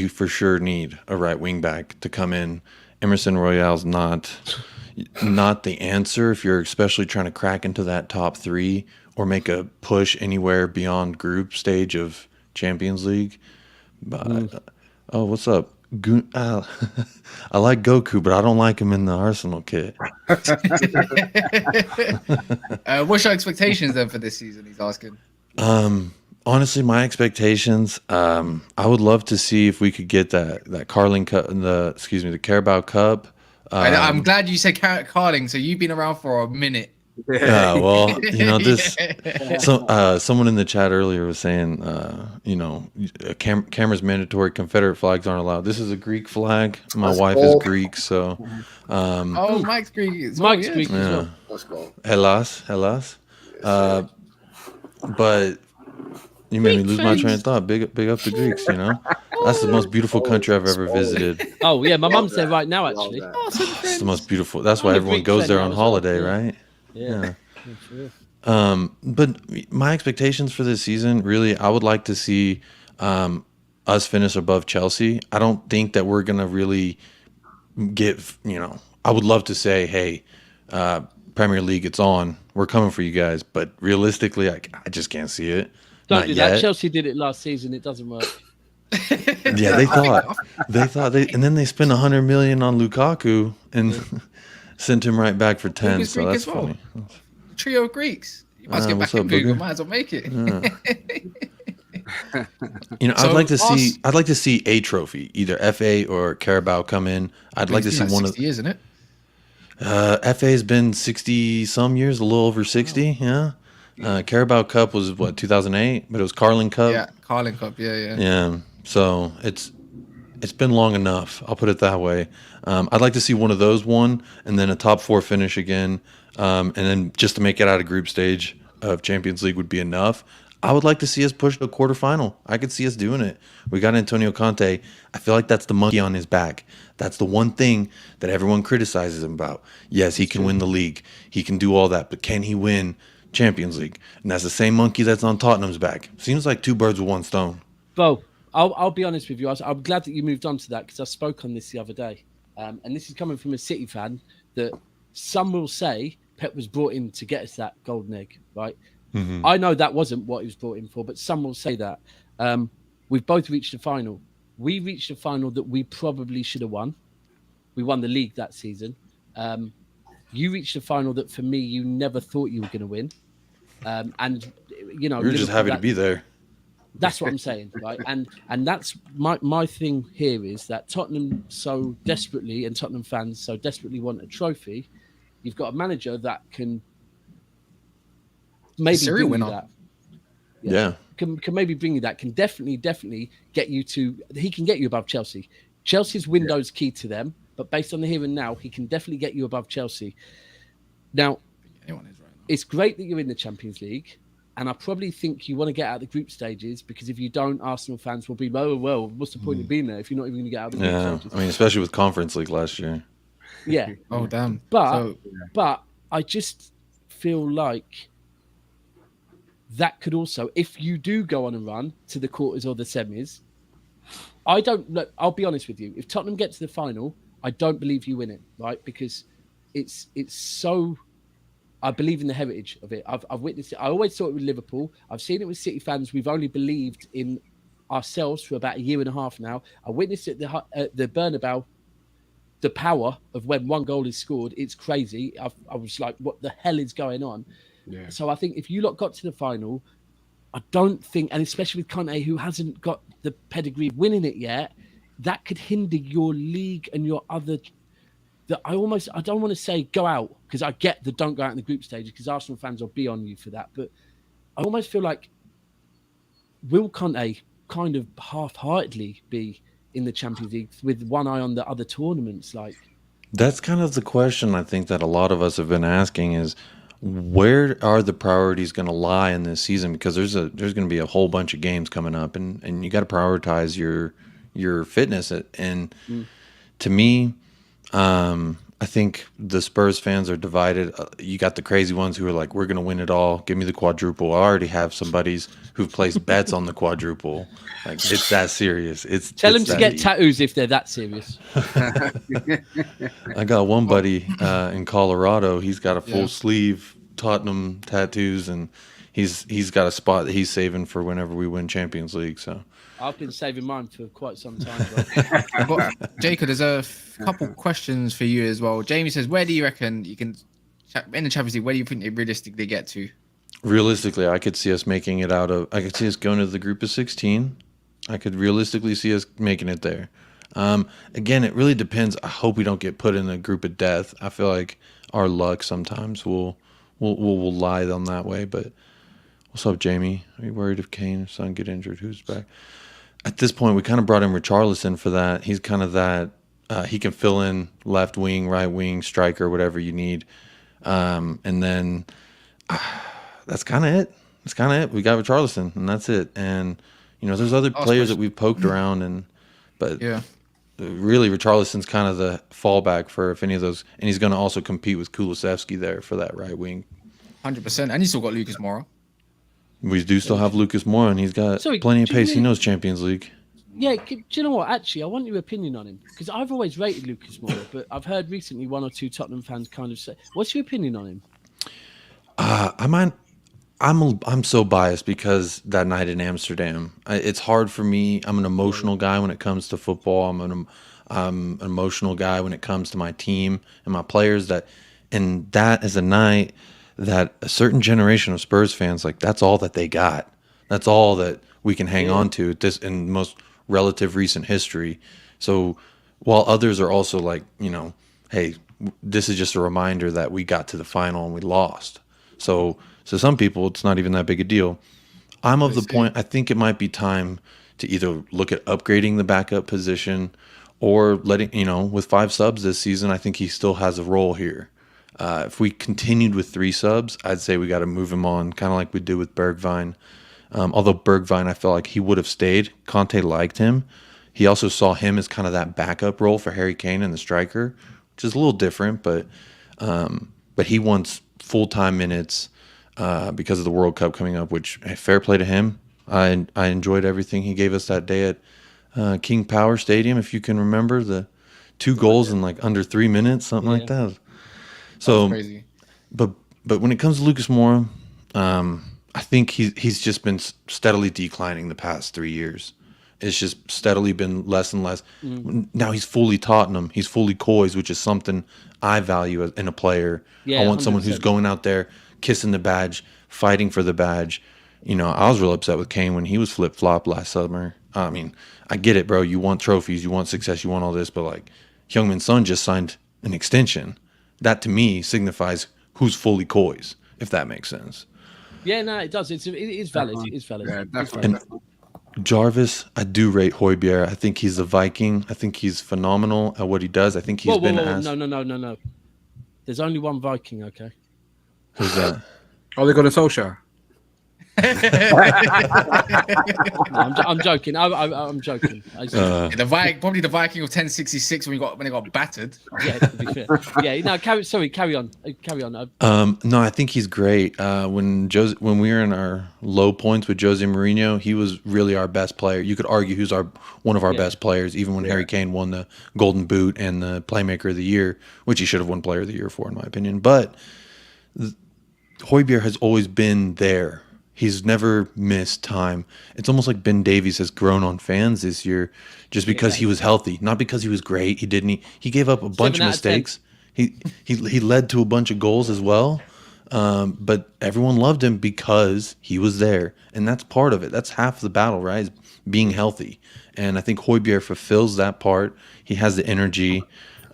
for sure need a right wing back to come in. Emerson Royale's not the answer if you're especially trying to crack into that top 3 or make a push anywhere beyond group stage of Champions League. But oh, what's up? I like Goku, but I don't like him in the Arsenal kit. What's your expectations then for this season? He's asking. Honestly, my expectations, I would love to see if we could get that Carling Cup, the Carabao Cup. I'm glad you said Carling. So you've been around for a minute. Yeah, well, you know, someone in the chat earlier was saying, cameras mandatory, Confederate flags aren't allowed. This is a Greek flag. My wife is Greek, so. Mike's Greek. Mike's Greek as well. Let's go. Hellas. But you made me lose my train of thought. Big up the Greeks, you know. That's the most beautiful country I've ever visited. Oh yeah, my mum's there right now. Actually, it's the most beautiful. That's why everyone goes there on holiday, right? Yeah. But my expectations for this season, really, I would like to see us finish above Chelsea. I don't think that we're gonna really get. I would love to say, hey, Premier League, it's on. We're coming for you guys. But realistically, I just can't see it. Don't do that. Chelsea did it last season. It doesn't work. Yeah, they thought, and then they spent 100 million on Lukaku and sent him right back for 10. So that's funny. Trio of Greeks. You must get back in Google. Might as well make it. I'd like to see a trophy, either FA or Carabao come in. I'd like to see one of. 60 years, isn't it? FA's been 60 some years, a little over 60. Yeah. Carabao Cup was what, 2008, but it was Carling Cup. Yeah, Carling Cup. Yeah. Yeah. So it's been long enough. I'll put it that way. I'd like to see one of those won, and then a top 4 finish again, and then just to make it out of group stage of Champions League would be enough. I would like to see us push to a quarterfinal. I could see us doing it. We got Antonio Conte. I feel like that's the monkey on his back. That's the one thing that everyone criticizes him about. Yes, he can win the league. He can do all that, but can he win Champions League? And that's the same monkey that's on Tottenham's back. Seems like 2 birds with 1 stone. Bo, I'll be honest with you. I'm glad that you moved on to that because I spoke on this the other day. And this is coming from a City fan that some will say Pep was brought in to get us that golden egg, right? Mm-hmm. I know that wasn't what he was brought in for, but some will say that. We've both reached the final. We reached a final that we probably should have won. We won the league that season. You reached a final that, for me, you never thought you were going to win. And you're just happy to be there. That's what I'm saying, right? And that's my thing here is that Tottenham so desperately, and Tottenham fans so desperately want a trophy. You've got a manager that can maybe bring you that. Yeah. Can maybe bring you that. Can definitely get you to. He can get you above Chelsea. Chelsea's window's key to them, but based on the here and now, he can definitely get you above Chelsea. Now, it's great that you're in the Champions League. And I probably think you want to get out of the group stages because if you don't, Arsenal fans will be, well, what's the point of being there if you're not even going to get out of the group stages? I mean, especially with Conference League last year. Yeah. Oh, damn. But I just feel like that could also, if you do go on a run to the quarters or the semis, I'll be honest with you. If Tottenham get to the final, I don't believe you win it, right? Because it's so. I believe in the heritage of it. I've witnessed it. I always thought it with Liverpool. I've seen it with City fans. We've only believed in ourselves for about a year and a half now. I witnessed it at the Bernabeu. The power of when one goal is scored, it's crazy. I was like, what the hell is going on? Yeah. So I think if you lot got to the final, I don't think, and especially with Conte, who hasn't got the pedigree of winning it yet, that could hinder your league and your other. I don't want to say go out, because I get the don't go out in the group stage, because Arsenal fans will be on you for that. But I almost feel like, will Conte kind of half-heartedly be in the Champions League with one eye on the other tournaments? Like, that's kind of the question I think that a lot of us have been asking is, where are the priorities going to lie in this season? Because there's going to be a whole bunch of games coming up, and you got to prioritize your fitness. And to me, I think the Spurs fans are divided. You got the crazy ones who are like, we're going to win it all. Give me the quadruple. I already have some buddies who've placed bets on the quadruple. Like, it's that serious. Tell them to get tattoos if they're that serious. I got one buddy in Colorado. He's got a full sleeve Tottenham tattoos, and he's got a spot that he's saving for whenever we win Champions League. So I've been saving mine for quite some time. Jacob, there's a couple questions for you as well. Jamie says, where do you reckon you can, in the Champions League, where do you think they realistically get to? Realistically, I could see us making it out of, I could see us going to the group of 16. I could realistically see us making it there. Again, it really depends. I hope we don't get put in a group of death. I feel like our luck sometimes will lie on that way. But what's up, Jamie? Are you worried if Kane or Son get injured? Who's back? At this point, we kind of brought in Richarlison for that. He's kind of that. He can fill in left wing, right wing, striker, whatever you need. And then that's kind of it. That's kind of it. We got Richarlison, and that's it. And there's other players that we've poked around, but really Richarlison's kind of the fallback for if any of those. And he's going to also compete with Kulusevski there for that right wing. 100%. And you still got Lucas Moura. We do still have Lucas Moura, and he's got plenty of pace. He knows Champions League. Yeah, do you know what? Actually, I want your opinion on him, because I've always rated Lucas Moura, but I've heard recently one or two Tottenham fans kind of say, "What's your opinion on him?" I'm so biased because that night in Amsterdam, it's hard for me. I'm an emotional guy when it comes to football. I'm an emotional guy when it comes to my team and my players. And that is a night that a certain generation of Spurs fans, like, that's all that they got. That's all that we can hang on to this in most relative recent history. So while others are also like, hey, this is just a reminder that we got to the final and we lost. So some people, it's not even that big a deal. I'm of the point, I think it might be time to either look at upgrading the backup position or letting, with 5 subs this season, I think he still has a role here. If we continued with 3 subs, I'd say we got to move him on, kind of like we did with Bergwijn. Although Bergwijn, I feel like he would have stayed. Conte liked him. He also saw him as kind of that backup role for Harry Kane and the striker, which is a little different, but he wants full-time minutes because of the World Cup coming up, which, fair play to him. I enjoyed everything he gave us that day at King Power Stadium, if you can remember, the 2 goals in like under 3 minutes, something like that. So, crazy. But when it comes to Lucas Moura, I think he's just been steadily declining the past 3 years. It's just steadily been less and less. Now he's fully Tottenham. He's fully Coys, which is something I value in a player. I want 100%. Someone who's going out there, kissing the badge, fighting for the badge. I was real upset with Kane when he was flip-flop last summer. I mean, I get it, bro. You want trophies, you want success, you want all this, but like, Heung-min Son just signed an extension. That to me signifies who's fully Coys, if that makes sense. Yeah, no, it does. It is valid. It is valid. Yeah, definitely. And Jarvis, I do rate Højbjerg. I think he's a Viking. I think he's phenomenal at what he does. I think he's been asked. No. There's only one Viking, okay? Who's that? Oh, they got a Solskjaer. I'm joking. I'm joking. The probably the Viking of 1066 when it got battered. Yeah, to be fair. Yeah, no, carry on. No, I think he's great. When we were in our low points with Jose Mourinho, he was really our best player. You could argue who's one of our best players, even when Harry Kane won the Golden Boot and the Playmaker of the Year, which he should have won Player of the Year for, in my opinion. But Højbjerg has always been there. He's never missed time. It's almost like Ben Davies has grown on fans this year just because he was healthy, not because he was great. He gave up a bunch of mistakes. He led to a bunch of goals as well. But everyone loved him because he was there. And that's part of it. That's half the battle, right? Is being healthy. And I think Højbjerg fulfills that part. He has the energy.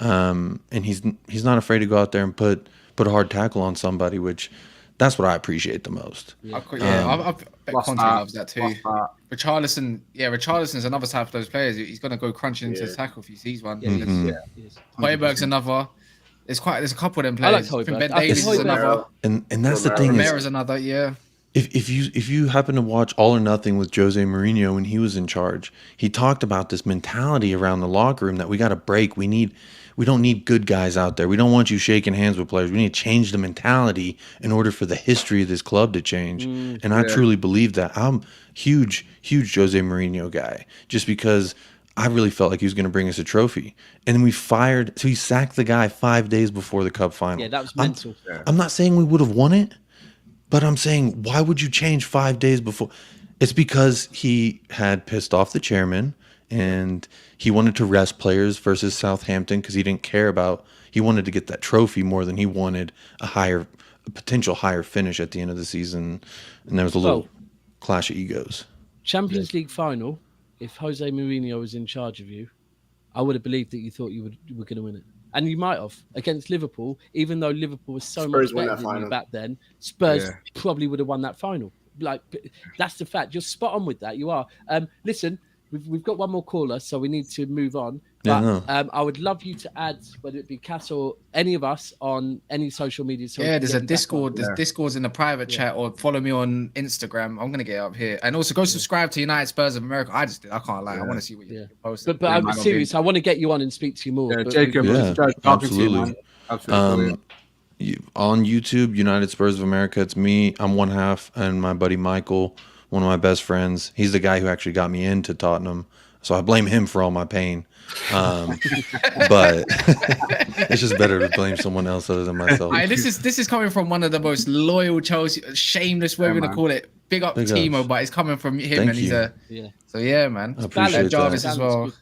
And he's not afraid to go out there and put a hard tackle on somebody, which that's what I appreciate the most. I bet Conte loves that too. Richarlison's another type of those players. He's going to go crunching into the tackle if he sees one. Højbjerg's another. There's a couple of them players. I like Ben Davies is another. And that's the thing. Romera's another, yeah. If you happen to watch All or Nothing with Jose Mourinho when he was in charge, he talked about this mentality around the locker room that we got to break. We don't need good guys out there. We don't want you shaking hands with players. We need to change the mentality in order for the history of this club to change. And I truly believe that. I'm huge Jose Mourinho guy, just because I really felt like he was going to bring us a trophy. And then so he sacked the guy 5 days before the cup final. Yeah, that was mental. I'm not saying we would have won it, but I'm saying, why would you change 5 days before? It's because he had pissed off the chairman and he wanted to rest players versus Southampton because he wanted to get that trophy more than he wanted a potential higher finish at the end of the season. And there was a little clash of egos. Champions League final, if Jose Mourinho was in charge of you, I would have believed that you thought you were going to win it. And you might have. Against Liverpool, even though Liverpool was so much better than you back then, Spurs probably would have won that final. Like, that's the fact. You're spot on with that. You are. Listen, we've got one more caller, so we need to move on. But I would love you to add, whether it be Kas or any of us, on any social media. So there's a Discord. There's Discords in the private chat, or follow me on Instagram. I'm gonna get up here, and also go subscribe to United Spurs of America. I can't lie. I want to see what you're posting. But I'm serious. I want to get you on and speak to you more. Jacob, absolutely. On YouTube, United Spurs of America. It's me. I'm one half, and my buddy Michael, one of my best friends. He's the guy who actually got me into Tottenham, so I blame him for all my pain. But it's just better to blame someone else other than myself. This is coming from one of the most loyal Chelsea, shameless, whatever we're gonna call it. Big up Timo, but it's coming from him. Thank you. So yeah, man. I appreciate Jarvis that. as well.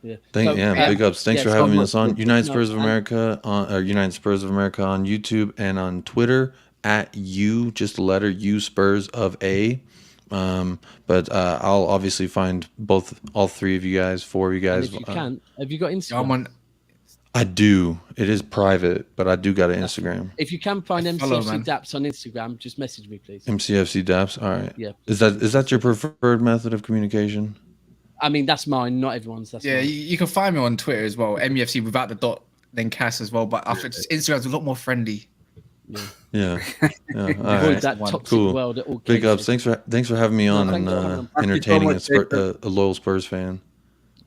Big ups. Thanks for having us on United Spurs of America United Spurs of America on YouTube and on Twitter at just the letter U Spurs of A. But I'll obviously find all three of you guys, four of you guys. And if you can, have you got Instagram? I do. It is private, but I do got an Instagram. If you can find MCFC Daps on Instagram, just message me, please. MCFC Daps. All right. Yeah. Is that your preferred method of communication? I mean, that's mine, not everyone's. That's mine. You can find me on Twitter as well. MUFC without the dot, then Kas as well. But after Instagram's a lot more friendly. Yeah. All right. That toxic cool. world. It all Big ups. Thanks for having me on and entertaining a loyal Spurs fan.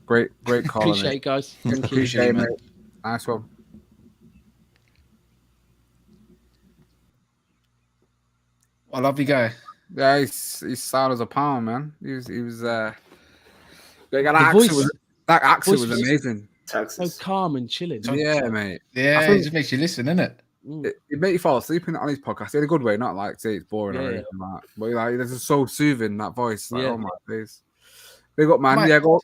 Great call. Appreciate it, guys. Thank you. Appreciate it, mate. Nice one. I love you, guy. Yeah, he's sound as a pound, man. He was that accent was amazing. So calm and chilling. Yeah, mate. Yeah, it just makes you listen, innit? It makes you fall asleep on his podcast in a good way, not like say it's boring or anything like that. But like, it's just so soothing, that voice. Like, oh my days. Big up, man. Yeah, go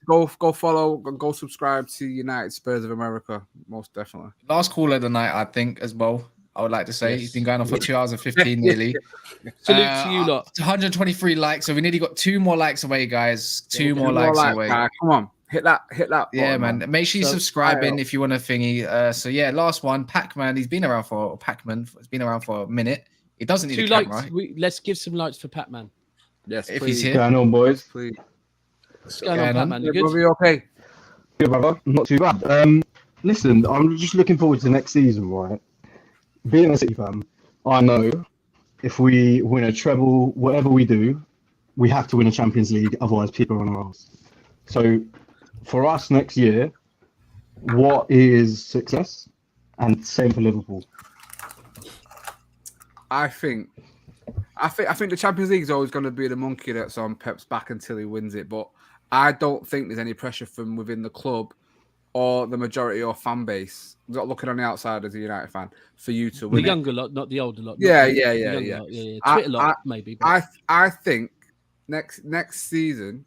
follow, go subscribe to United Spurs of America, most definitely. Last call of the night, I think, as well. I would like to say he's been going on for 2 hours and 15 nearly. Salute to you lot. 123 likes, so we nearly got 2 more likes away, guys. 2 more likes away. Come on, hit that. Yeah, man. Make sure you're subscribing if you want to thingy. So yeah, last one, Pacman. He's been around for a minute. He doesn't need 2 a camera. likes. Let's give some likes for Pacman. Yes, if he's here. What's going on, boys? Please. What's going on, Pacman? You good? Are we okay? Good, brother. Not too bad. Listen, I'm just looking forward to next season, right? Being a City fan, I know if we win a treble, whatever we do, we have to win a Champions League. Otherwise, people are on our ass. So, for us next year, what is success? And same for Liverpool. I think the Champions League is always going to be the monkey that's on Pep's back until he wins it. But I don't think there's any pressure from within the club or the majority of fan base, not looking on the outside as a United fan, for you to win. The younger lot, not the older lot. Yeah. Twitter lot, maybe. But... I think next season,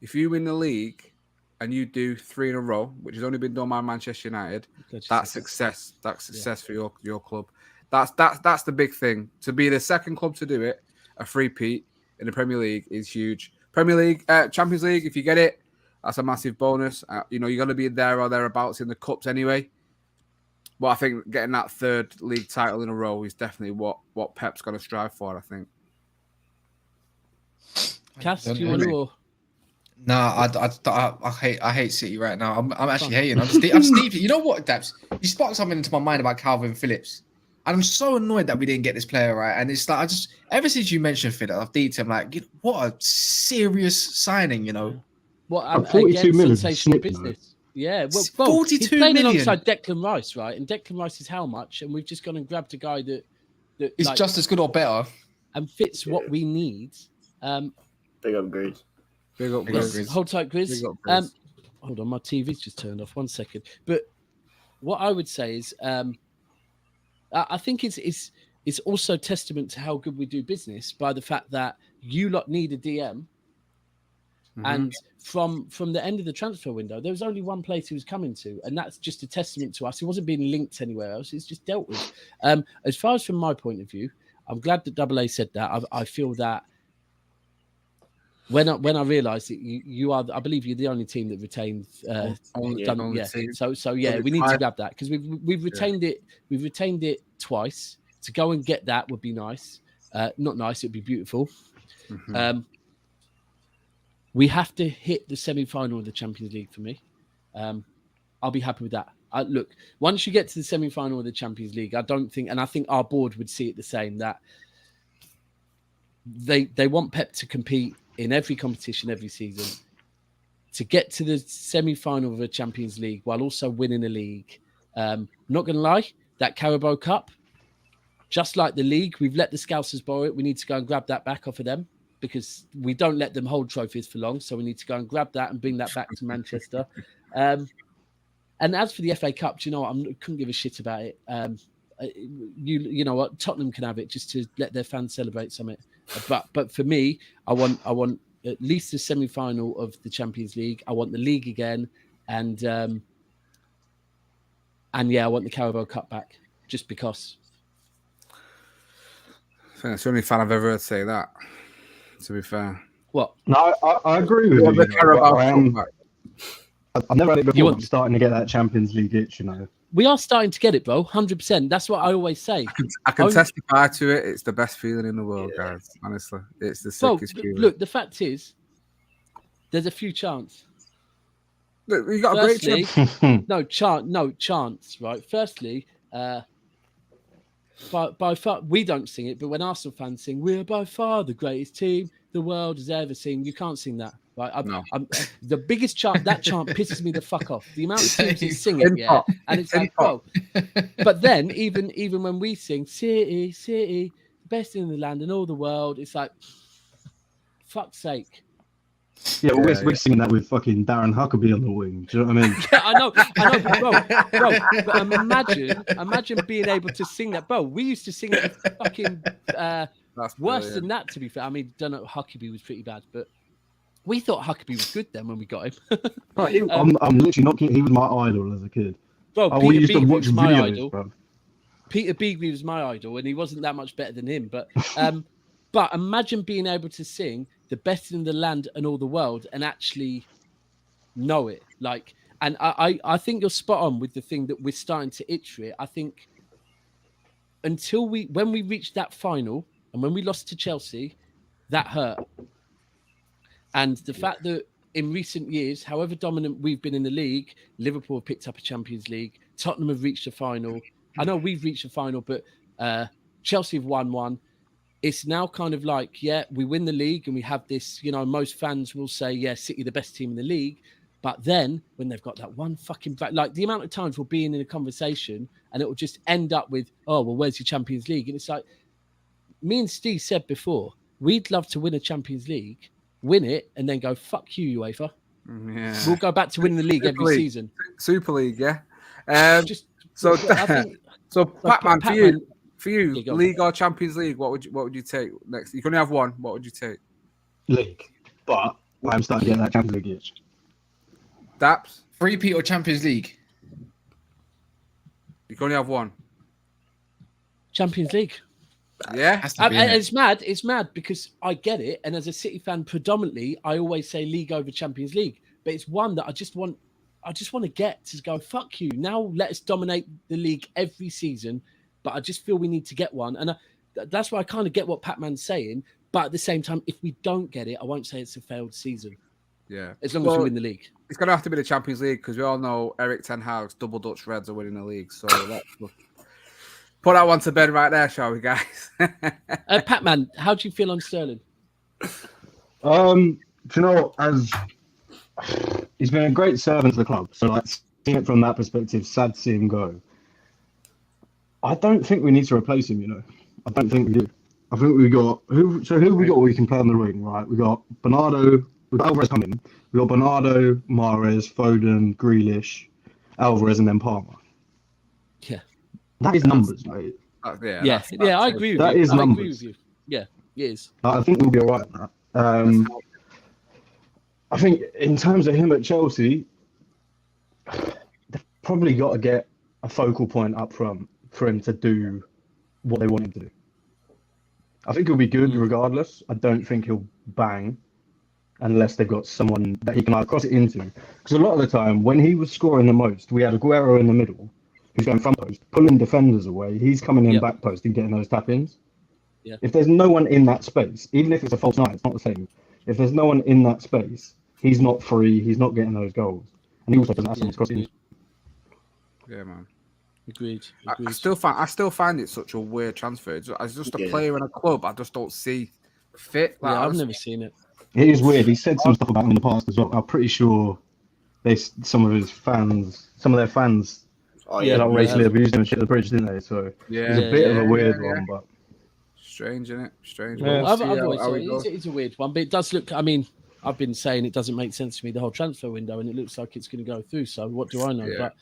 if you win the league and you do 3 in a row, which has only been done by Manchester United, that's success. That's success for your club. That's the big thing. To be the second club to do it, a three-peat in the Premier League is huge. Premier League, Champions League, if you get it, that's a massive bonus. You're going to be there or thereabouts in the cups anyway. But I think getting that 3rd league title in a row is definitely what Pep's going to strive for, I think. Kas, do you want to? Nah, I hate City right now. I'm actually hating. I'm deep. You know what, Daps? You sparked something into my mind about Calvin Phillips. And I'm so annoyed that we didn't get this player right. And it's like, ever since you mentioned Phillips, I've deeped him like, what a serious signing, you know. What, 42 million sensational business. Yeah, well, 42 he's playing million alongside Declan Rice, right? And Declan Rice is how much? And we've just gone and grabbed a guy that is like, just as good or better and fits what we need. Big upgrade. Big upgrade. Hold tight, Grizz. Hold on, my TV's just turned off. 1 second. But what I would say is, I think it's also testament to how good we do business by the fact that you lot need a DM. And from the end of the transfer window, there was only one place he was coming to, and that's just a testament to us. He wasn't being linked anywhere else. It's just dealt with. As far as from my point of view, I'm glad that Double A said that. I feel that when I realised that you are, I believe you're the only team that retained. So we need to grab that because we've retained it. We've retained it twice. To go and get that would be nice. Not nice. It'd be beautiful. We have to hit the semi-final of the Champions League for me. I'll be happy with that. Look, once you get to the semi-final of the Champions League, I think our board would see it the same, that they want Pep to compete in every competition every season, to get to the semi-final of the Champions League while also winning a league. Not going to lie, that Carabao Cup, just like the league, we've let the Scousers borrow it. We need to go and grab that back off of them, because we don't let them hold trophies for long. So we need to go and grab that and bring that back to Manchester. And as for the FA Cup, do you know what? I couldn't give a shit about it. You know what? Tottenham can have it just to let their fans celebrate something. But for me, I want at least the semi-final of the Champions League. I want the league again. And yeah, I want the Carabao Cup back just because. I think that's the only fan I've ever heard say that, to be fair. What? No, I agree with you. I've never had it before. I'm starting to get that Champions League itch, you know. We are starting to get it, bro. 100%. That's what I always say. I can testify to it. It's the best feeling in the world, guys. Honestly, it's the sickest feeling. Look, the fact is, there's a few chance. Look, you got a great chance. No chance, right? Firstly, by far, we don't sing it, but when Arsenal fans sing, we're by far the greatest team the world has ever seen. You can't sing that, right? The biggest chant, that chant pisses me the fuck off. The amount of teams that sing it, yeah, and it's like, oh. But then, even when we sing, City, best in the land and all the world, it's like, fuck's sake. Yeah, we're singing that with fucking Darren Huckabee on the wing. Do you know what I mean? Yeah, I know, bro. But imagine being able to sing that, bro. We used to sing it with fucking worse than that, to be fair. I mean, don't know, Huckabee was pretty bad, but we thought Huckabee was good then when we got him. I'm literally not kidding. He was my idol as a kid. Bro, we used to watch my videos, idol. Bro. Peter Beagley was my idol, and he wasn't that much better than him. But but imagine being able to sing the best in the land and all the world and actually know it. Like, and I think you're spot on with the thing that we're starting to itch for it. I think when we reached that final and when we lost to Chelsea, that hurt. And the fact that in recent years, however dominant we've been in the league, Liverpool have picked up a Champions League, Tottenham have reached a final. I know we've reached a final, but Chelsea have won one. it's now kind of like, yeah, we win the league and we have this, you know, most fans will say, yeah, City the best team in the league. But then when they've got that one fucking, like the amount of times we'll be in a conversation and it will just end up with, oh, well, where's your Champions League? And it's like, me and Steve said before, we'd love to win a Champions League, win it, and then go, fuck you, UEFA. Yeah. We'll go back to winning the league every season. Super League, yeah. So Pacman, for you, league or Champions League, what would you take next? You can only have one. What would you take? League, but I'm starting to get that Champions League itch. Daps, 3P or Champions League? You can only have one. Champions League. Yeah, it's mad. It's mad because I get it, and as a City fan, predominantly, I always say league over Champions League. But it's one that I just want to get to go. Fuck you! Now let us dominate the league every season. But I just feel we need to get one, and that's why I kind of get what Pacman's saying. But at the same time, if we don't get it, I won't say it's a failed season. Yeah, as long as we win the league. It's gonna have to be the Champions League because we all know Erik ten Hag's double Dutch Reds are winning the league. So let's put that one to bed right there, shall we, guys? Pacman, how do you feel on Sterling? Do you know, as he's been a great servant to the club, so like seeing it from that perspective, sad to see him go. I don't think we need to replace him. You know, I don't think we do. I think we got who we got we can play on the wing, right? We got Bernardo, we got Alvarez coming. We got Bernardo, Mahrez, Foden, Grealish, Alvarez, and then Palmer. Yeah. That is numbers, mate. Yeah, I agree with you. That is numbers. I agree with you. Yeah, it is. I think we'll be all right at that. I think in terms of him at Chelsea, they've probably got to get a focal point up front for him to do what they want him to do. I think he'll be good regardless. I don't think he'll bang unless they've got someone that he can either cross it into. Because a lot of the time, when he was scoring the most, we had Aguero in the middle. He's going front post, pulling defenders away. He's coming in back post and getting those tap-ins. Yeah. If there's no one in that space, even if it's a false nine, it's not the same. If there's no one in that space, he's not free. He's not getting those goals. And he also doesn't have someone to cross it. Yeah, man. Agreed. I still find it such a weird transfer. As just a player in a club, I just don't see fit. Like, I've never seen it. It is weird. He said some stuff about him in the past as well. I'm pretty sure some of their fans, racially abused him and shit the bridge, didn't they? So it's a bit of a weird one, but strange, isn't it? Strange. Yeah. I've always said it's a weird one, but it does look. I mean, I've been saying it doesn't make sense to me the whole transfer window, and it looks like it's going to go through. So what do I know? Yeah. But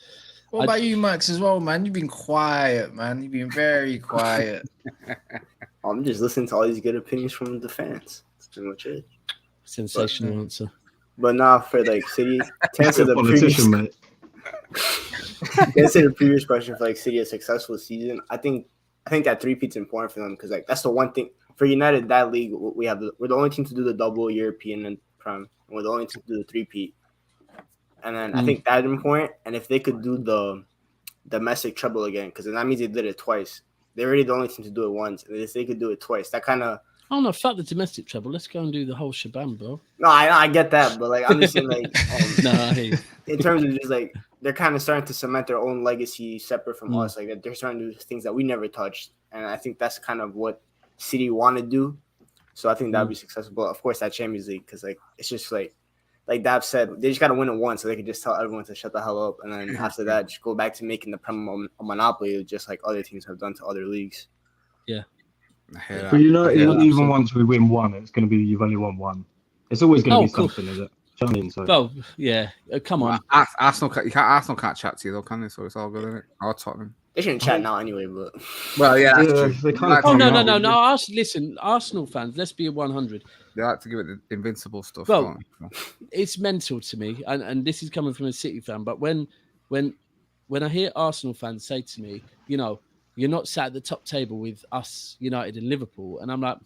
what about you, Max, as well, man? You've been quiet, man. You've been very quiet. I'm just listening to all these good opinions from the fans. That's pretty much it. Sensational answer. But now for like City, to answer the previous question for like City a successful season, I think that three-peat's important for them because like that's the one thing for United, that league we're the only team to do the double European and Prem, and we're the only team to do the three-peat. And then I think that's important. And if they could do the domestic treble again, because that means they did it twice. They're already the only team to do it once, and if they could do it twice, that kind of. Oh no, fuck the domestic treble. Let's go and do the whole shebang, bro. No, I get that, but like I'm just saying, like, in terms of just like they're kind of starting to cement their own legacy separate from us. Like they're starting to do things that we never touched, and I think that's kind of what City want to do. So I think that would be successful. But of course, that Champions League, because like it's just like Daps said, they just got to win it once, so they can just tell everyone to shut the hell up, and then after that, just go back to making the Prem a monopoly, just like other teams have done to other leagues. Yeah. But you know, even once we win one, it's going to be you've only won one. It's always going to be something, is it? I mean, so. Well, yeah. Come on. Arsenal can't chat to you though, can they? So it's all good, isn't it? Or Tottenham. They shouldn't chat now anyway, but. Well, yeah, that's true. No. Listen, Arsenal fans, let's be 100. They like to give it the invincible stuff. Well, it's mental to me, and this is coming from a City fan. But when I hear Arsenal fans say to me, you know, you're not sat at the top table with us, United and Liverpool, and I'm like,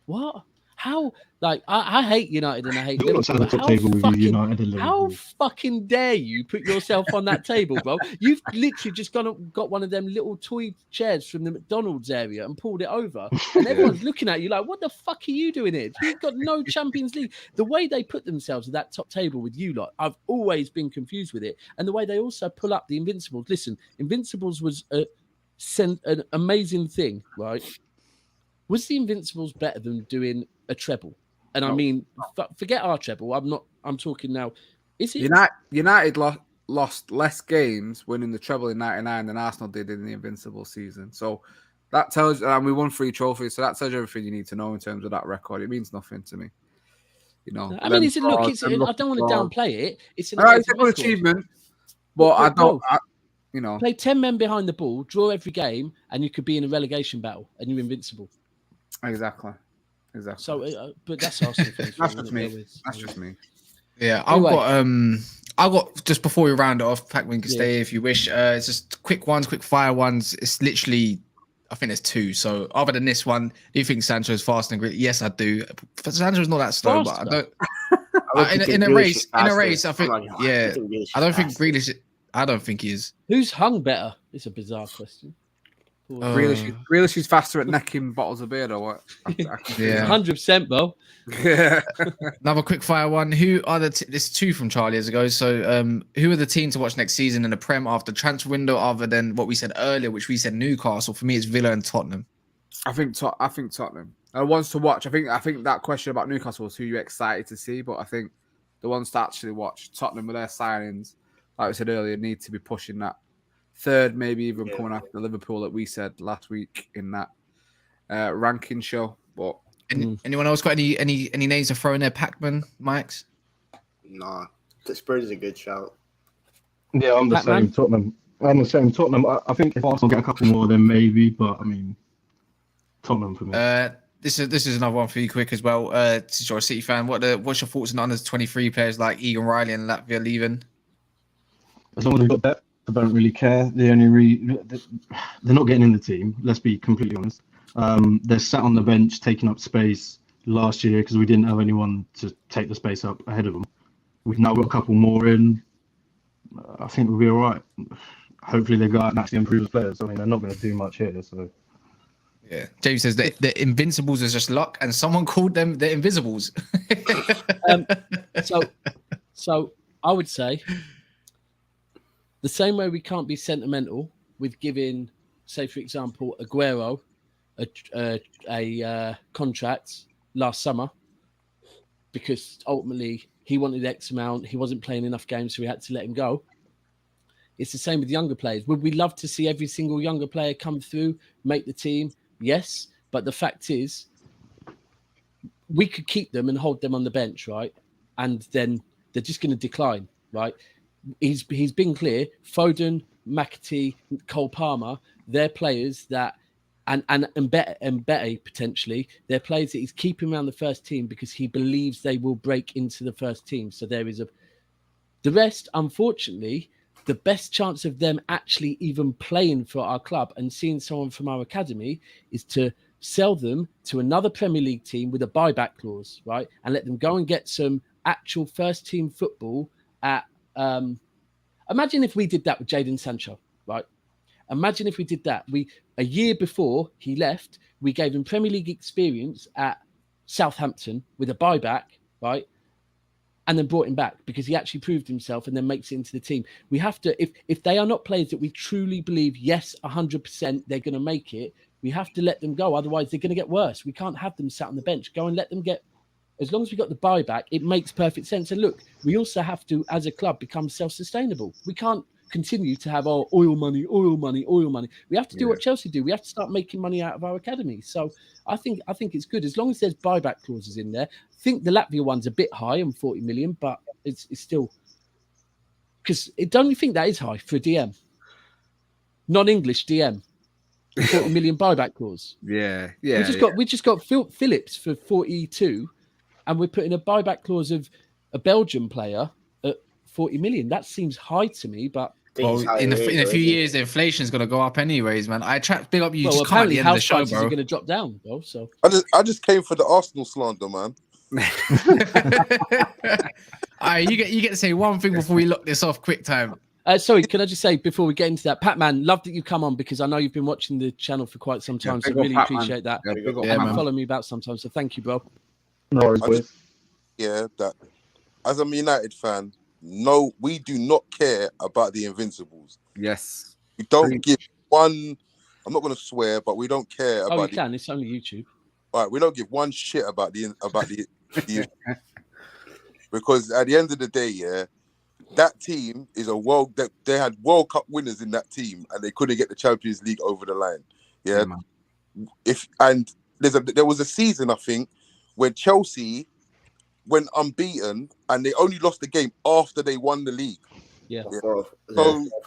what? How? Like, I hate United and I hate Liverpool. Not sat at the top table with you, United and Liverpool. How fucking dare you put yourself on that table, bro? You've literally just got one of them little toy chairs from the McDonald's area and pulled it over, and everyone's looking at you like, what the fuck are you doing here? You've got no Champions League. The way they put themselves at that top table with you lot, I've always been confused with it, and the way they also pull up the Invincibles. Listen, Invincibles was an amazing thing, right? Was the Invincibles better than doing a treble? And I mean, forget our treble. I'm talking now. Is it United lost less games winning the treble in '99 than Arsenal did in the Invincible season. So that tells you, and we won 3 trophies. So that tells you everything you need to know in terms of that record. It means nothing to me. You know, I mean, look, I don't want to downplay it. It's an it's a good achievement, but I don't. You know, play 10 men behind the ball, draw every game, and you could be in a relegation battle, and you're invincible. Exactly. So, but that's Arsenal fans. That's just me. That's just me. Yeah, I've got just before we round it off, Pacman can stay if you wish. It's just quick fire ones. It's literally, I think there's 2. So other than this one, do you think Sancho's fast and great? Yes, I do. Sancho's not that slow, but I don't. in a race, I think. Yeah, I don't think Grealish. I don't think he is. Who's hung better? It's a bizarre question. Grealish is faster at necking bottles of beer or what? Yeah, 100%, bro. Another quick fire one. Who are there's 2 from Charlie years ago. So who are the teams to watch next season in the Prem after transfer window, other than what we said earlier, which we said Newcastle? For me, it's Villa and Tottenham. I think Tottenham. Ones to watch. I think that question about Newcastle was who you're excited to see, but I think the ones to actually watch, Tottenham with their signings, like I said earlier, need to be pushing that 3rd, maybe even coming after Liverpool that we said last week in that ranking show. But anyone else got any names to throw in there? Pacman, Mikes? Nah, the Spurs is a good shout. Yeah, I'm the same. Tottenham. I think if Arsenal get a couple more, then maybe. But I mean, Tottenham for me. This is another one for you, quick as well. Since you're a City fan, what's your thoughts on under 23 players like Egan Riley and Latvia leaving? As long as we've got that, I don't really care. They're not getting in the team. Let's be completely honest. They're sat on the bench taking up space last year because we didn't have anyone to take the space up ahead of them. We've now got a couple more in. I think we'll be all right. Hopefully they go out and actually improve as players. I mean, they're not going to do much here. So yeah, James says that the Invincibles is just luck, and someone called them the Invisibles. So I would say the same way we can't be sentimental with giving, say, for example, Aguero a contract last summer because ultimately he wanted X amount. He wasn't playing enough games, so we had to let him go. It's the same with younger players. Would we love to see every single younger player come through, make the team? Yes. But the fact is, we could keep them and hold them on the bench, right? And then they're just going to decline, right? He's been clear. Foden, McAtee, Cole Palmer, they're players that, and Betty potentially, they're players that he's keeping around the first team because he believes they will break into the first team. So there is the rest, unfortunately, the best chance of them actually even playing for our club and seeing someone from our academy is to sell them to another Premier League team with a buyback clause, right? And let them go and get some actual first team football at. Imagine if we did that with Jadon Sancho, right? Imagine if we did that. A year before he left, we gave him Premier League experience at Southampton with a buyback, right? And then brought him back because he actually proved himself and then makes it into the team. We have to, if they are not players that we truly believe, yes, 100% they're going to make it, we have to let them go. Otherwise, they're going to get worse. We can't have them sat on the bench. Go and let them get. As long as we got the buyback, it makes perfect sense. And look, we also have to, as a club, become self-sustainable. We can't continue to have our oil money. We have to do what Chelsea do. We have to start making money out of our academy. So I think it's good as long as there's buyback clauses in there. I think the Latvia one's a bit high on 40 million, but it's still because don't you think that is high for a DM, non-English DM, 40 million buyback clause? Yeah. We just got Phillips for 42. And we're putting a buyback clause of a Belgian player at 40 million. That seems high to me, but in a few years, the inflation is going to go up anyways, man. Big up you. Well, just come at the end of the show, bro. Are going to drop down, bro. So I just came for the Arsenal slander, man. All right, you get to say one thing before we lock this off. Quick time. Sorry, can I just say before we get into that, Pacman, love that you come on because I know you've been watching the channel for quite some time, so really appreciate that. Yeah, follow me about sometimes, so thank you, bro. No worries, that as a United fan, no, we do not care about the Invincibles. Yes. We don't give one. I'm not going to swear, but we don't care about. Oh, you can. It's only YouTube. all right, we don't give one shit about the because at the end of the day, yeah, that team is that they had World Cup winners in that team, and they couldn't get the Champions League over the line. Yeah, there was a season, I think, when Chelsea went unbeaten and they only lost the game after they won the league. Yeah. So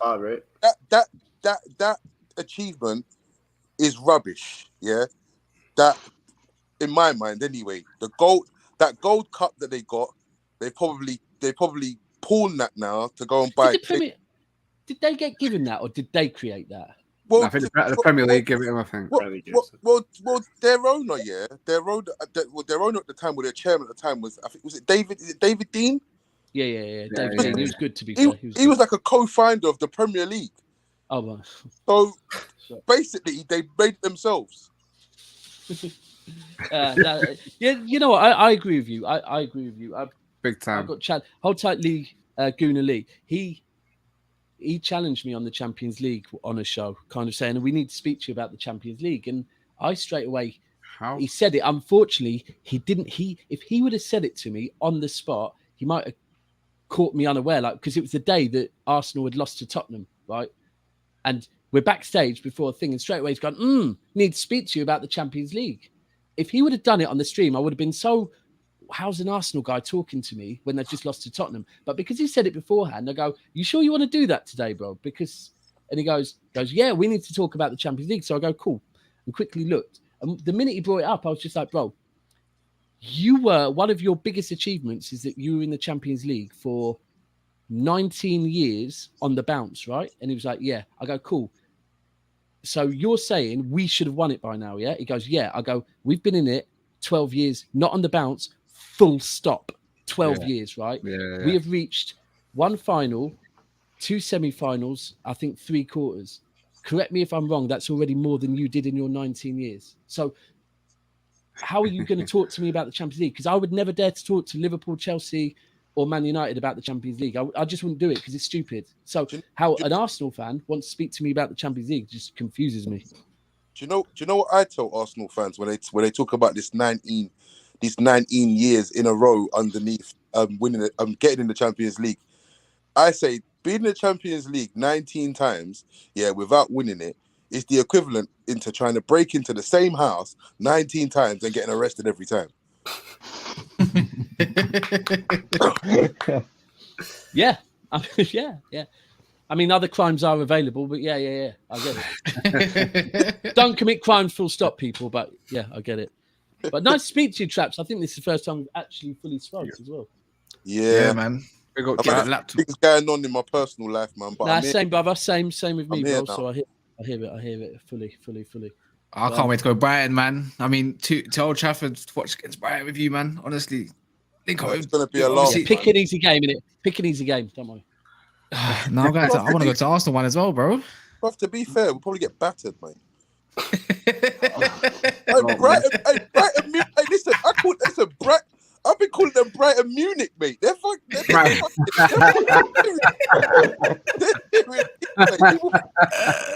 right? that achievement is rubbish. Yeah, that in my mind anyway. That gold cup that they got, they probably pawn that now to go and buy. Did they get given that, or did they create that? Well, I think the Premier League give it him. I think. Well, their owner, yeah, their owner at the time, their chairman at the time was, I think, was it David? Is it David Dean? Yeah. David Dean. He was good to be he, fair. He was like a co-founder of the Premier League. Oh, well. So basically, they made themselves. You know what? I agree with you. I agree with you. Big time. I've got Chad. Hold tight, Lee. Guna Lee. He challenged me on the Champions League on a show, kind of saying, we need to speak to you about the Champions League. And I straight away, he said it. Unfortunately, he didn't. If he would have said it to me on the spot, he might have caught me unaware, because it was the day that Arsenal had lost to Tottenham, right? And we're backstage before a thing, and straight away he's gone, need to speak to you about the Champions League. If he would have done it on the stream, I would have been so, how's an Arsenal guy talking to me when they've just lost to Tottenham? But because he said it beforehand, I go, you sure you want to do that today, bro? And he goes, yeah, we need to talk about the Champions League. So I go, cool. And quickly looked. And the minute he brought it up, I was just like, bro, one of your biggest achievements is that you were in the Champions League for 19 years on the bounce, right? And he was like, yeah. I go, cool. So you're saying we should have won it by now, yeah? He goes, yeah. I go, we've been in it 12 years, not on the bounce, full stop. 12 years, right? Yeah. We have reached one final, 2 semi-finals, I think 3 quarters. Correct me if I'm wrong, that's already more than you did in your 19 years. So how are you going to talk to me about the Champions League? Because I would never dare to talk to Liverpool, Chelsea, or Man United about the Champions League. I just wouldn't do it because it's stupid. So how an Arsenal fan wants to speak to me about the Champions League just confuses me. Do you know what I tell Arsenal fans when they talk about these 19 years in a row underneath winning it, getting in the Champions League? I say being in the Champions League 19 times, without winning it, is the equivalent into trying to break into the same house 19 times and getting arrested every time. Yeah. I mean, other crimes are available, but yeah. I get it. Don't commit crimes, full stop, people. But yeah, I get it. But nice to speak to you, Traps. I think this is the first time we've actually fully spoke as well. Yeah, man. I've had things going on in my personal life, man. But same, brother. Same with me, bro. Now. So I hear it fully. I can't wait to go Brighton, man. I mean, to Old Trafford to watch against Brighton with you, man. Honestly, it's going to be a lot. Pick an easy game, innit? Pick an easy game. Don't worry. No, guys, I want to go to Arsenal one as well, bro. But to be fair, we'll probably get battered, mate. Brighton, listen, I've been calling them Brighton Munich, mate. They're fucking.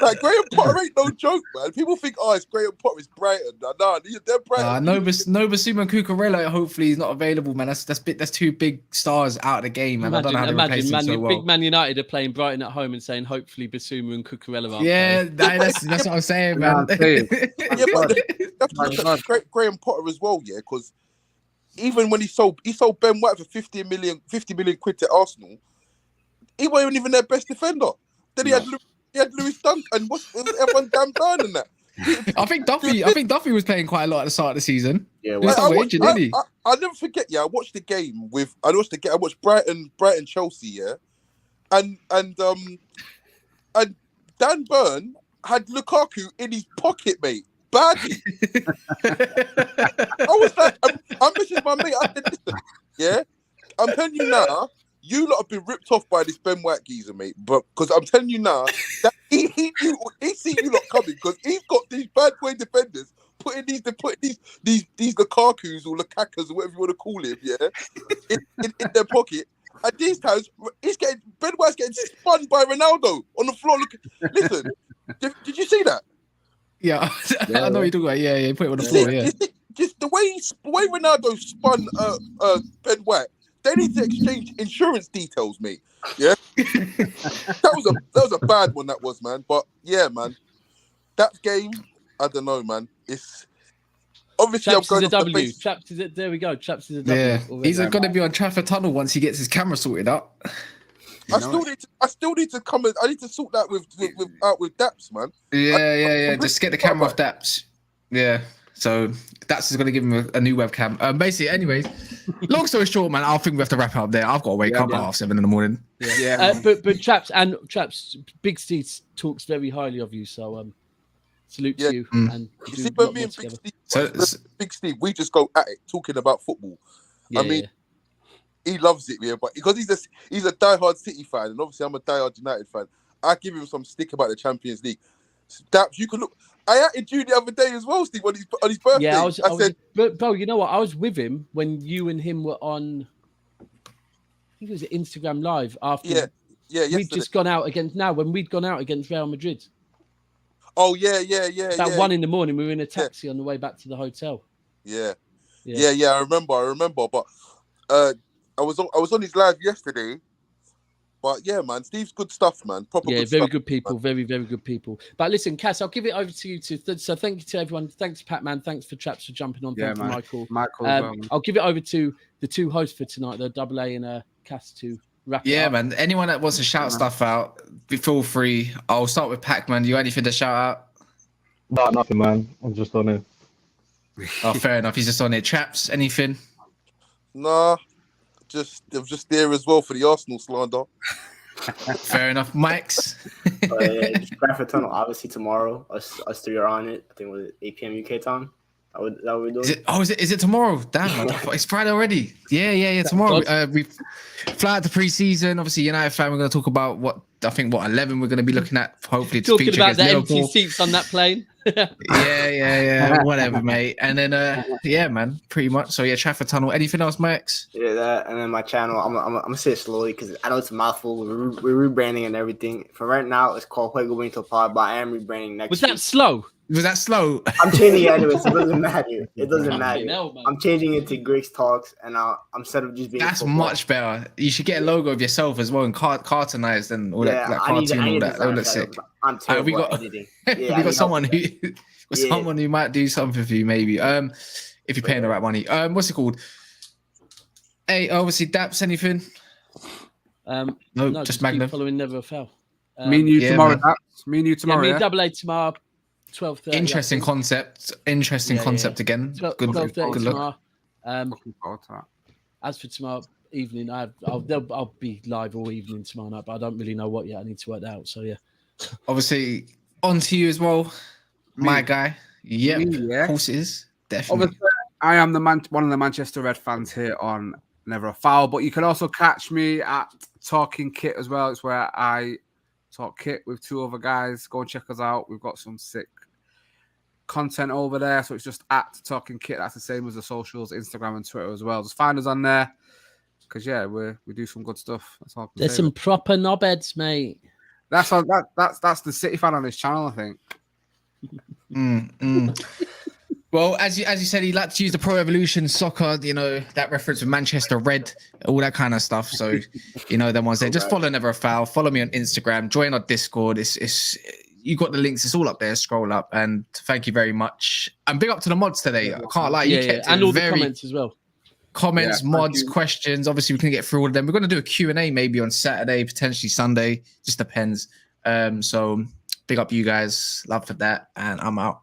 Like Graham Potter ain't no joke, man. People think, it's Graham Potter, it's Brighton. Nah, they're Brighton. No Basuma and Cucurella. Hopefully, he's not available, man. That's 2 big stars out of the game, man. I don't know how to replace them so well. Big Man United are playing Brighton at home and saying, hopefully, Basuma and Cucurella aren't. Yeah, that's what I'm saying, man. That's Graham Potter as well, yeah, because. Even when he sold Ben White for 50 million quid to Arsenal, he wasn't even their best defender. Then he had Lewis Dunk and everyone damn down in that. I think Duffy was playing quite a lot at the start of the season. Yeah, I'll never forget. Yeah, I watched the game I watched Brighton Chelsea. Yeah, and Dan Burn had Lukaku in his pocket, mate. Badly. I was like, I'm missing my mate. I said, listen, yeah, I'm telling you now, you lot have been ripped off by this Ben White geezer, mate. But because I'm telling you now, that he see you lot coming because he's got these bad boy defenders putting these Lukakus or Lukakas or whatever you want to call him, yeah, in their pocket. At these times, Ben White's getting spun by Ronaldo on the floor. Listen, did you see that? Yeah, I know what you're talking about. Yeah, put it on the floor. Yeah. just the way Ronaldo spun Ben White. They need to exchange insurance details, mate. Yeah, that was a bad one. That was, man. But yeah, man, that game, I don't know, man. It's obviously Chaps I'm is going a off the W. base. Chaps is a, there we go. Chaps is a W. Yeah, already. he's going to be on Trafford Tunnel once he gets his camera sorted out. I still need to come. I need to sort that with Daps, man. Yeah. Just get the camera off Daps. Yeah. So Daps is going to give him a new webcam. Basically, anyways, long story short, man, I think we have to wrap it up there. I've got to wake up at 7:30 in the morning. Yeah. But Chaps, Big Steve talks very highly of you, so salute to you. And you see, when me and Big Steve, we just go at it talking about football. I mean, he loves it, yeah, but because he's a diehard City fan, and obviously I'm a diehard United fan. I give him some stick about the Champions League. Daps, you can look. I acted you the other day as well, Steve, on his birthday. Yeah, I said, but bro, you know what? I was with him when you and him were on. I think it was Instagram Live after. Yeah. We'd just gone out against Real Madrid. Oh yeah. About 1 a.m, we were in a taxi on the way back to the hotel. Yeah. I remember. But I was on his live yesterday. But yeah, man, Steve's good stuff, man. Proper good very stuff, good people, man. very, very good people. But listen, Cass, I'll give it over to you so thank you to everyone. Thanks, Pacman. Thanks for Traps for jumping on. Yeah, Thank you, Michael. I'll give it over to the two hosts for tonight, the Double A and Cass, to wrap it up. Man. Anyone that wants to shout stuff out, feel free. I'll start with Pacman. You got anything to shout out? No, nothing, man. I'm just on it. Oh, fair enough. He's just on it. Traps, anything? Nah, just there as well for the Arsenal slander. Fair enough. Mike's. Trafford Tunnel, obviously tomorrow. Us three are on it. I think it was 8 p.m. UK time. That what we're doing. Is it tomorrow? Damn, it's Friday already. Yeah. Tomorrow. We fly out to pre-season. Obviously, United fan. We're going to talk about what 11 we're going to be looking at. Hopefully, to talking feature about the Liverpool. empty seats on that plane. Yeah. Whatever, mate. And then, man, pretty much. So Trafford Tunnel. Anything else, Max? Yeah, that. And then my channel. I'm gonna say it slowly because I know it's a mouthful. We're rebranding and everything. For right now, it's called Juego Bonito Pod, but I am rebranding next. Was that slow? Was that slow? I'm changing it anyways. It doesn't matter. It doesn't matter. I'm changing it to Griggs Talks, and instead of just being. That's much better. You should get a logo of yourself as well and cartoonized and all that, like cartoon, all that. That would look sick. I'm terrible at editing. We got someone who might do something for you, maybe. If you're paying the right money. What's it called? Hey, obviously Daps. Anything? No, just Magnum. Following Never Fail. Me and you tomorrow. Daps. Me and you tomorrow. Me and Double A tomorrow. 12:30. Interesting concept. Concept again. Good look. Tomorrow. As for tomorrow evening, I'll be live all evening tomorrow night, but I don't really know what yet. I need to work that out. So yeah. Obviously, on to you as well, my guy. Of course it is. Definitely. Obviously, I am one of the Manchester Red fans here on Never a Foul, but you can also catch me at Talking Kit as well. It's where I talk kit with two other guys. Go and check us out. We've got some sick content over there. So it's just at Talking Kit. That's the same as the socials, Instagram and Twitter as well. Just find us on there because we do some good stuff. That's all. There's some proper knobheads, mate. That's the City fan on his channel, I think. Well, as you said, he liked to use the Pro Evolution Soccer, that reference with Manchester Red, all that kind of stuff. So, them ones there. Just follow Never a Foul. Follow me on Instagram. Join our Discord. It's you got the links. It's all up there. Scroll up. And thank you very much. And big up to the mods today. I can't lie. You kept and all the comments as well. Comments, mods, questions. Obviously, we can get through all of them. We're going to do a Q&A maybe on Saturday, potentially Sunday. Just depends. So big up you guys. Love for that. And I'm out.